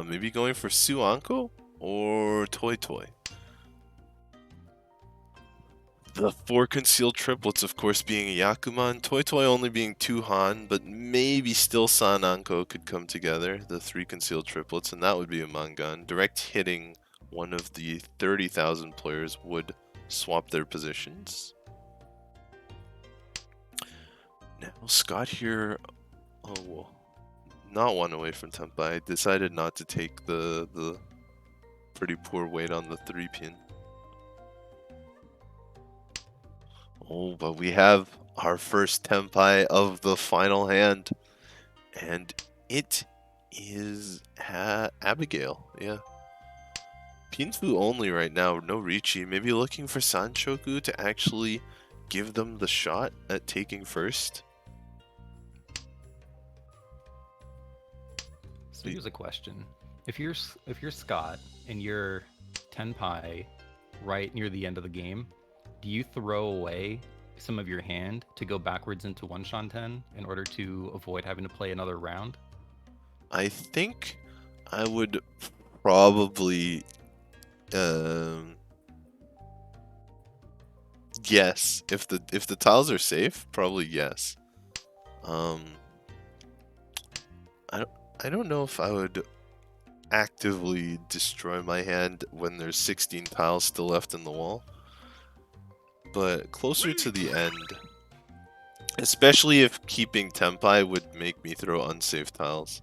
Maybe going for Suanko or Toy Toy. The 4 concealed triplets, of course, being a Yakuman, Toy Toy only being 2 Han, but maybe still Sananko could come together, the 3 concealed triplets, and that would be a Mangan. Direct hitting one of the 30,000 players would swap their positions. Now, Scott here, oh, well, not 1 away from Tenpai. I decided not to take the pretty poor weight on the 3-pin. Oh, but we have our first Tenpai of the final hand. And it is Abigail, yeah. Pinfu only right now, no Richi. Maybe looking for Sanchoku to actually give them the shot at taking first. So here's a question: if you're Scott and you're Tenpai right near the end of the game, do you throw away some of your hand to go backwards into 1 Shanten in order to avoid having to play another round? I think I would probably yes. If the tiles are safe, probably yes. I don't know if I would actively destroy my hand when there's 16 tiles still left in the wall. But closer to the end, especially if keeping Tenpai would make me throw unsafe tiles,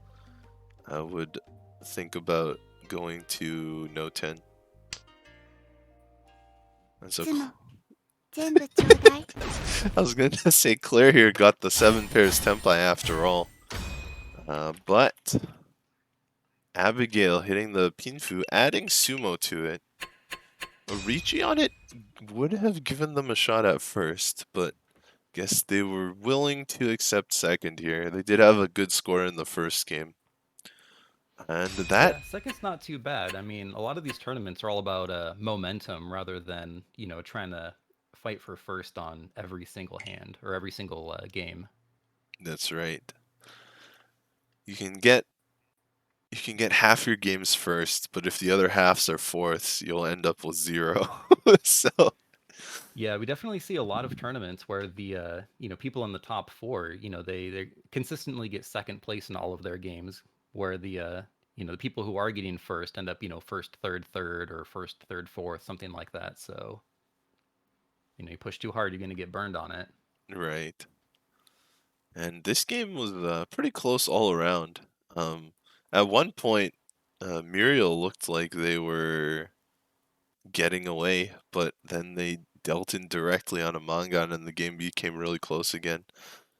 I would think about going to no 10. And so I was going to say Claire here got the 7 pairs Tenpai after all. But Abigail hitting the Pinfu, adding Sumo to it. A Richi on it would have given them a shot at first, but guess they were willing to accept second here. They did have a good score in the first game. And that... Yeah, second's not too bad. I mean, a lot of these tournaments are all about momentum rather than, trying to fight for first on every single hand or every single game. That's right. You can get half your games first, but if the other halves are fourths, you'll end up with 0. So Yeah, we definitely see a lot of tournaments where the people in the top 4, they consistently get second place in all of their games, where the people who are getting first end up first, third, or first, third, fourth, something like that. So you push too hard, you're gonna get burned on it. right. And this game was pretty close all around. At one point, Muriel looked like they were getting away, but then they dealt in directly on a Mangan and the game became really close again.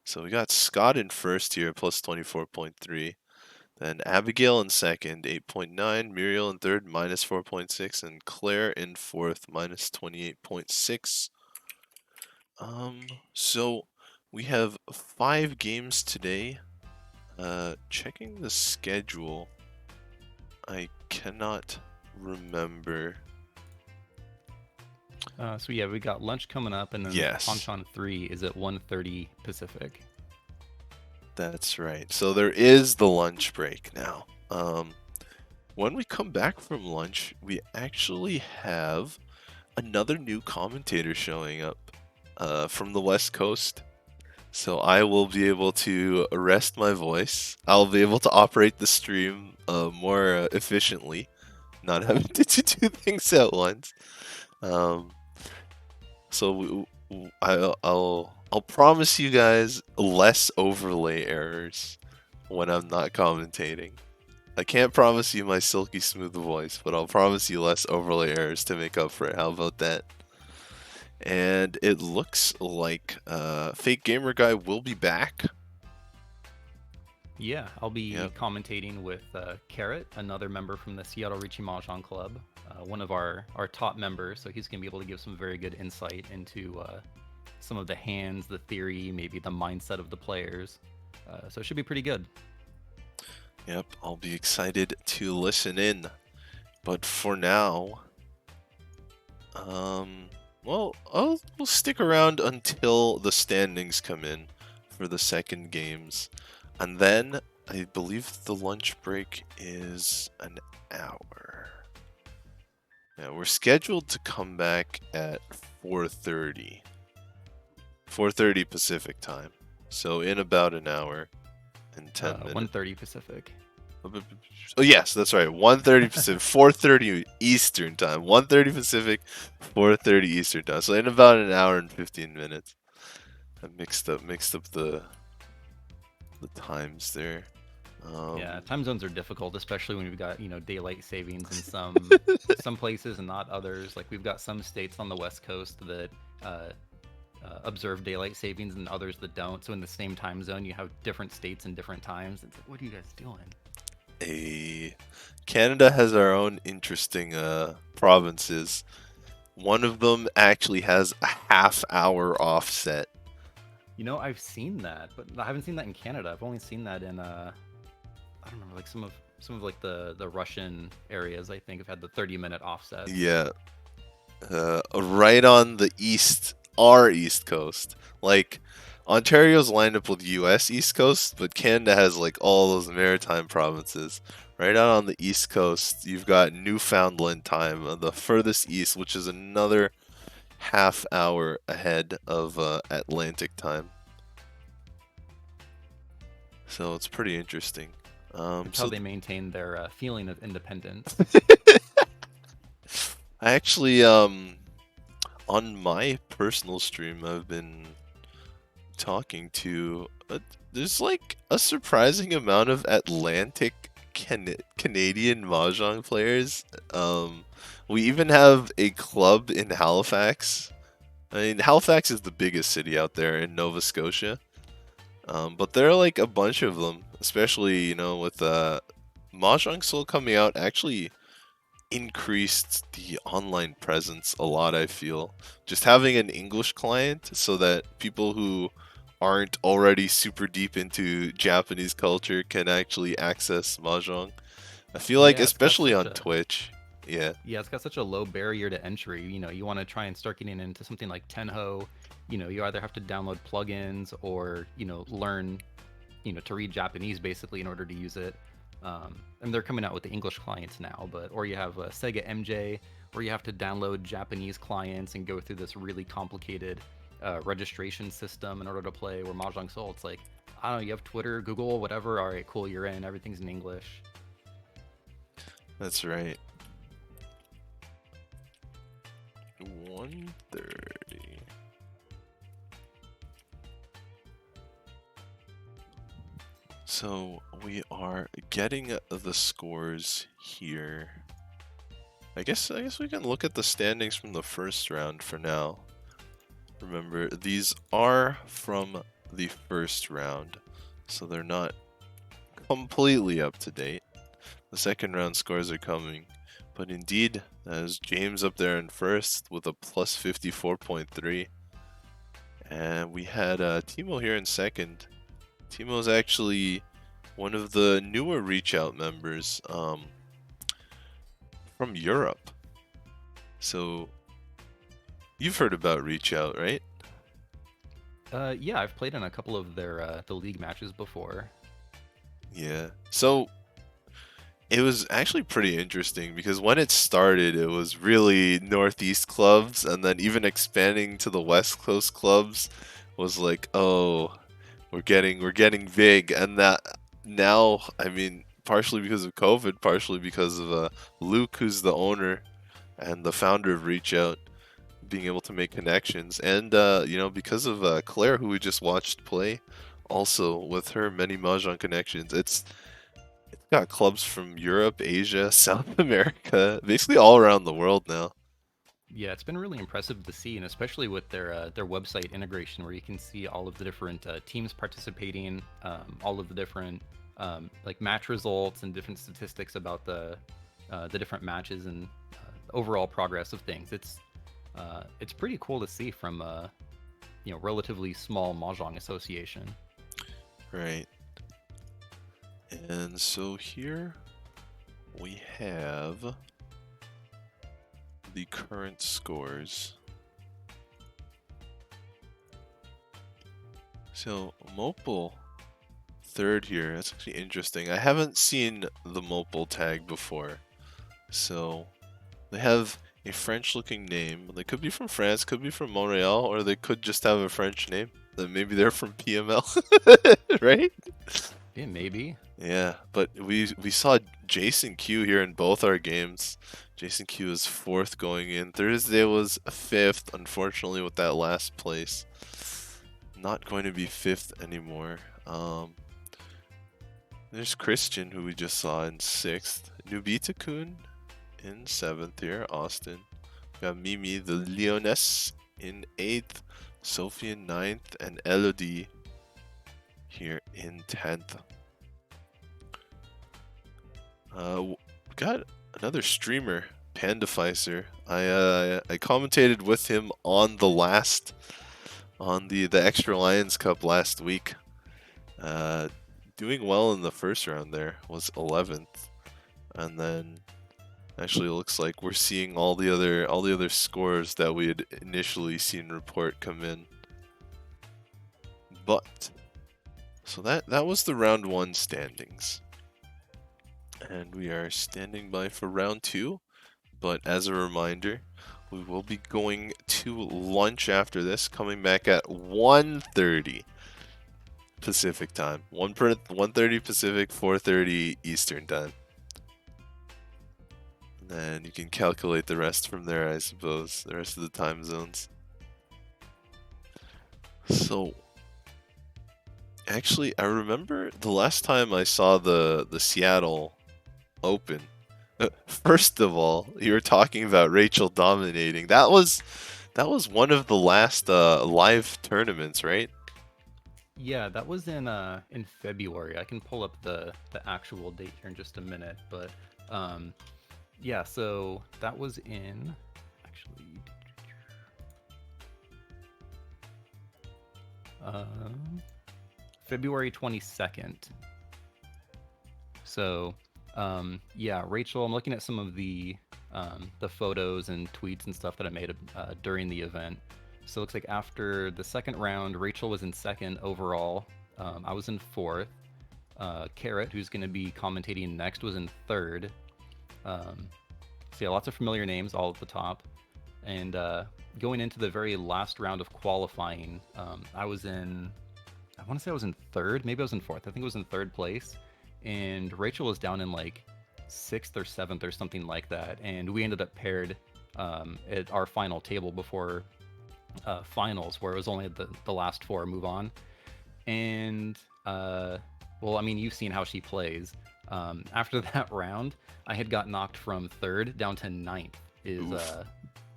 So we got Scott in first here, plus 24.3. Then Abigail in second, 8.9. Muriel in third, minus 4.6. And Claire in fourth, minus 28.6. So we have 5 games today. Checking the schedule, I cannot remember So yeah, we got lunch coming up, and then Yes, Ponchan 3 is at 1:30 Pacific. that's right. So there is the lunch break now. When we come back from lunch, we actually have another new commentator showing up from the West Coast. So I will be able to rest my voice. I'll be able to operate the stream more efficiently, not having to do two things at once. Um, so I'll promise you guys less overlay errors when I'm not commentating. I can't promise you my silky smooth voice, but I'll promise you less overlay errors to make up for it. How about that? And it looks like Fake Gamer Guy will be back. Yeah, I'll be Yep. commentating with Carrot, another member from the Seattle Richie Mahjong Club, one of our top members. So he's going to be able to give some very good insight into some of the hands, the theory, maybe the mindset of the players. So it should be pretty good. Yep, I'll be excited to listen in. But for now, well, we'll stick around until the standings come in for the second games. And then I believe the lunch break is an hour. Yeah, we're scheduled to come back at 4:30. 4:30 Pacific time. So in about an hour and 10 minutes. 1:30 Pacific. Oh yes, that's right. 1:30 Pacific, 4:30 Eastern time. 1:30 Pacific, 4:30 Eastern time. So in about an hour and 15 minutes. I mixed up the times there. Yeah, time zones are difficult, especially when we've got daylight savings in some places and not others. Like we've got some states on the West Coast that observe daylight savings and others that don't. So in the same time zone, you have different states and different times. It's like, what are you guys doing? Canada has our own interesting provinces. One of them actually has a half-hour offset. I've seen that, but I haven't seen that in Canada. I've only seen that in I don't remember, like some of like the Russian areas. I think have had the 30-minute offset. Yeah, right on the our East Coast. Like, Ontario's lined up with U.S. East Coast, but Canada has like all those maritime provinces. Right out on the East Coast, you've got Newfoundland time, the furthest east, which is another half hour ahead of Atlantic time. So it's pretty interesting. That's how they maintain their feeling of independence. I actually, on my personal stream, I've been talking to. There's like a surprising amount of Atlantic Canadian mahjong players. We even have a club in Halifax. I mean, Halifax is the biggest city out there in Nova Scotia. But there are like a bunch of them, especially with Mahjong Soul coming out. Actually, increased the online presence a lot, I feel. Just having an English client so that people who aren't already super deep into Japanese culture can actually access Mahjong. I feel like, Yeah, it's got especially such on a Twitch. Yeah. yeah, it's got such a low barrier to entry. You want to try and start getting into something like Tenho. You either have to download plugins or learn to read Japanese basically in order to use it. And they're coming out with the English clients now, or you have Sega MJ, where you have to download Japanese clients and go through this really complicated registration system in order to play. Where Mahjong Soul, it's like, I don't know, you have Twitter, Google, whatever. All right, cool, you're in. Everything's in English. That's right. 1:30. So we are getting the scores here. I guess we can look at the standings from the first round for now. Remember, these are from the first round, so they're not completely up to date. The second round scores are coming, but indeed, there's James up there in first with a plus 54.3. And we had Timo here in second. Timo's actually one of the newer Reach Out members from Europe. So You've heard about Reach Out, right? Yeah, I've played in a couple of their the league matches before. Yeah. So it was actually pretty interesting because when it started, it was really Northeast clubs, and then even expanding to the West Coast clubs was like, oh, we're getting big, and that now, I mean, partially because of COVID, partially because of Luke, who's the owner and the founder of Reach Out, being able to make connections, and because of Claire, who we just watched play, also with her many mahjong connections. It's got clubs from Europe, Asia, South America, basically all around the world now. Yeah, it's been really impressive to see, and especially with their website integration, where you can see all of the different teams participating, all of the different like match results and different statistics about the different matches and overall progress of things. It's pretty cool to see from a relatively small mahjong association. Right. And so here we have the current scores. So Mopal third here. That's actually interesting. I haven't seen the Mopal tag before. So they have a French-looking name. They could be from France, could be from Montreal, or they could just have a French name. Then maybe they're from PML, right? Yeah, maybe. Yeah, but we saw Jason Q here in both our games. Jason Q is fourth going in. Thursday was fifth, unfortunately, with that last place. Not going to be fifth anymore. There's Christian, who we just saw in sixth. Nubita-kun in seventh here, Austin. We got Mimi, the Leoness, in eighth. Sophie in ninth, and Elodie here in 10th. We got another streamer, Pandaficer. I commentated with him on the Extra Lions Cup last week. Doing well in the first round there, was 11th, and then actually looks like we're seeing all the other scores that we had initially seen report come in. But so that was the round 1 standings. And we are standing by for round 2, but as a reminder, we will be going to lunch after this, coming back at 1:30 Pacific time. 1:30 Pacific, 4:30 Eastern time. And then you can calculate the rest from there, I suppose, the rest of the time zones. So actually, I remember the last time I saw the Seattle Open. First of all, you were talking about Rachel dominating. That was one of the last live tournaments, right? Yeah, that was in February. I can pull up the actual date here in just a minute, but yeah, so that was in actually February 22nd. So yeah, Rachel, I'm looking at some of the photos and tweets and stuff that I made during the event. So it looks like after the second round, Rachel was in second overall. I was in fourth. Carrot, who's going to be commentating next, was in third. So yeah, lots of familiar names all at the top. And going into the very last round of qualifying, I want to say I was in third. Maybe I was in fourth. I think it was in third place. And Rachel was down in like sixth or seventh or something like that. And we ended up paired at our final table before finals, where it was only the last four move on. And well, I mean, you've seen how she plays. After that round, I had got knocked from third down to ninth.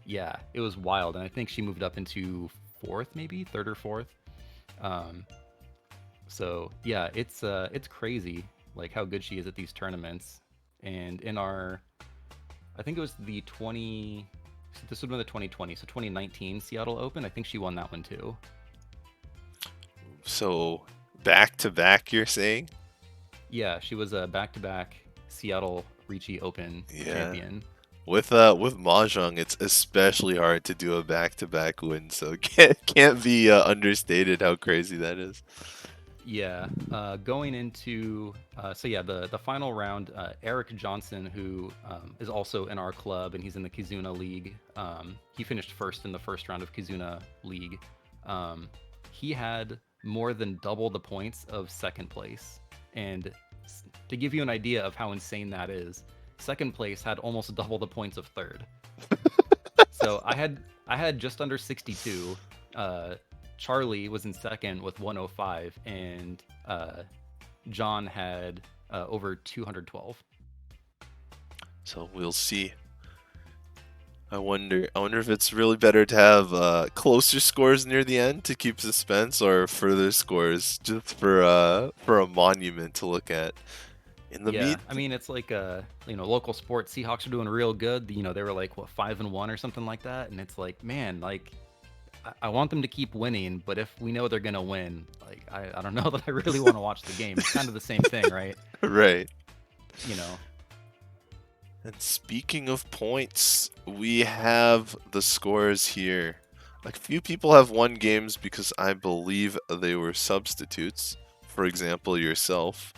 Yeah, it was wild, and I think she moved up into fourth, maybe third or fourth. So yeah, it's crazy, like how good she is at these tournaments. And in our, I think it was the 20. This would have been the 2020, so 2019 Seattle Open. I think she won that one too. So back to back, you're saying? Yeah, she was a back-to-back Seattle Ricci Open champion. with Mahjong, it's especially hard to do a back-to-back win, so it can't be understated how crazy that is. Yeah, going into so yeah, the final round, Eric Johnson, who is also in our club and he's in the Kizuna League. He finished first in the first round of Kizuna League. Um, he had more than double the points of second place, and to give you an idea of how insane that is, second place had almost double the points of third. So I had just under 62. Charlie was in second with 105, and John had over 212. So we'll see. I wonder if it's really better to have closer scores near the end to keep suspense, or further scores just for a monument to look at. In the Yeah, I mean it's like local sports. Seahawks are doing real good. They were like what 5-1 or something like that, and it's like, man, like I want them to keep winning, but if we know they're gonna win, like I don't know that I really want to watch the game. It's kind of the same thing, right? right. You know. And speaking of points, we have the scores here. A few people have won games because I believe they were substitutes. For example, yourself.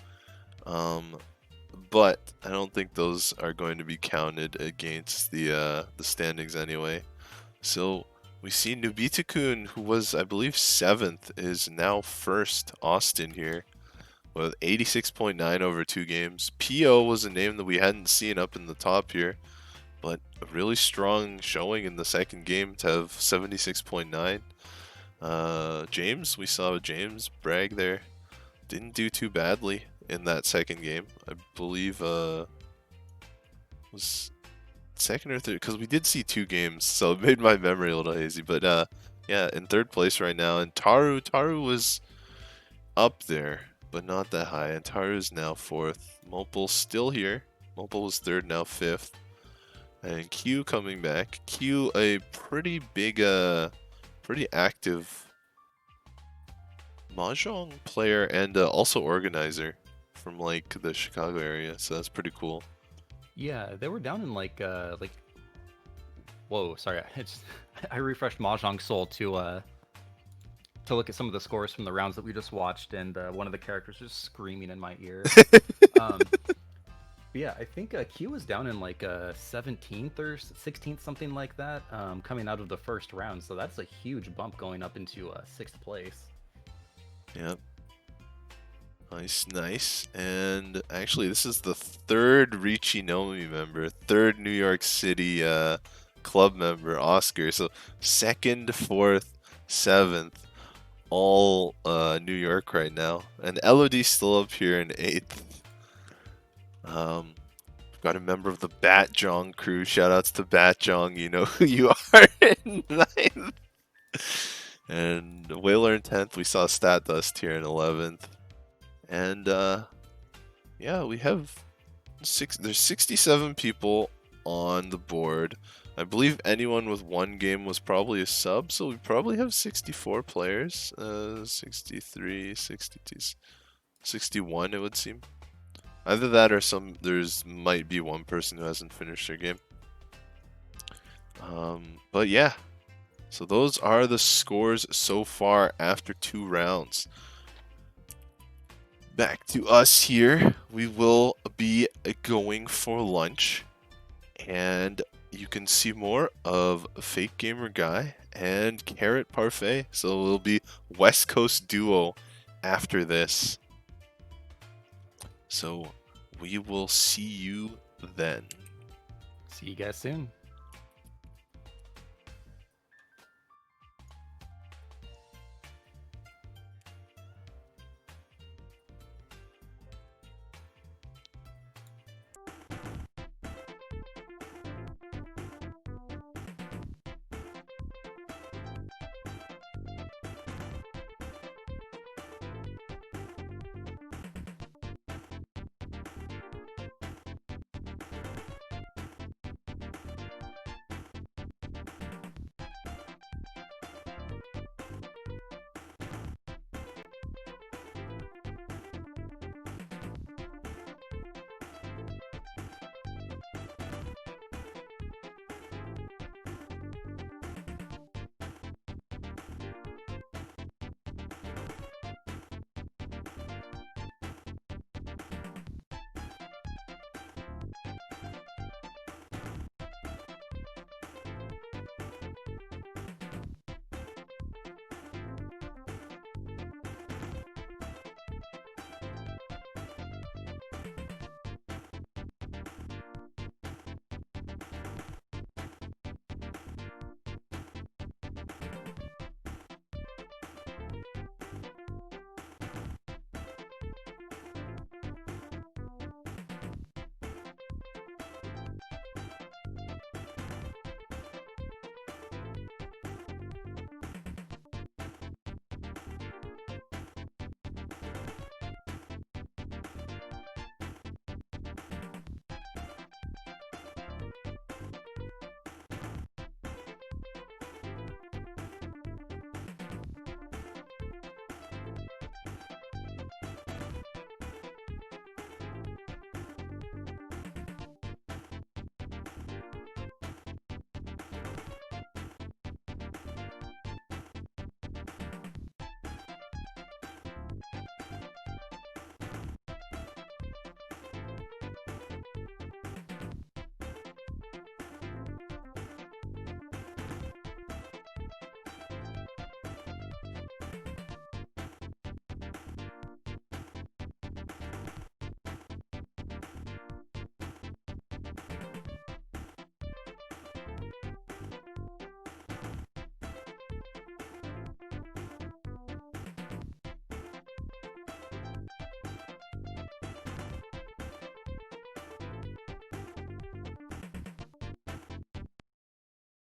But I don't think those are going to be counted against the standings anyway. So we see Nubita-kun, who was, I believe, 7th, is now 1st. Austin here with 86.9 over 2 games. PO was a name that we hadn't seen up in the top here, but a really strong showing in the second game to have 76.9. James, we saw James brag there. Didn't do too badly in that second game. I believe was second or third, because we did see 2 games, so it made my memory a little hazy. But yeah, in 3rd place right now. And Taru was up there, but not that high. And Taru's now 4th. Mopal's still here. Mopal was 3rd, now 5th. And Q coming back. Q, a pretty big, pretty active Mahjong player and also organizer from like the Chicago area, so that's pretty cool. Yeah, they were down in like whoa, sorry, I refreshed Mahjong Soul to look at some of the scores from the rounds that we just watched, and one of the characters was screaming in my ear. um, but yeah, I think Q was down in like 17th or 16th, something like that, coming out of the first round. So that's a huge bump going up into 6th place. Yep. Nice. And actually, this is the 3rd Richinomi member, 3rd New York City club member, Oscar. So 2nd, 4th, 7th, all New York right now. And LOD's still up here in 8th. We've got a member of the Batjong crew. Shoutouts to Batjong. You know who you are in 9th. And Whaler in 10th. We saw Stat Dust here in 11th. And yeah, we have there's 67 people on the board. I believe anyone with 1 game was probably a sub, so we probably have 64 players. 63, 62, 61 it would seem. Either that or there's might be 1 person who hasn't finished their game. But yeah, so those are the scores so far after 2 rounds. Back to us here. We will be going for lunch, and you can see more of Fake Gamer Guy and Carrot Parfait. So it'll be West Coast duo after this. So we will see you then. See you guys soon.